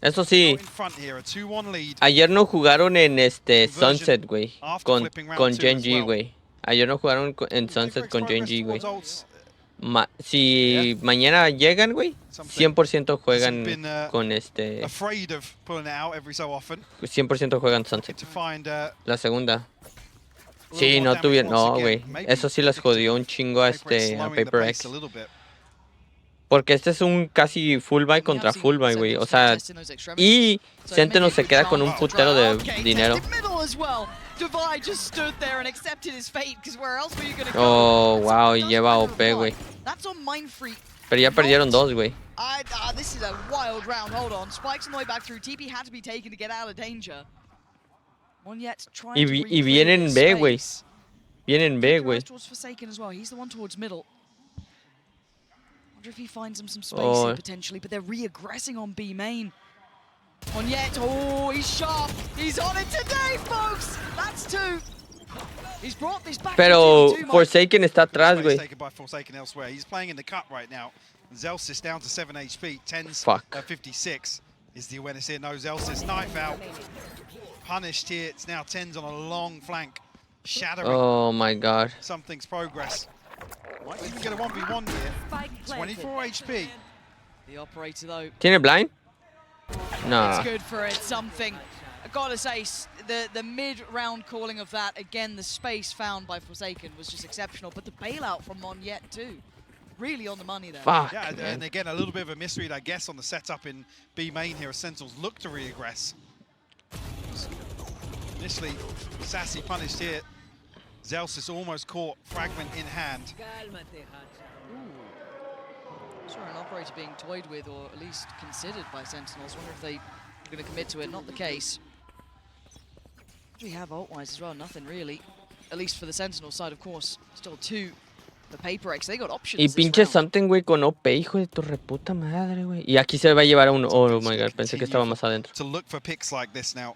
Eso sí, in front here, a 2-1 lead. ayer no jugaron en Sunset, güey. After Con flipping round two Gen as G, well. güey. Ayer no jugaron en Sunset PRX con Gen progress G, güey. towards ults, Si mañana llegan, güey, something 100% hasn't juegan been, con afraid of pulling it out every so often. 100% juegan Sunset. To find La segunda. a little Sí, more no damage tuvieron, once no, again. güey. Maybe Eso sí les indicative jodió of un chingo a slowing the PRX. pace a little bit. Porque este es un casi full buy contra full buy, güey. O sea, y Sentinels se queda con un putero de dinero. Oh, wow, y lleva OP, güey. Pero ya perdieron dos, güey. This is a wild round. Hold on. Spikes on the way back through. TP had to be taken to get out of danger. One yet trying Y vienen B, güey. Vienen B, güey. Towards Forsaken as well. He's the one towards middle. Wonder if he finds him some space here potentially, but they're re-aggressing on B main. One yet. Oh, he's sharp. He's on it today, folks. That's two. He's brought this back. Pero Forsaken está atrás, güey. Taken by Forsaken elsewhere. He's playing in the cut right now. Zelsis down to 7 HP. 10's 56 is the awareness here. No, Zelsis knife out. Punished here. It's now 10's on a long flank. Shattering. Oh my god. Something's progress. Might even get a 1v1 here. 24 HP. The operator though. ¿Tiene blind? No. It's good for it. Something. I gotta say, the mid-round calling of that, again, the space found by Forsaken was just exceptional. But the bailout from Monyet too. Really on the money there. Fuck, yeah, man. And again, a little bit of a misread, I guess, on the setup in B main here as Sentinels look to re-aggress. Initially, Sassy punished here. Zelsis almost caught, fragment in hand. Sure, an operator being toyed with, or at least considered by Sentinels. Wonder if they are going to commit to it. Not the case. We have ult-wise as well, nothing really. At least for the Sentinel side, of course. Still two. The PRX, they got options. Y pinche something, güey, con OP, hijo de tu reputa madre, güey. Y aquí se va a llevar a un... Oh my god, pensé que estaba más adentro. To look for picks like this now.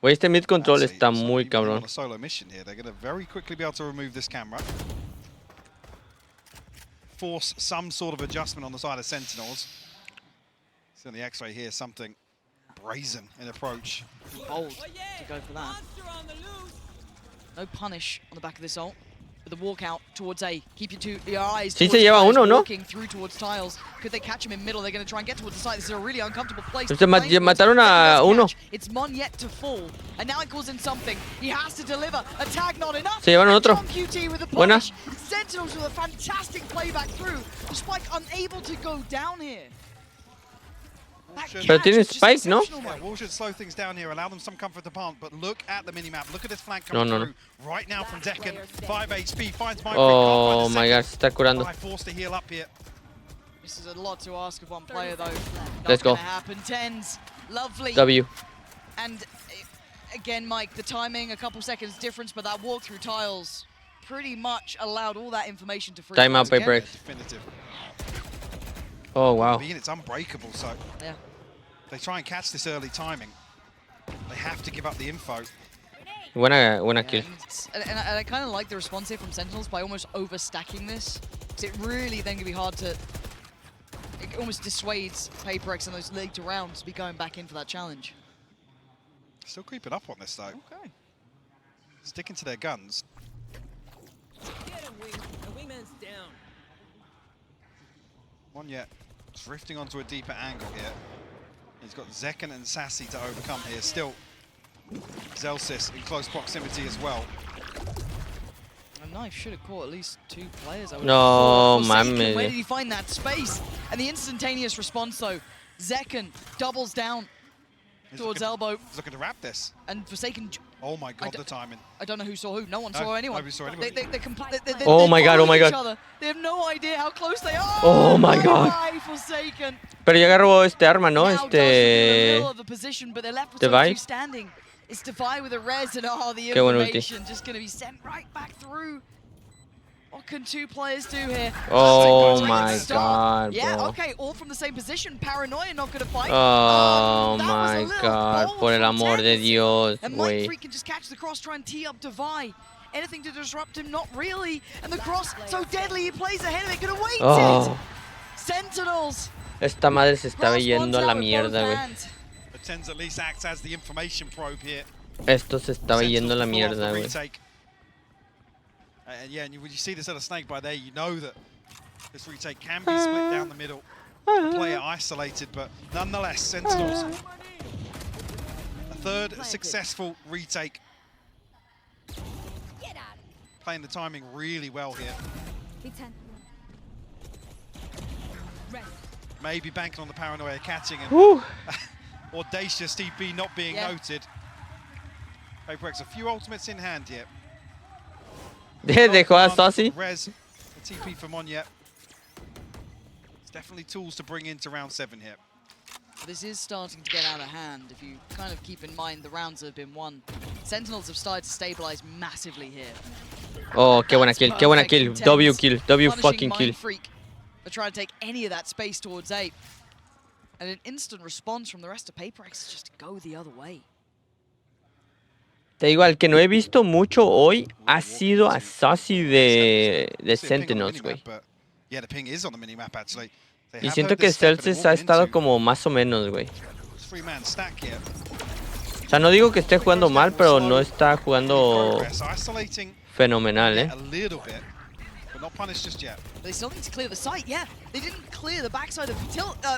Güey, este mid control está muy cabrón. On a solo mission here. They're going to very quickly be able to remove this camera. Force some sort of adjustment on the side of Sentinels. See on the X-ray here, something brazen in approach. Bold to go for that. No punish on the back of this ult. With the walkout towards A. Keep your eyes Sí se lleva uno, ¿no? walking through towards tiles. Could they catch him in middle? They're going to try and get towards the site. This is a really uncomfortable place. Mataron a uno. It's Monyet to fall. And now it calls in something. He has to deliver. A tag not enough. Se llevaron otro. QT with a Buena. punish. Sentinels with a fantastic playback through. Spike unable to go down here. Pero tiene spike, ¿no? Yeah, Wall should slow things down here, allow them some comfort to plant, but look at the minimap. Look at this flank coming through right now from Decken. 5 HP, finds my Oh my god, se está curando. Forced to heal up here. This is a lot to ask of one player, though. Let's go. Happen. 10's. Lovely. W. And again, Mike, the timing, a couple seconds difference, but that walk through tiles pretty much allowed all that information to free. Timeout, PRX. Definitive. Oh wow. It's unbreakable, so yeah. They try and catch this early timing. They have to give up the info. Buena kill. And I kind of like the response here from Sentinels by almost overstacking this. Because it really then can be hard to... It almost dissuades PRX in those later rounds to be going back in for that challenge. Still creeping up on this, though. Okay. Sticking to their guns. Get him, Wing. The wingman's down. One yet. Drifting onto a deeper angle here. He's got Zekken and Sassy to overcome here. Still, Zelsis in close proximity as well. A knife should have caught at least two players. No, mames. Where did he find that space? And the instantaneous response, though. Zekken doubles down towards elbow. He's looking to wrap this. And Forsaken... Oh my god, the timing. I don't know who saw who. No one saw anyone. Nobody saw anyone. Oh my god, oh my god. They have no idea how close they are. Oh my god. Forsaken. Pero ya agarró arma, ¿no? Devi. Standing. It's Devi with a res and the information just going to be sent right back through. What can two players do here? Oh my god, yeah, bro. okay, all from the same position. Paranoia not going to fight. Oh my god, por el amor de Dios, and Mike güey. Freak can just catch the cross, try and tee up Devi. Anything to disrupt him? Not really. And the cross, so deadly, he plays ahead of it. Gonna wait it. Sentinels Esta madre se estaba Grasp yendo a one's la out with both mierda, güey. hands. But Tens at least acts as the information probe here. Esto se estaba yendo a la Sentinels pull off mierda, the güey. retake. And yeah, and when you see this other snake by there, you know that this retake can be split down the middle. The player isolated, but nonetheless, Sentinels. A third successful retake. Playing the timing really well here. Maybe banking on the paranoia catching and audacious TP not being noted. PRX a few ultimates in hand here. Dejó a Saucy. Res, a TP for Monya. It's definitely tools to bring into round 7 here. This is starting to get out of hand if you kind of keep in mind the rounds that have been won. Sentinels have started to stabilize massively here. Oh, qué buena kill, qué buena kill. W kill, W fucking kill. Freak for trying to take any of that space towards 8. And an instant response from the rest of PRX is just to go the other way. Te digo, al que no he visto mucho hoy ha sido a Saucy de Sentinels, güey. Yeah, the ping is on the minimap actually. Y siento que Celsius ha estado como más o menos, güey. O sea, no digo que esté jugando mal, pero no está jugando fenomenal, ¿eh? They still need to clear the site, yeah. They didn't clear the backside of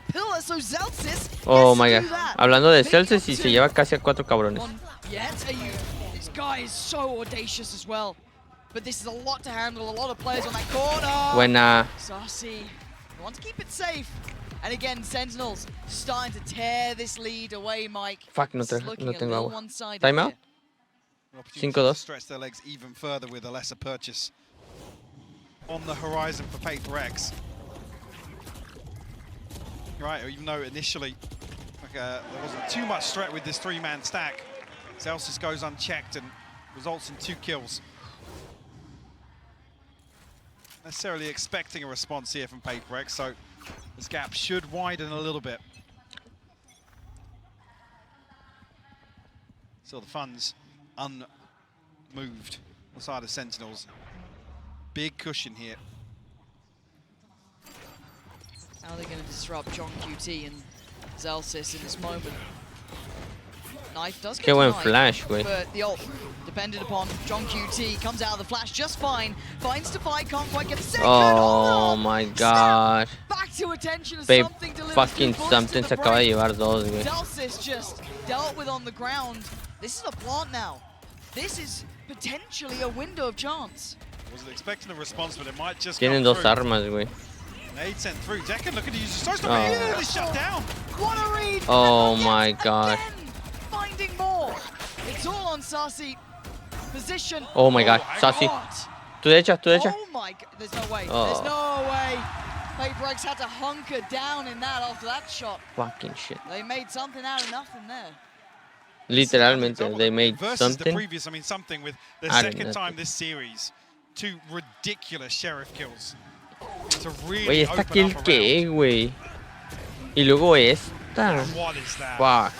Pillar, so Celsius. Oh my god. Hablando de Celsius, y se lleva casi a 4 cabrones. This guy is so audacious as well. But this is a lot to handle, a lot of players on that corner. Buena. Saucy. They want to keep it safe. And again, Sentinels starting to tear this lead away, Mike. Fuck, no tengo agua. Time out. 5-2. Stretch their legs even further with a lesser purchase on the horizon for PRX. Right, even though initially there wasn't too much threat with this 3-man stack, Celsius goes unchecked and results in 2 kills. Necessarily expecting a response here from PRX, so this gap should widen a little bit. Still the funds unmoved on the side of Sentinels. Big cushion here. How are they going to disrupt John QT and Celsius in this moment? Knife does get buen denied, flash, güey. but the ult depended upon John QT. Comes out of the flash just fine. Finds to fight, can't quite get the second. Oh my god. Back to attention as Babe, something delivers fucking something se acaba de llevar 2, güey. Celsius just dealt with on the ground. This is a plant now. This is potentially a window of chance. Wasn't expecting a response, but it might just Tienen 2 armas, güey. Nade sent through. Decken looking to use the nearly shut down. What a read! Oh my god. Again, finding more. It's all on Saucy. Position. Oh my god, Saucy. Tu derecha, tu derecha. Oh my god, there's no way. Oh. There's no way. PRX had to hunker down in that after that shot. Fucking shit. They made something out of nothing there. Literalmente, they made versus something. the previous, I mean something with the I don't second know. time this series, 2 ridiculous sheriff kills. To really Güey, esta open kill up a qué, round. güey. Y luego esta. What is that? Fuck.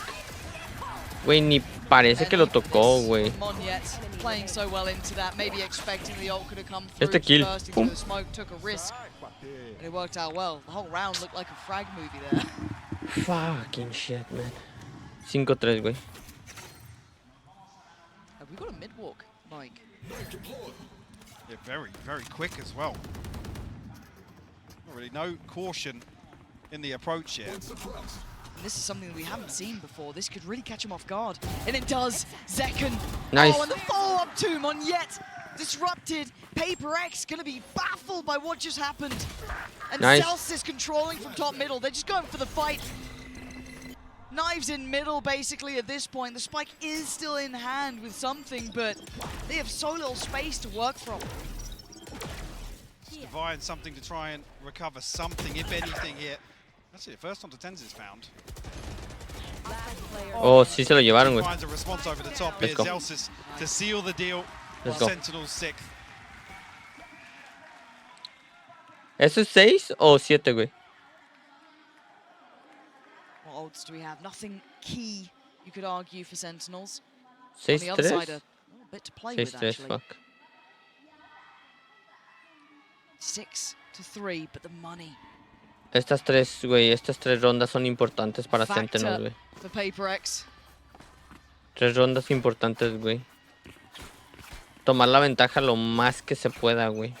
Güey, ni parece que lo tocó, güey. Monyet playing so well into that, maybe expecting the ult could have come through. Este kill. Bursting through the smoke, took a risk, and it worked out well. The whole round looked like a frag movie there. Fucking shit, man. 5-3, güey. Have we got a mid-walk, Mike? Yeah, very, very quick as well. Not really no caution in the approach here. And this is something that we haven't seen before. This could really catch him off guard. And it does. Zekken. Nice. Oh, and the follow-up to Monyet. Disrupted. PRX going to be baffled by what just happened. And Nice. Celsius controlling from top middle. They're just going for the fight. Knives in middle, basically, at this point. The spike is still in hand with something, but they have so little space to work from. Divine something to try and recover something, if anything, here. That's it, first onto Tens is found. Oh, sí se lo llevaron, güey. Finds a response over the top Let's here. go. Celsius to seal the deal. Let's go. Sentinels 6th. ¿Eso es 6 o 7, güey? What odds do we have? Nothing key, you could argue, for Sentinels. On the other side, 6-3? a little bit to play with, 6-3, actually. fuck. 6-3, but the money. Estas tres rondas son importantes para Sentinels, güey. For PRX. 3 rondas importantes, güey. Tomar la ventaja lo más que se pueda, güey.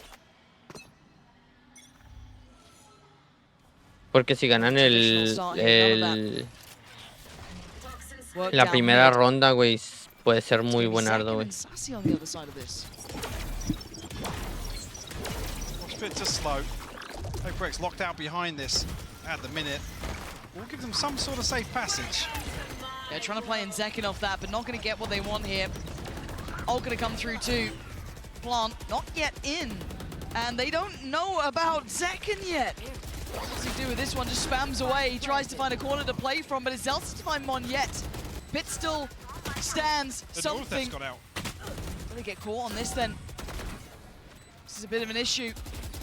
Porque si ganan la primera ronda, güey, puede ser muy buenardo, güey. Bit too slow. PRX locked out behind this at the minute. We'll give them some sort of safe passage. Yeah, trying to play in Zekin off that, but not going to get what they want here. Ult going to come through too. Plant not yet in, and they don't know about Zekin yet. What does he do with this one? Just spams away. He tries to find a corner to play from, but it's Zelsis to find Mon yet. Pit still stands something. Got out. Will they get caught on this then? This is a bit of an issue.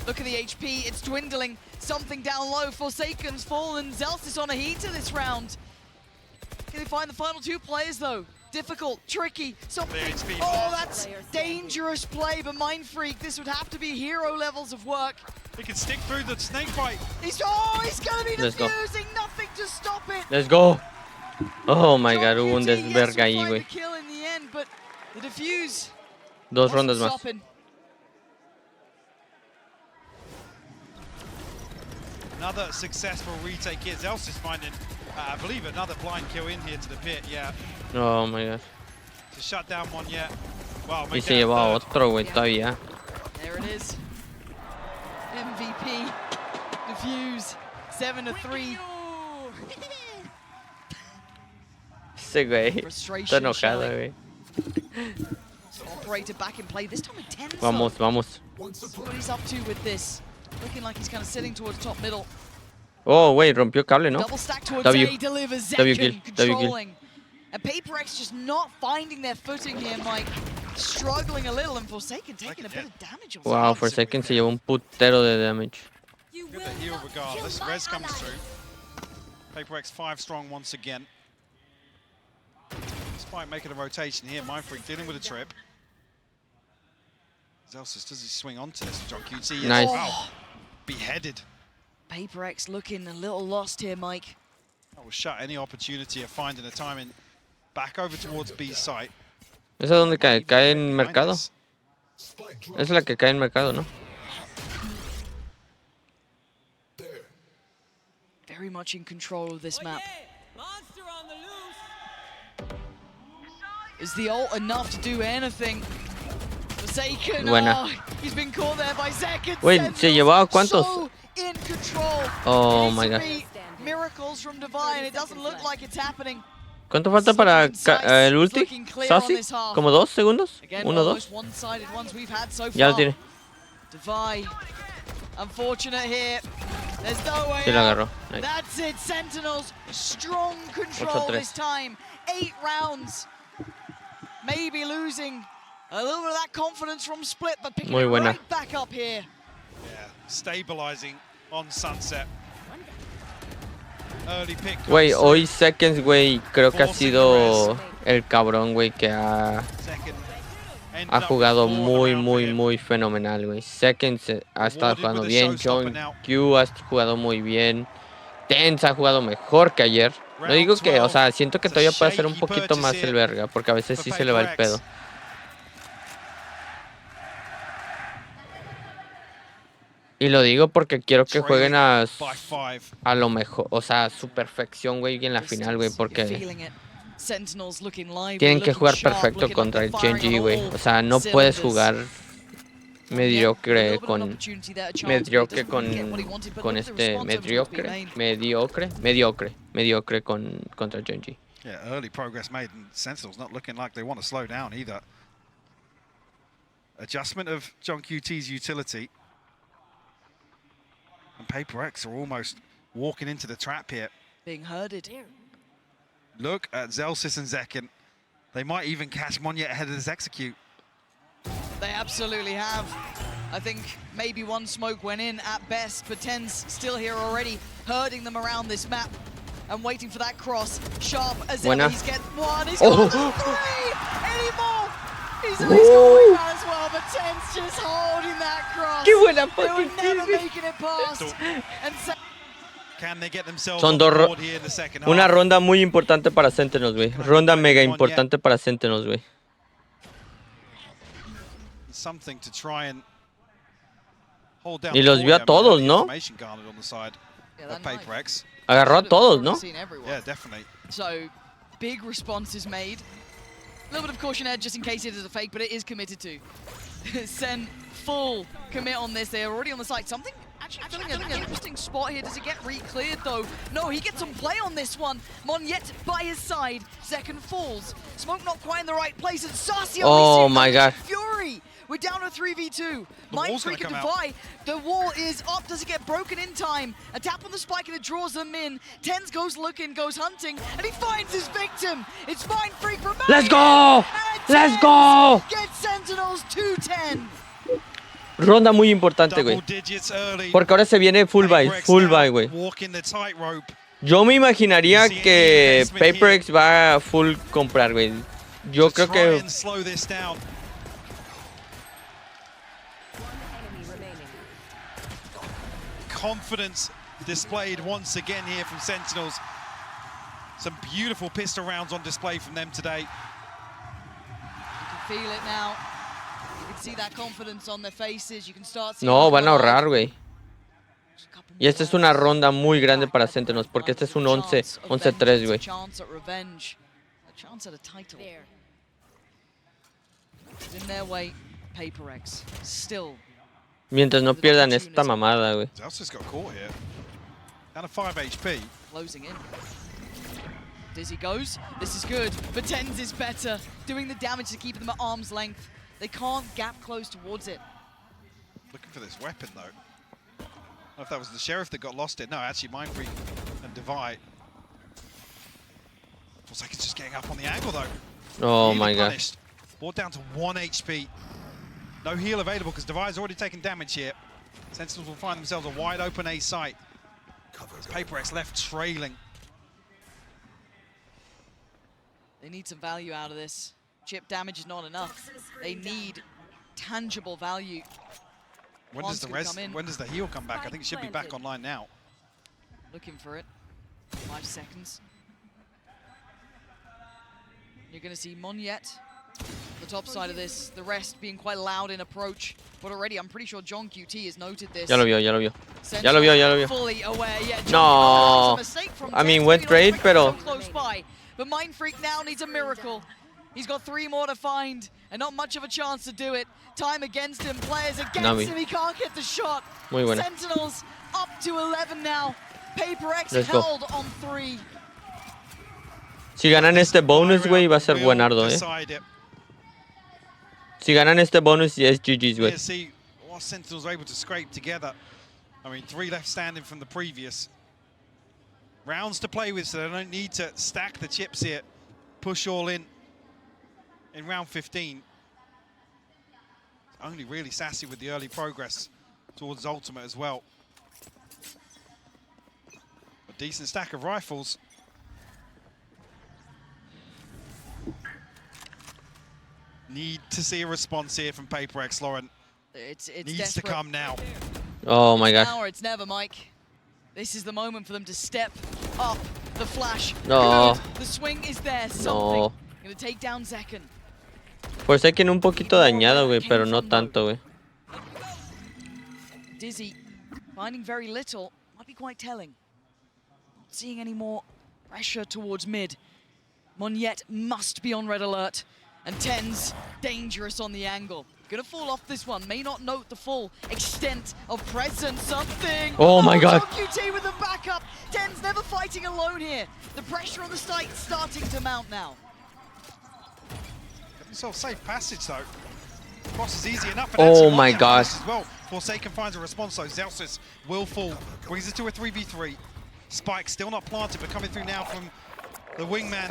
Look at the HP, it's dwindling. Something down low, Forsaken's fallen. Zelsis on a heater this round. Can they find the final 2 players though? Difficult, tricky, something. Oh, that's dangerous play, but Mind Freak, this would have to be hero levels of work. He can stick through the snake bite. He's gonna be defusing, nothing to stop it. Let's go. Oh my god, hubo un desverga ahí, güey. Kill in the end, but the defuse 2 rondas más. stopping. Another successful retake here. Zelsis finding, I believe, another blind kill in here to the pit, yeah. Oh my god. To shut down one yet. Wow, Y se llevó a otro, güey, todavía. There it is. MVP. Defuse. 7-3. Ese güey. Está enojado, güey. Operator back in play. This time with 10. Vamos, vamos. What he's up to with this. Looking like he's kind of sitting towards top middle. Oh, güey, rompió cable, ¿no? Double stack towards A, delivers Zekin, controlling. And PRX just not finding their footing here, Mike. Struggling a little, and Forsaken taking a bit of damage. Wow, Forsaken se llevó un putero de damage. Get the heal regardless. Res comes through. PRX 5 strong once again. Despite making a rotation here, Mind Freak dealing with a trip. Zelsis, does he swing onto this? John QT, nice. Wow. Beheaded. PRX looking a little lost here, Mike. That will shut any opportunity of finding a timing back over towards B's site. ¿Esa dónde cae? ¿Cae en mercado? Esa es la que cae en mercado, ¿no? Very much in control of this map. Monster on the loose. Is the ult enough to do anything? Forsaken. Buena. Oh, he's been caught there by Zekin. Wait, ¿se llevó a cuántos? So in control. Oh my god. Miracles from Divine. It doesn't look like it's happening. ¿Cuánto falta para el ulti? ¿Sassy? ¿Como 2 segundos? Again, 1, 2. one-sided ones we've had so Ya lo far. tiene. Divine. Unfortunate here. There's no way Sí lo out. agarró. Nice. That's it. Sentinels, strong control this time. 8 rounds. Maybe losing a little bit of that confidence from Split, but picking it right back up here. Yeah, stabilizing on Sunset. Early pick. Güey, hoy Seconds, güey, creo que ha sido el cabrón, güey, que ha jugado muy fenomenal, güey. Seconds ha estado jugando bien, John Q ha jugado muy bien, Tense ha jugado mejor que ayer. No digo que, o sea, siento que todavía puede hacer un poquito más el verga, porque a veces sí se le va el pedo. Y lo digo porque quiero que jueguen a lo mejor, o sea, a su perfección, güey, en la final, güey, porque tienen que jugar perfecto contra el Genji, güey. O sea, no puedes jugar mediocre con contra Genji. Yeah, early progress made, and Sentinels not looking like they want to slow down either. Adjustment of John QT's utility. And PRX are almost walking into the trap here. Being herded. Look at Zelsis and Zekin. They might even catch Monyet ahead of this execute. They absolutely have. I think maybe one smoke went in at best, but Ten's still here already, herding them around this map and waiting for that cross. Sharp as ever, he's getting one, he's got 3 anymore! He's got that as well, but Ten's just holding that cross. ¡Qué buena they were never making it past. And Son una ronda muy importante para Sentinels, güey. Ronda mega importante para Sentinels, güey. Y los vio a todos, ¿no? Agarró a todos, ¿no? So, big responses made. A little bit of caution edge just in case it is a fake, but it is committed to. Sen full commit on this. They're already on the site. Something actually filling an interesting spot here. Does it get re-cleared though? No, he gets some play on this one. Monyet by his side. Second falls. Smoke not quite in the right place. And Sacio, oh my god. Fury. We're down to 3v2. Mindfreak and Defy. The wall is up. Does it get broken in time? A tap on the spike and it draws them in. Tens goes looking, goes hunting, and he finds his victim. It's Mindfreak from Let's go! Let's go! Get Sentinels 2-10. Ronda muy importante, güey. Porque ahora se viene full buy, güey. Yo me imaginaría que PRX va a full comprar, güey. Yo creo que... Confidence displayed once again here from Sentinels. Some beautiful pistol rounds on display from them today. You can feel it now. You can see that confidence on their faces. You can start seeing. No, van a ahorrar, güey. Y esta es una ronda muy grande para Sentinels, porque este es un 11-3, güey. Mientras no pierdan esta mamada, güey. Dizzy goes. This is good, but Tens is better. Doing the damage to keep them at arm's length. They can't gap close towards it. Looking for this weapon, though. I don't know if that was the Sheriff that got lost it. No, actually, Mindfreak and Divide. Looks like it's just getting up on the angle, though. Oh really my god. Brought down to 1 HP. No heal available because Divide's already taken damage here. Sentinels will find themselves a wide open A site. PRX left trailing. They need some value out of this. Chip damage is not enough. They need tangible value. When does the heal come back? I think it should be back online now. Looking for it. 5 seconds. You're going to see Monyet, the top side of this, the rest being quite loud in approach. But already, I'm pretty sure John QT has noted this. Ya lo vio. Ya lo vio. Fully aware. Yeah, no. I mean, went great, pero... Close by. But Mindfreak now needs a miracle. He's got 3 more to find, and not much of a chance to do it. Time against him, players against him, he can't get the shot. Muy buena. Sentinels up to 11 now. PRX held on 3. Si ganan este bonus, güey, va a ser buenardo, eh. Si ganan este bonus, ya es GG's, güey. See what Sentinels are able to scrape together. I mean, 3 left standing from the previous. Rounds to play with, so they don't need to stack the chips here. Push all in round 15. Only really Sassy with the early progress towards Ultimate as well. A decent stack of rifles. Need to see a response here from PRX, Lauren. It's needs desperate. to come now. Oh my god. Now or it's never, Mike. This is the moment for them to step up the flash. No. Good. The swing is there. Something. No. Gonna take down Zekken. Forsaken un poquito dañado, güey, pero no tanto, güey. Dizzy finding very little. Might be quite telling. Not seeing any more pressure towards mid. Monyet must be on red alert. And Tens dangerous on the angle. Gonna fall off this one. May not note the full extent of presence. Something. Oh my god. QT with the backup. Tens never fighting alone here. The pressure on the site starting to mount now. Got himself safe passage though. Cross is easy enough. Oh my god. As well. Forsaken finds a response though. Zelsis will fall. Brings it to a 3v3. Spike still not planted, but coming through now from the wingman.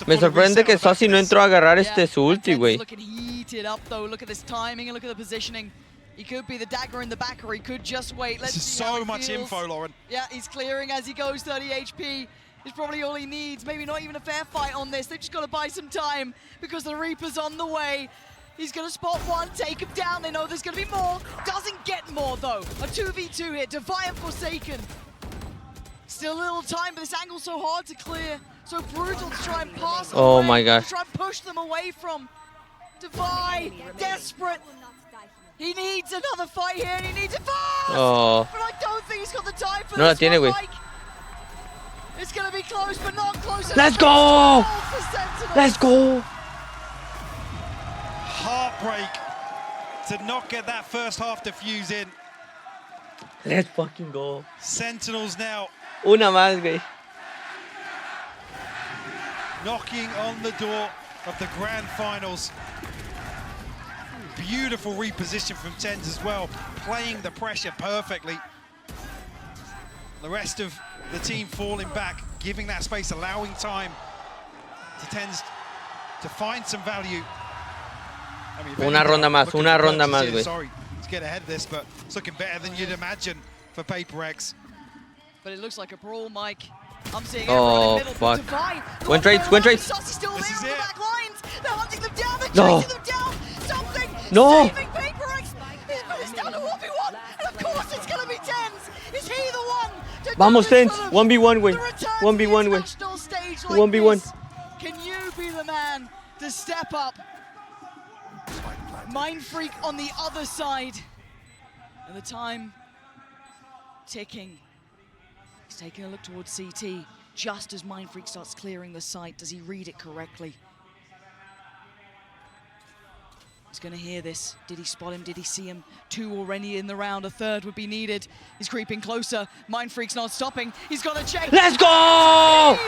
Me sorprende que Sassy no entró a agarrar su ulti, güey. Looking heated up though. Look at this timing and look at the positioning. He could be the dagger in the back, or he could just wait. Let's see how so much info, Lauren. Yeah, he's clearing as he goes. 30 HP is probably all he needs. Maybe not even a fair fight on this. They've just got to buy some time because the Reaper's on the way. He's gonna spot one, take him down. They know there's gonna be more. Doesn't get more though. A 2v2 here, Defiant Forsaken. Still a little time, but this angle's so hard to clear. So brutal to try and pass them Oh away, my gosh. to try and push them away from. Devi, desperate. He needs another fight here, and he needs a fast! Oh. But I don't think he's got the time for No la this tiene, one, güey. Mike. It's gonna be close, but not close Let's enough. go! 12 for Sentinels. Let's go! Heartbreak to not get that first half defuse in. Let's fucking go. Sentinels now Una más, güey. knocking on the door of the grand finals. Beautiful reposition from Tens as well, playing the pressure perfectly. The rest of the team falling back, giving that space, allowing time to Tens to find some value. I mean, Una ronda más, looking una for ronda purchases más, here, güey. Sorry to get ahead of this, but it's looking better than you'd imagine for PRX. But it looks like a brawl, Mike. I'm seeing Oh, everyone in the middle. fuck. Divine, Went trades, went trades. Saucy's still This there is on the it. back lines. They're hunting them down. They're No. chasing them down. Something. No. Saving PRX. But it's down to 1v1. And of course it's going to be Tens. Is he the one to Vamos, do this Tens. for them? 1v1, güey. The return to the 1v1, güey. international stage like 1v1. this. Can you be the man to step up? Mind Freak on the other side. And the time ticking. He's taking a look towards CT. Just as Mind Freak starts clearing the site, does he read it correctly? He's going to hear this. Did he spot him? Did he see him? Two already in the round. A third would be needed. He's creeping closer. Mind Freak's not stopping. He's got to check. Let's go!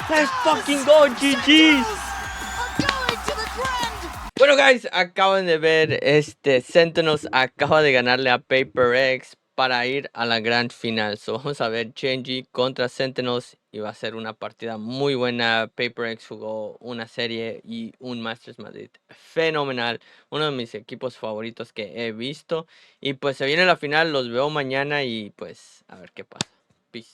Let's fucking go, GG's. I'm going to the grand. Bueno, guys, acaban de ver, Sentinels acaba de ganarle a PRX para ir a la gran final. So, vamos a ver Genji contra Sentinels y va a ser una partida muy buena. PRX jugó una serie y un Masters Madrid fenomenal. Uno de mis equipos favoritos que he visto. Y pues se viene la final, los veo mañana y pues a ver qué pasa. Peace.